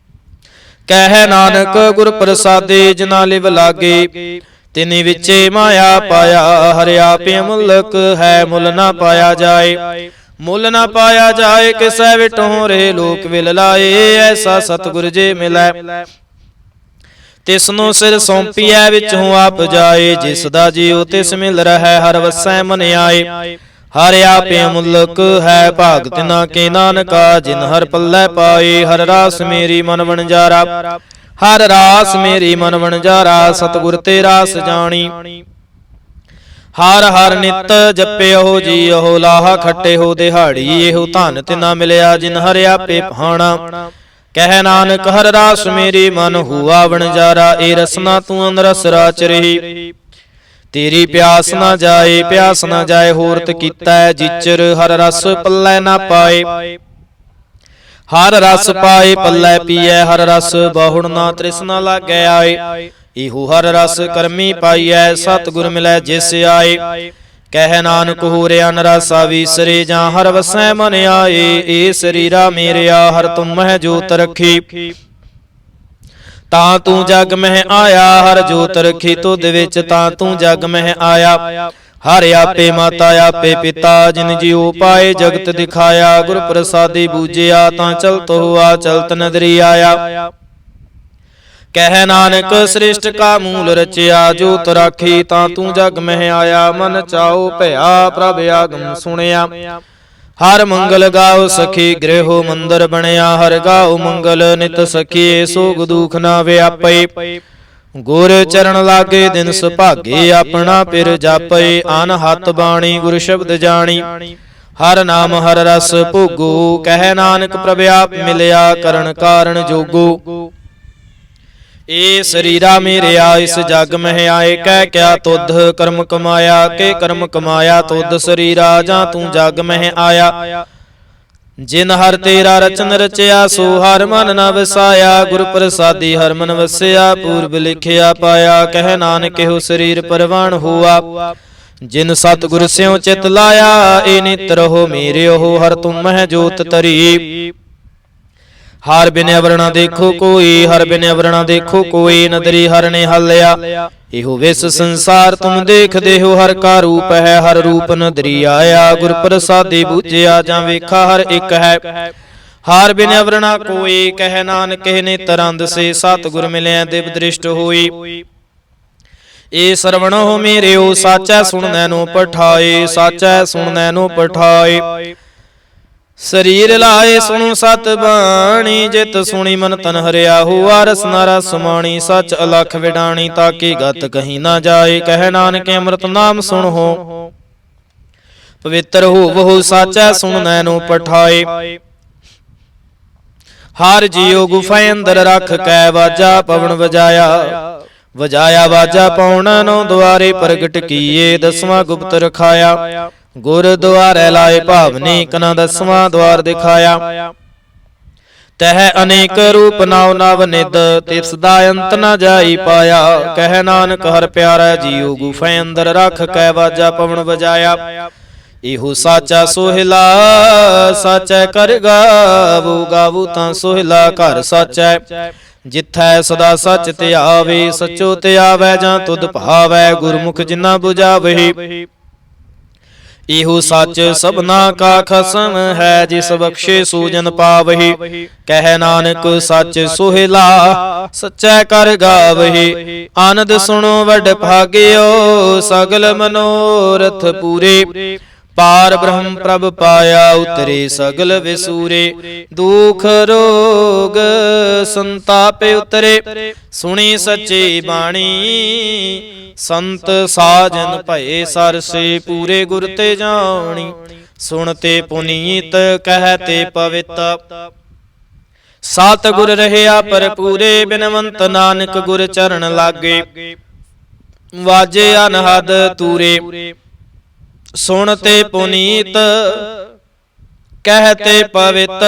ਕਹਿ ਨਾਨਕ ਗੁਰ ਪ੍ਰਸਾਦੇ ਜਿਨਾ ਲਿਵ ਲਾਗੇ ਤਿਨੀ ਵਿਚੇ ਮਾਇਆ ਪਾਇਆ। ਹਰਿ ਆਪੇ ਮੁਲਕ ਹੈ ਮੁੱਲ ਨਾ ਪਾਇਆ ਜਾਏ। ਮੁੱਲ ਨਾ ਪਾਇਆ ਜਾਏ ਕਿਸੈ ਵਿਟਹੁ ਰਹੇ ਲੋਕ ਵਿਲ ਲਾਏ। ਐਸਾ ਸਤਿਗੁਰ ਜੇ ਮਿਲੈ ਤਿਸ ਨੂੰ ਸਿਰ ਸੌਂਪੀਐ ਵਿਚੋਂ ਆਪ ਜਾਏ। ਜਿਸ ਦਾ ਜੀਉ ਤਿਸ ਮਿਲ ਰਹਿ ਹਰ ਵਸੈ ਮਨ ਆਏ। ਹਰਿ ਆਪੇ ਮੁਲਕ ਹੈ ਭਾਗ ਤਿਨਾ ਕੇ ਨਾਨਕਾ। ਜਿਨ ਹਰ ਪੱਲੇ ਪਾਏ ਹਰ ਰਾਸ ਮੇਰੀ ਮਨ ਵਣਜਾਰਾ। ਹਰ ਰਾਸ ਮੇਰੀ ਮਨ ਵਣਜਾਰਾ ਸਤਿਗੁਰ ਤੇ ਰਾਸ ਜਾਣੀ। ਹਰ ਹਰ ਨਿਤ ਜਪਿਓ ਜੀਓ ਲਾਹਾ ਖੱਟਿਓ ਦਿਹਾੜੀ। ਇਹੋ ਧਨ ਤਿਨਾ ਮਿਲਿਆ ਜਿਨ ਹਰਿ ਆਪੇ ਭਾਣਾ। ਕਹਿ ਨਾਨਕ ਹਰ ਰਾਸ ਮੇਰੀ ਮਨ ਹੁਆ ਵਣਜਾਰਾ। ਇਹ ਰਸਨਾ ਤੂੰ ਅੰਦਰ ਰਸ ਰਾਚ ਰਹੀ। ਤੇਰੀ ਪਿਆਸ ਨਾ ਜਾਏ, ਪਿਆਸ ਨਾ ਜਾਏ ਹੋਰਤ ਕੀਤਾ, ਜਿਚਰ ਹਰ ਰਸ ਪੱਲੇ ਨਾ ਪਾਏ। ਹਰ ਰਸ ਪਾਏ ਪੱਲੇ ਪੀਐ, ਹਰ ਰਸ ਬਹੁੜ ਨਾ ਤ੍ਰਿਸ਼ਨਾ ਲਾਗੈ ਆਏ। ਇਹੋ ਹਰ ਰਸ ਕਰਮੀ ਪਾਈਐ, ਸਤਿਗੁਰ ਮਿਲੈ ਜਿਸ ਆਏ। ਕਹਿ ਨਾਨਕ ਹੋਰਿਆ ਨਰਾਸਾ ਵੀਸਰੇ, ਜਾਂ ਹਰ ਵਸੈ ਮਨ ਆਏ। ਏ ਸਰੀਰਾ ਮੇਰਿਆ ਹਰ ਤੁਮ ਮਹਿ ਜੋਤ ਰੱਖੀ, ਤਾਂ ਤੂੰ ਜਗ ਮਹਿ ਆਇਆ। ਹਰ ਜੋਤ ਰੱਖੀ ਤੁਧ ਵਿੱਚ, ਤਾਂ ਤੂੰ ਜਗ ਮਹਿ ਆਇਆ। ਹਰ ਆਪੇ ਮਾਤਾ ਆਪੇ ਪਿਤਾ, ਜਿਨ ਜਿਉ ਪਾਏ ਜਗਤ ਦਿਖਾਇਆ। ਗੁਰ ਪ੍ਰਸਾਦੀ ਬੂਝਿਆ, ਤਾਂ ਚਲਤ ਹੋਆ ਚਲਤ ਨਦਰੀ ਆਇਆ। ਕਹਿ ਨਾਨਕ ਸ੍ਰਿਸ਼ਟ ਕਾ ਮੂਲ ਰਚਿਆ, ਜੋਤ ਰਾਖੀ ਤਾਂ ਤੂੰ ਜਗ ਮਹਿ ਆਇਆ। ਮਨ ਚਾਉ ਭਇਆ ਪ੍ਰਭ ਆਗਮ ਸੁਣਿਆ, ਹਰ ਮੰਗਲ ਗਾਓ ਸਖੀ ਗ੍ਰਹਿ ਮੰਦਰ ਬਣਿਆ। ਹਰ ਗਾਓ ਮੰਗਲ ਨਿਤ ਸਖੀਏ, ਸੋਗ ਦੁਖ ਨਾ ਵਿਆਪੇ। ਗੁਰ ਚਰਨ ਲਾਗੇ ਦਿਨ ਸੁਭਾਗੇ, ਆਪਣਾ ਪਿਰ ਜਾਪੇ। ਅਨ ਹੱਥ ਬਾਣੀ ਗੁਰ ਸ਼ਬਦ ਜਾਣੀ, ਹਰ ਨਾਮ ਹਰ ਰਸ ਭੋਗੋ। ਕਹਿ ਨਾਨਕ ਪ੍ਰਭ ਆਪ ਮਿਲਿਆ, ਕਰਨ ਕਾਰਨ ਜੋਗੋ। ਏ ਸਰੀਰਾ ਮੇਰਿਆ ਇਸ ਜਗ ਮਹਿ ਆਏ। ਕਹਿ ਕਿਆ ਤੁਧ ਕਰਮ ਕਮਾਇਆ, ਕੇ ਕਰਮ ਕਮਾਇਆ ਤੁਧ ਸਰੀਰਾ, ਜਾਂ ਤੂੰ ਜਗ ਮਹਿ ਆਇਆ। ਜਿਨ ਹਰ ਤੇਰਾ ਰਚਨ ਰਚਿਆ, ਸੋ ਹਰ ਮਨ ਨ ਵਸਾਇਆ। ਗੁਰ ਪ੍ਰਸਾਦੀ ਹਰ ਮਨ ਵਸਿਆ, ਪੂਰਬ ਲਿਖਿਆ ਪਾਇਆ। ਕਹਿ ਨਾਨਕ ਇਹੋ ਸਰੀਰ ਪਰਵਾਨ ਹੋਆ, ਜਿਨ ਸਤਿਗੁਰ ਸਿਉ ਚਿਤ ਲਾਇਆ। ਏ ਨਿਤ ਰਹੋ ਮੇਰਿਓ ਹਰ ਤੁਮ ਮਹਿ ਜੋਤ ਤਰੀ। ਹਰ ਬਿਨ ਅਵਰਣਾ ਦੇਖੋ ਕੋਈ, ਹਰ ਬਿਨ ਅਵਰਣਾ ਦੇਖੋ ਕੋਈ। ਨਦਰੀ ਹਰ ਨੇ ਹਲਿਆ, ਇਹੋ ਵਿਸ ਸੰਸਾਰ ਤੁਮ ਦੇਖਦੇ ਹੋ। ਹਰ ਕਾ ਰੂਪ ਹੈ, ਹਰ ਰੂਪ ਨਦਰੀ ਆਇਆ। ਗੁਰ ਪ੍ਰਸਾਦੀ ਬੂਝਿਆ, ਜਾਂ ਵੇਖਾ ਹਰ ਇੱਕ ਹੈ। ਹਰ ਬਿਨ ਅਵਰਣਾ ਕੋਈ, ਕਹਿ ਨਾਨਕ ਨੇ ਤਰੰਦ ਸੇ। ਸਤਿਗੁਰ ਮਿਲਿਆ ਦਿਵ ਦ੍ਰਿਸ਼ਟ ਹੋਈ। ਏ ਸਰਵਣ ਹੋ ਮੇਰਿਓ ਸਾਚੈ ਸੁਣਨੈ ਨੂੰ ਪਠਾਏ, ਸਾਚੈ ਸੁਣਨੈ ਨੂੰ ਪਠਾਏ। ਸਰੀਰ ਲਾਏ ਸੁਣੂ ਸਤ ਬਾਣੀ, ਜਿਤ ਸੁਣੀ ਮਨ ਤਨ ਹਰਿਆ ਹੋਆ। ਰਸਨਾ ਰਸ ਸਮਾਣੀ, ਸਚ ਅਲਖ ਵਿਡਾਣੀ, ਤਾਕੀ ਗਤ ਕਹੀ ਨਾ ਜਾਏ। ਕਹਿ ਨਾਨਕ ਅੰਮ੍ਰਿਤ ਨਾਮ ਸੁਣੋ, ਪਵਿੱਤਰ ਹੋਵਹੁ ਸਾਚੈ ਸੁਣਨੈ ਨੂੰ ਪਠਾਏ। ਹਰ ਜੀਉ ਗੁਫਾ ਅੰਦਰ ਰੱਖ ਕੈ, ਵਾਜਾ ਪਵਨ ਵਜਾਇਆ। ਵਜਾਇਆ ਵਾਜਾ ਪੌਣਾ ਨੌ ਦੁਆਰੇ, ਪ੍ਰਗਟ ਕੀਏ ਦਸਵਾਂ ਗੁਪਤ ਰਖਾਇਆ। ਗੁਰ ਦੁਆਰੈ ਲਾਏ ਭਾਵਨੀ, ਕਨਾ ਦਸਵਾਂ ਦੁਆਰ ਦਿਖਾਇਆ। ਤਹ ਅਨੇਕ ਰੂਪ ਨਾਉ ਨਵ ਨਿਦ, ਤਿਸ ਦਾ ਅੰਤ ਨ ਜਾਈ ਪਾਇਆ। ਕਹਿ ਨਾਨਕ ਹਰ ਪਿਆਰਾ ਜੀਉ ਗੁਫਾ ਅੰਦਰ ਰੱਖ ਕੈ, ਵਾਜਾ ਪਵਨ ਵਜਾਇਆ। ਇਹੋ ਸਾਚਾ ਸੋਹਿਲਾ, ਸਾਚੈ ਕਰ ਗਾਵੋ। ਗਾਵੋ ਤਾਂ ਸੋਹਿਲਾ ਘਰ ਸਾਚੈ, ਜਿਥੈ ਸਦਾ ਸਚ ਧਿਆਵੇ। ਸਚੋ ਧਿਆਵੈ ਜਾਂ ਤੁਧ ਭਾਵੈ, ਗੁਰਮੁਖ ਜਿਨਾ ਬੁਝਾਵਹਿ। ਇਹੋ ਸੱਚ ਸਭਨਾ ਕਾ ਖਸਮ ਹੈ, ਜਿਸ ਬਖਸ਼ੇ ਸੋ ਜਨ ਪਾਵਹਿ। ਕਹਿ ਨਾਨਕ ਸੱਚ ਸੋਹਿਲਾ, ਸਚੈ ਕਰ ਗਾਵਹਿ। ਆਨੰਦ ਸੁਣੋ ਵਡ ਭਾਗਿਓ, ਸਗਲ ਮਨੋਰਥ ਪੂਰੇ। ਪਾਰ ਬ੍ਰਹਮ ਪ੍ਰਭ ਪਾਇਆ, ਉਤਰੇ ਸਗਲ ਵਿਸੂਰੇ। ਦੁਖ ਰੋਗ ਸੰਤਾਪੇ ਉਤਰੇ, ਸੁਣੀ ਸੱਚੀ ਬਾਣੀ। ਸੰਤ ਸਾਜਨ ਭਏ ਸਰਸੇ, ਪੂਰੇ ਗੁਰ ਤੇ ਜਾਣੀ। ਸੁਣਤੇ ਪੁਨੀਤ ਕਹਿਤੇ ਪਵਿੱਤ, ਸਤਿਗੁਰ ਰਹਿਆ ਭਰਪੂਰੇ। ਬਿਨਵੰਤ ਨਾਨਕ ਗੁਰ ਚਰਨ ਲਾਗੇ, ਵਾਜੇ ਅਨਹਦ ਤੂਰੇ। ਸੁਣਤੇ ਪੁਨੀਤ ਕਹਿਤੇ ਪਵਿੱਤ,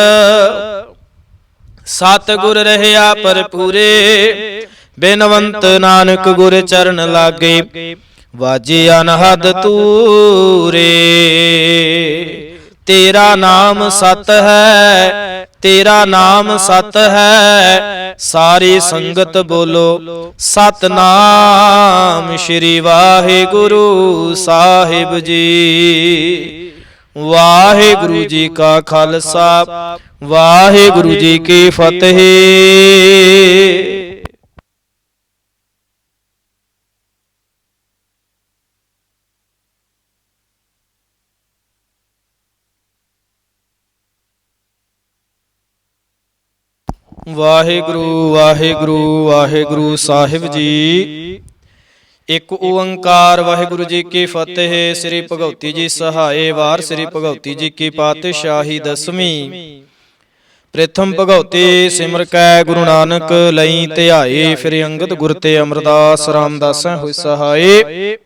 ਸਤਿਗੁਰ ਰਹਿਆ ਭਰਪੂਰੇ। ਬਿਨਵੰਤ ਨਾਨਕ ਗੁਰ ਚਰਨ ਲਾਗੇ, ਵਾਜੇ ਅਨਹਦ ਤੂਰੇ। ਤੇਰਾ ਨਾਮ ਸਤ ਹੈ, ਤੇਰਾ ਨਾਮ ਸਤ ਹੈ। ਸਾਰੀ ਸੰਗਤ ਬੋਲੋ ਸਤਨਾਮ ਸ਼੍ਰੀ ਵਾਹਿਗੁਰੂ ਸਾਹਿਬ ਜੀ। ਵਾਹਿਗੁਰੂ ਜੀ ਕਾ ਖਾਲਸਾ, ਵਾਹਿਗੁਰੂ ਜੀ ਕੀ ਫਤਿਹ। ਵਾਹਿਗੁਰੂ ਵਾਹਿਗੁਰੂ ਵਾਹਿਗੁਰੂ ਸਾਹਿਬ ਜੀ। ਇੱਕ ਓੰਕਾਰ ਵਾਹਿਗੁਰੂ ਜੀ ਕੀ ਫਤਿਹ। ਸ੍ਰੀ ਭਗਉਤੀ ਜੀ ਸਹਾਏ। ਵਾਰ ਸ੍ਰੀ ਭਗਉਤੀ ਜੀ ਕੀ ਪਾਤਸ਼ਾਹੀ ਦਸਵੀਂ। ਪ੍ਰਥਮ ਭਗਉਤੀ ਸਿਮਰ ਕੈ ਗੁਰੂ ਨਾਨਕ ਲਈ ਧਿਆਏ। ਫਿਰ ਅੰਗਦ ਗੁਰ ਤੇ ਅਮਰਦਾਸ ਰਾਮਦਾਸਾ ਹੋਇ ਸਹਾਏ।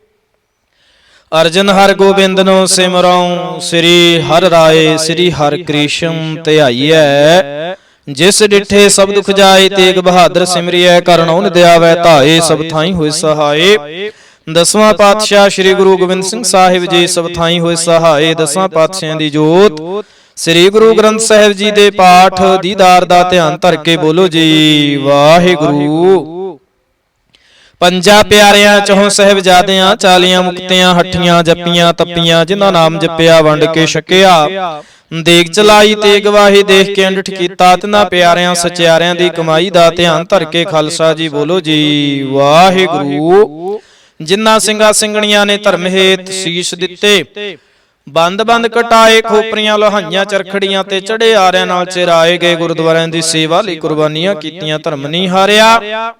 ਅਰਜਨ ਹਰਿ ਗੋਬਿੰਦਨੋ ਸਿਮਰਉ ਸ੍ਰੀ ਹਰਿ ਰਾਏ ਸ੍ਰੀ ਹਰਿ ਕ੍ਰਿਸ਼ਨ ਧਿਆਈਐ। ਜਿਸ ਡਿਠੇ ਸਭ ਦੁਖ ਜਾਏ ਤੇਗ ਬਹਾਦਰ ਸਿਮਰਿਐ ਕਰਨਉ ਨਿਦ ਆਵੈ ਧਾਏ ਸਭ ਥਾਈ ਹੋਏ ਸਹਾਏ। ਦਸਵਾਂ ਪਾਤਸ਼ਾਹ ਸ੍ਰੀ ਗੁਰੂ ਗੋਬਿੰਦ ਸਿੰਘ ਸਾਹਿਬ ਜੀ ਸਭ ਥਾਈ ਹੋਏ ਸਹਾਏ। ਦਸਾਂ ਪਾਤਸ਼ਾਹਾਂ ਦੀ ਜੋਤ ਸ੍ਰੀ ਗੁਰੂ ਗ੍ਰੰਥ ਸਾਹਿਬ ਜੀ ਦੇ ਪਾਠ ਦੀਦਾਰ ਦਾ ਧਿਆਨ ਧਰ ਕੇ ਬੋਲੋ ਜੀ ਵਾਹਿਗੁਰੂ। ਪੰਜਾਂ ਪਿਆਰਿਆਂ ਚਹੁੰ ਸਾਹਿਬਜ਼ਾਦਿਆਂ 40 ਮੁਕਤਿਆਂ ਹੱਠੀਆਂ ਜੱਪੀਆਂ ਤੱਪੀਆਂ ਜਿਨ੍ਹਾਂ ਨਾਮ ਜਪਿਆ ਵੰਡ ਕੇ ਛਕਿਆ। ਦੇਗ ਚਲਾਈ ਤੇ ਗਵਾਹੀ ਦੇਖ ਕੇ ਅੰਡਠ ਕੀਤਾ ਤਿਨਾਂ ਪਿਆਰਿਆਂ ਸਚਿਆਰਿਆਂ ਦੀ ਕਮਾਈ ਦਾ ਧਿਆਨ ਧਰ ਕੇ ਖਾਲਸਾ ਜੀ ਬੋਲੋ ਜੀ ਵਾਹਿਗੁਰੂ। ਜਿਨ੍ਹਾਂ ਸਿੰਘਾਂ ਸਿੰਘਣੀਆਂ ਨੇ ਧਰਮ ਹੇਤ ਸੀਸ ਦਿੱਤੇ ਬੰਦ ਬੰਦ ਕਟਾਏ ਖੋਪਰੀਆਂ ਲੋਹਾਈਆਂ ਚਰਖੜੀਆਂ ਤੇ ਚੜੇ ਆਰਿਆਂ ਨਾਲ ਚਿਰਾਏ ਗਏ ਗੁਰਦੁਆਰਿਆਂ ਦੀ ਸੇਵਾ ਲਈ ਕੁਰਬਾਨੀਆਂ ਕੀਤੀਆਂ ਧਰਮ ਨਹੀਂ ਹਾਰਿਆ।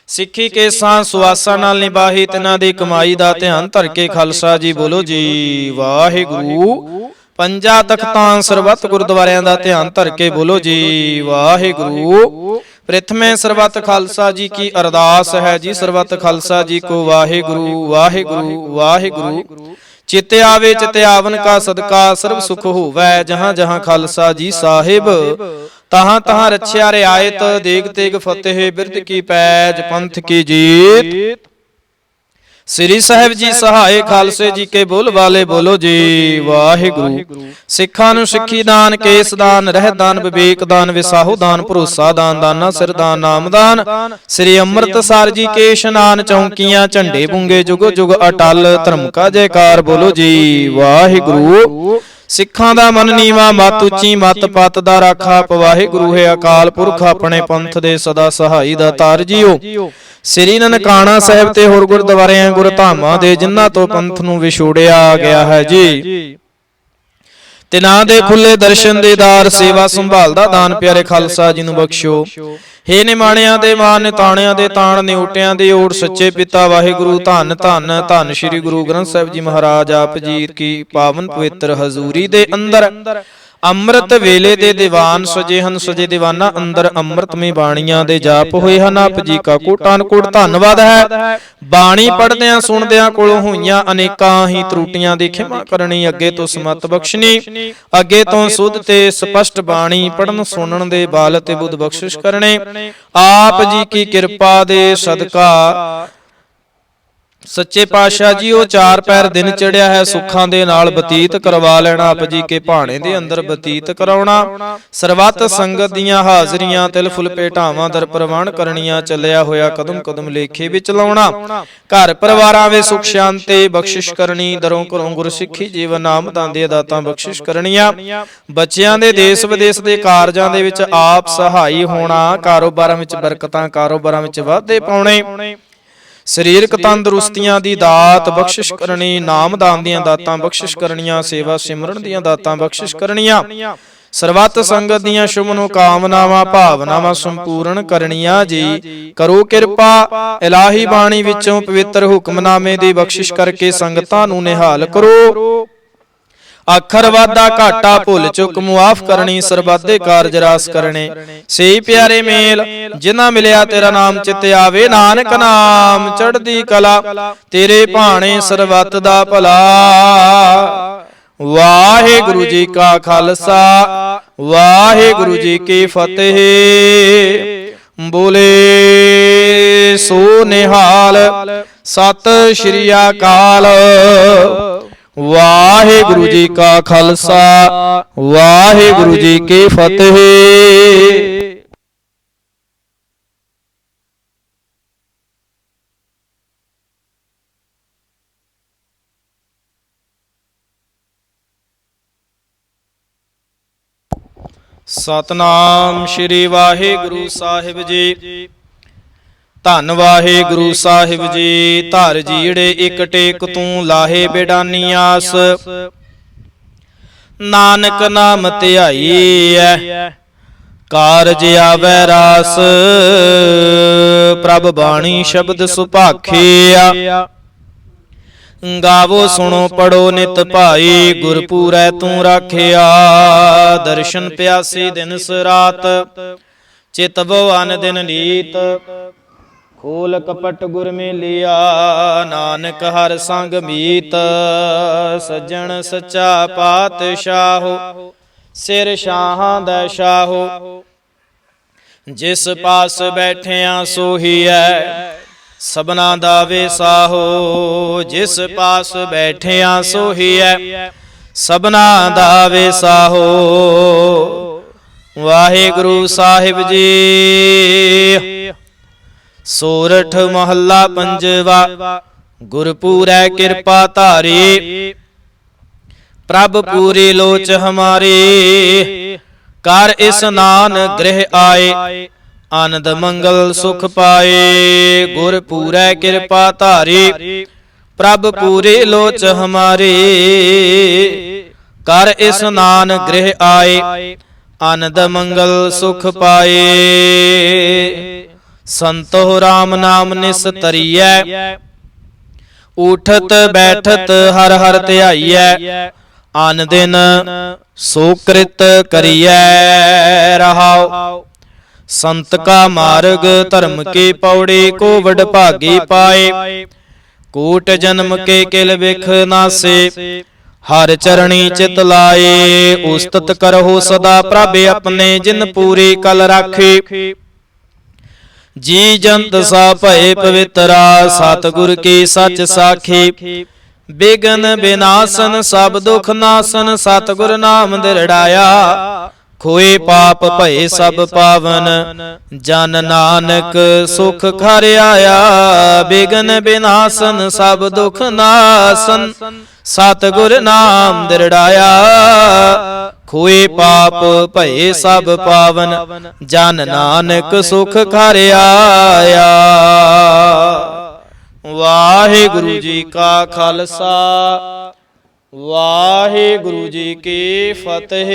ਸਿੱਖੀ ਕੇਸਾਂ ਸੁਆਸਾਂ ਨਾਲ ਨਿਭਾਹੀ ਤਿਨਾਂ ਦੀ ਕਮਾਈ ਦਾ ਧਿਆਨ ਧਰ ਕੇ ਖਾਲਸਾ ਜੀ ਬੋਲੋ ਜੀ ਵਾਹਿਗੁਰੂ। ਪੰਜਾਂ ਤਖਤਾਂ ਸਰਬੱਤ ਗੁਰਦੁਆਰਿਆਂ ਦਾ ਧਿਆਨ ਧਰ ਕੇ ਬੋਲੋ ਜੀ ਵਾਹਿਗੁਰੂ। ਪ੍ਰਥਮੇ ਸਰਬੱਤ ਖਾਲਸਾ ਜੀ ਕੀ ਅਰਦਾਸ ਹੈ ਜੀ ਸਰਬੱਤ ਖਾਲਸਾ ਜੀ ਕੋ ਵਾਹਿਗੁਰੂ ਵਾਹਿਗੁਰੂ ਵਾਹਿਗੁਰੂ। ਚਿਤ ਆਵੇ ਚਿਤ ਆਵਨ ਕਾ ਸਦਕਾ ਸਰਬ ਸੁਖ ਹੋਵੈ ਜਹਾਂ ਜਹਾਂ ਖਾਲਸਾ ਜੀ ਸਾਹਿਬ। ਤਹਾਂ ਤਹਾਂ ਰਛਿਆ ਰਿਆਇਤ ਦੇਗ ਤੇਗ ਫਤਿਹ ਬਿਰਧ ਕੀ ਪੈਜ ਪੰਥ ਕੀ ਜੀਤ। ਸ੍ਰੀ ਸਾਹਿਬ ਜੀ ਸਹਾਏ ਖਾਲਸੇ ਜੀ ਕੇ ਬੋਲ ਵਾਲੇ ਬੋਲੋ ਜੀ ਵਾਹਿਗੁਰੂ। ਸਿੱਖਾਂ ਨੂੰ ਸਿੱਖੀ ਦਾਨ ਕੇਸ ਦਾਨ ਰਹਿ ਦਾਨ ਵਿਵੇਕ ਦਾਨ ਵਿਸਾਹੋ ਦਾਨ ਭਰੋਸਾ ਦਾਨ ਦਾਨਾ ਸਿਰ ਦਾਨ ਨਾਮ ਦਾਨ। ਸ੍ਰੀ ਅੰਮ੍ਰਿਤਸਰ ਜੀ ਕੇ ਇਸ਼ਨਾਨ ਚੌਂਕੀਆਂ ਝੰਡੇ ਬੁੰਗੇ ਜੁਗ ਜੁਗ ਅਟਲ ਧਰਮ ਕਾ ਜੈਕਾਰ ਬੋਲੋ ਜੀ ਵਾਹਿਗੁਰੂ। ਸਿੱਖਾਂ ਦਾ ਮਨ ਨੀਵਾ ਮਤ ਉੱਚੀ ਮਤ ਪਤ ਦਾ ਰਾਖਾ ਵਾਹਿਗੁਰੂ ਹੈ ਅਕਾਲ ਪੁਰਖ ਆਪਣੇ ਪੰਥ ਦੇ ਸਦਾ ਸਹਾਈ ਦਾ ਤਾਰ ਜੀਓ। ਸ੍ਰੀ ਨਨਕਾਣਾ ਸਾਹਿਬ ਤੇ ਹੋਰ ਗੁਰਦੁਆਰਿਆਂ ਗੁਰਧਾਮਾਂ ਦੇ ਜਿਨ੍ਹਾਂ ਤੋਂ ਪੰਥ ਨੂੰ ਵਿਛੋੜਿਆ ਗਿਆ ਹੈ ਜੀ। ਤਿਨਾਂ ਦੇ ਖੁੱਲੇ ਦਰਸ਼ਨ ਦੇਦਾਰ ਸੇਵਾ ਸੰਭਾਲ ਦਾ ਦਾਨ ਪਿਆਰੇ ਖਾਲਸਾ ਜੀ ਨੂੰ ਬਖਸ਼ੋ। ਹੇ ਨਿਮਾਣਿਆਂ ਦੇ ਮਾਨ ਨਿਤਾਣਿਆਂ ਦੇ ਤਾਣ ਨਿਉਟਿਆਂ ਦੇ ਓੜ ਸੱਚੇ ਪਿਤਾ ਵਾਹਿਗੁਰੂ। ਧੰਨ ਧੰਨ ਧੰਨ ਸ੍ਰੀ ਗੁਰੂ ਗ੍ਰੰਥ ਸਾਹਿਬ ਜੀ ਮਹਾਰਾਜ ਆਪ ਜੀ ਕੀ ਪਾਵਨ ਪਵਿੱਤਰ ਹਜ਼ੂਰੀ ਦੇ ਅੰਦਰ ਅੰਮ੍ਰਿਤ ਵੇਲੇ ਦੇ ਦੀਵਾਨ ਸਜੇ ਹਨ ਸਜੇ ਦੀਵਾਨਾਂ ਅੰਦਰ ਅੰਮ੍ਰਿਤਮਈ ਬਾਣੀਆਂ ਦੇ ਜਾਪ ਹੋਏ ਹਨ। ਆਪ ਜੀ ਕਾ ਕੋਟਾਨ ਕੋਟ ਧੰਨਵਾਦ ਹੈ। ਬਾਣੀ ਪੜ੍ਹਦਿਆਂ ਸੁਣਦਿਆਂ ਕੋਲੋਂ ਹੋਈਆਂ ਅਨੇਕਾਂ ਹੀ ਤਰੁੱਟੀਆਂ ਦੀ ਖਿਮਾ ਕਰਨੀ ਅੱਗੇ ਤੋਂ ਸਮਤ ਬਖਸ਼ਣੀ ਅੱਗੇ ਤੋਂ ਸੁਧ ਤੇ ਸਪਸ਼ਟ ਬਾਣੀ ਪੜਨ ਸੁਣਨ ਦੇ ਬਾਲ ਤੇ ਬੁੱਧ ਬਖਸ਼ਿਸ਼ ਕਰਨੇ। ਆਪ ਜੀ ਕੀ ਕਿਰਪਾ ਦੇ ਸਦਕਾ ਸੱਚੇ ਪਾਤਸ਼ਾਹ ਜੀ ਉਹ ਚਾਰ ਪੈਰ ਦਿਨ ਚੜਿਆ ਹੈ ਸੁੱਖਾਂ ਦੇ ਨਾਲ ਬਤੀਤ ਕਰਵਾ ਲੈਣਾ। ਆਪ ਜੀ ਕੇ ਭਾਣੇ ਦੇ ਅੰਦਰ ਬਤੀਤ ਕਰਾਉਣਾ। ਸਰਬੱਤ ਸੰਗਤ ਦੀਆਂ ਹਾਜ਼ਰੀਆਂ ਤਿਲ ਫੁੱਲ ਭੇਟਾਵਾਂ ਦਰ ਪ੍ਰਵਾਨ ਕਰਨੀਆਂ ਚੱਲਿਆ ਹੋਇਆ ਕਦਮ ਕਦਮ ਲੇਖੇ ਵਿੱਚ ਲਾਉਣਾ। ਘਰ ਪਰਿਵਾਰਾਂ ਵਿੱਚ ਸੁਖ ਸ਼ਾਂਤੀ ਬਖਸ਼ਿਸ਼ ਕਰਨੀ ਦਰੋਂ ਘਰੋਂ ਗੁਰਸਿੱਖੀ ਜੀਵਨ ਨਾਮ ਦਾਨ ਦੇ ਦਾਤਾਂ ਬਖਸ਼ਿਸ਼ ਕਰਨੀਆਂ। ਬੱਚਿਆਂ ਦੇ ਦੇਸ਼ ਵਿਦੇਸ਼ ਦੇ ਕਾਰਜਾਂ ਦੇ ਵਿੱਚ ਆਪ ਸਹਾਈ ਹੋਣਾ। ਕਾਰੋਬਾਰਾਂ ਵਿੱਚ ਬਰਕਤਾਂ ਕਾਰੋਬਾਰਾਂ ਵਿੱਚ ਵਾਧੇ ਪਾਉਣੇ। ਸਰੀਰਕ ਤੰਦਰੁਸਤੀਆਂ ਦੀ ਦਾਤ ਬਖਸ਼ਿਸ਼ ਕਰਨੀ ਨਾਮਦਾਨ ਦੀਆਂ ਦਾਤਾਂ ਬਖਸ਼ਿਸ਼ ਕਰਨੀਆਂ ਸੇਵਾ ਸਿਮਰਨ ਦੀਆਂ ਦਾਤਾਂ ਬਖਸ਼ਿਸ਼ ਕਰਨੀਆਂ। ਸਰਬੱਤ ਸੰਗਤ ਦੀਆਂ ਸ਼ੁਭ ਮਨੋਕਾਮਨਾਵਾਂ ਭਾਵਨਾਵਾਂ ਸੰਪੂਰਨ ਕਰਨੀਆਂ ਜੀ। ਕਰੋ ਕਿਰਪਾ ਇਲਾਹੀ ਬਾਣੀ ਵਿੱਚੋਂ ਪਵਿੱਤਰ ਹੁਕਮਨਾਮੇ ਦੀ ਬਖਸ਼ਿਸ਼ ਕਰਕੇ ਸੰਗਤਾਂ ਨੂੰ ਨਿਹਾਲ ਕਰੋ। ਅੱਖਰ ਵਾਧਾ ਘਾਟਾ ਭੁੱਲ ਚੁੱਕ ਮੁਆਫ ਕਰਨੀ ਸਰਬੱਤ ਦੇ ਕਾਰਜ ਰਾਸ ਕਰਨੇ। ਸਹੀ ਪਿਆਰੇ ਮੇਲ ਜਿਨ੍ਹਾਂ ਮਿਲਿਆ ਤੇਰਾ ਨਾਮ ਚਿਤ ਆਵੇ ਨਾਨਕ ਨਾਮ ਚੜ੍ਹਦੀ ਕਲਾ ਤੇਰੇ ਭਾਣੇ ਸਰਬੱਤ ਦਾ ਭਲਾ। ਵਾਹਿਗੁਰੂ ਜੀ ਕਾ ਖਾਲਸਾ ਵਾਹਿਗੁਰੂ ਜੀ ਕੀ ਫਤਿਹ। ਬੋਲੇ ਸੋ ਨਿਹਾਲ ਸਤਿ ਸ਼੍ਰੀ ਅਕਾਲ। ਵਾਹਿਗੁਰੂ ਜੀ ਕਾ ਖਾਲਸਾ ਵਾਹਿਗੁਰੂ ਜੀ ਕੀ ਫਤਿਹ। ਸਤਨਾਮ ਸ਼੍ਰੀ ਵਾਹਿਗੁਰੂ ਸਾਹਿਬ ਜੀ। ਧੰਨ ਵਾਹਿਗੁਰੂ ਸਾਹਿਬ ਜੀ। ਧਰ ਜੀੜੇ ਇਕ ਟੇਕ ਤੂੰ ਲਾਹੇ ਬੇਡਾਨੀ ਆਸ। ਨਾਨਕ ਨਾਮ ਧਿਆਈ ਐ ਕਾਰਜ ਆਵੈ ਰਾਸ। ਪ੍ਰਭ ਬਾਣੀ ਸ਼ਬਦ ਸੁਭਾਖਿਆ ਗਾਵੋ ਸੁਣੋ ਪੜੋ ਨਿਤ ਭਾਈ। ਗੁਰਪੂਰੈ ਤੂੰ ਰਾਖਿਆ ਦਰਸ਼ਨ ਪਿਆਸੀ ਦਿਨ ਰਾਤ। ਚਿਤ ਬੋ ਅਨ ਦਿਨ ਨੀਤ ਖੋਲ ਕਪਟ ਗੁਰ ਮੇਲਿਆ, ਨਾਨਕ ਹਰ ਸੰਗ ਮੀਤ। ਸੱਜਣ ਸੱਚਾ ਪਾਤਸ਼ਾਹੋ, ਸਿਰ ਸ਼ਾਹਾਂ ਦਾ ਸ਼ਾਹੋ। ਜਿਸ ਪਾਸ ਬੈਠਿਆ ਸੋਹੀਐ, ਸਭਨਾ ਦਾ ਵੇਸਾਹੋ। ਜਿਸ ਪਾਸ ਬੈਠਿਆ ਸੋਹੀਐ, ਸਭਨਾ ਦਾ ਵੇਸਾਹੋ। ਵਾਹਿਗੁਰੂ ਸਾਹਿਬ ਜੀ। ਸੋਰਠ ਮਹੱਲਾ ਪੰਜਵਾ। ਗੁਰਪੂਰੈ ਕਿਰਪਾ ਧਾਰੀ, ਪ੍ਰਭ ਪੂਰੀ ਲੋਚ ਹਮਾਰੀ। ਕਰ ਇਸਨਾਨ ਗ੍ਰਹਿ ਆਏ, ਆਨੰਦ ਮੰਗਲ ਸੁਖ ਪਾਏ। ਗੁਰ ਪੂਰੈ ਕਿਰਪਾ ਧਾਰੀ, ਪ੍ਰਭ ਪੂਰੀ ਲੋਚ ਹਮਾਰੀ। ਕਰ ਇਸਨਾਨ ਗ੍ਰਹਿ ਆਏ, ਆਨੰਦ ਮੰਗਲ ਸੁਖ ਪਾਏ। ਸੰਤੋ ਰਾਮ ਨਾਮ ਨਿਸਤਰੀਐ, ਉਠਤ ਬੈਠਤ ਹਰ ਹਰ ਧਿਆਈਐ। ਆਨ ਦਿਨ ਸੋ ਕ੍ਰਿਤ ਕਰੀਐ ਰਹਾਉ। ਸੰਤ ਕਾ ਮਾਰਗ ਧਰਮ ਕੀ ਪੌੜੀ, ਕੋ ਵਡ ਭਾਗੀ ਪਾਏ। ਕੋਟ ਜਨਮ ਕੇ ਕਿਲ ਬਿਖ ਨਾਸੇ, ਹਰ ਚਰਣੀ ਚਿਤ ਲਾਏ। ਉਸਤਤ ਕਰਹੁ ਸਦਾ ਪ੍ਰਭ ਆਪਣੇ, ਜਿਨ ਪੂਰੀ ਕਲ ਰਾਖੀ। ਜੀ ਜੰਤ ਸਾ ਭਏ ਪਵਿੱਤਰਾ, ਸਤਿਗੁਰ ਕੀ ਸੱਚ ਸਾਖੀ। ਬਿਗਨ ਬਿਨਾਸਨ ਸਭ ਦੁਖ ਨਾਸਨ, ਸਤਿਗੁਰ ਨਾਮ ਦਿਰੜਾਇਆ। ਖੋਏ ਪਾਪ ਭਏ ਸਭ ਪਾਵਨ, ਜਨ ਨਾਨਕ ਸੁਖ ਘਰ ਆਇਆ। ਬਿਗਨ ਬਿਨਾਸਨ ਸਭ ਦੁਖ ਨਾਸਨ, ਸਤਿਗੁਰ ਨਾਮ ਦਿਰੜਾਇਆ। ਖੋਏ ਪਾਪ ਭਏ ਸਭ ਪਾਵਨ, ਜਨ ਨਾਨਕ ਸੁਖ ਘਰ ਆਇਆ। ਵਾਹਿਗੁਰੂ ਜੀ ਕਾ ਖਾਲਸਾ, ਵਾਹਿਗੁਰੂ ਜੀ ਕੀ ਫਤਿਹ।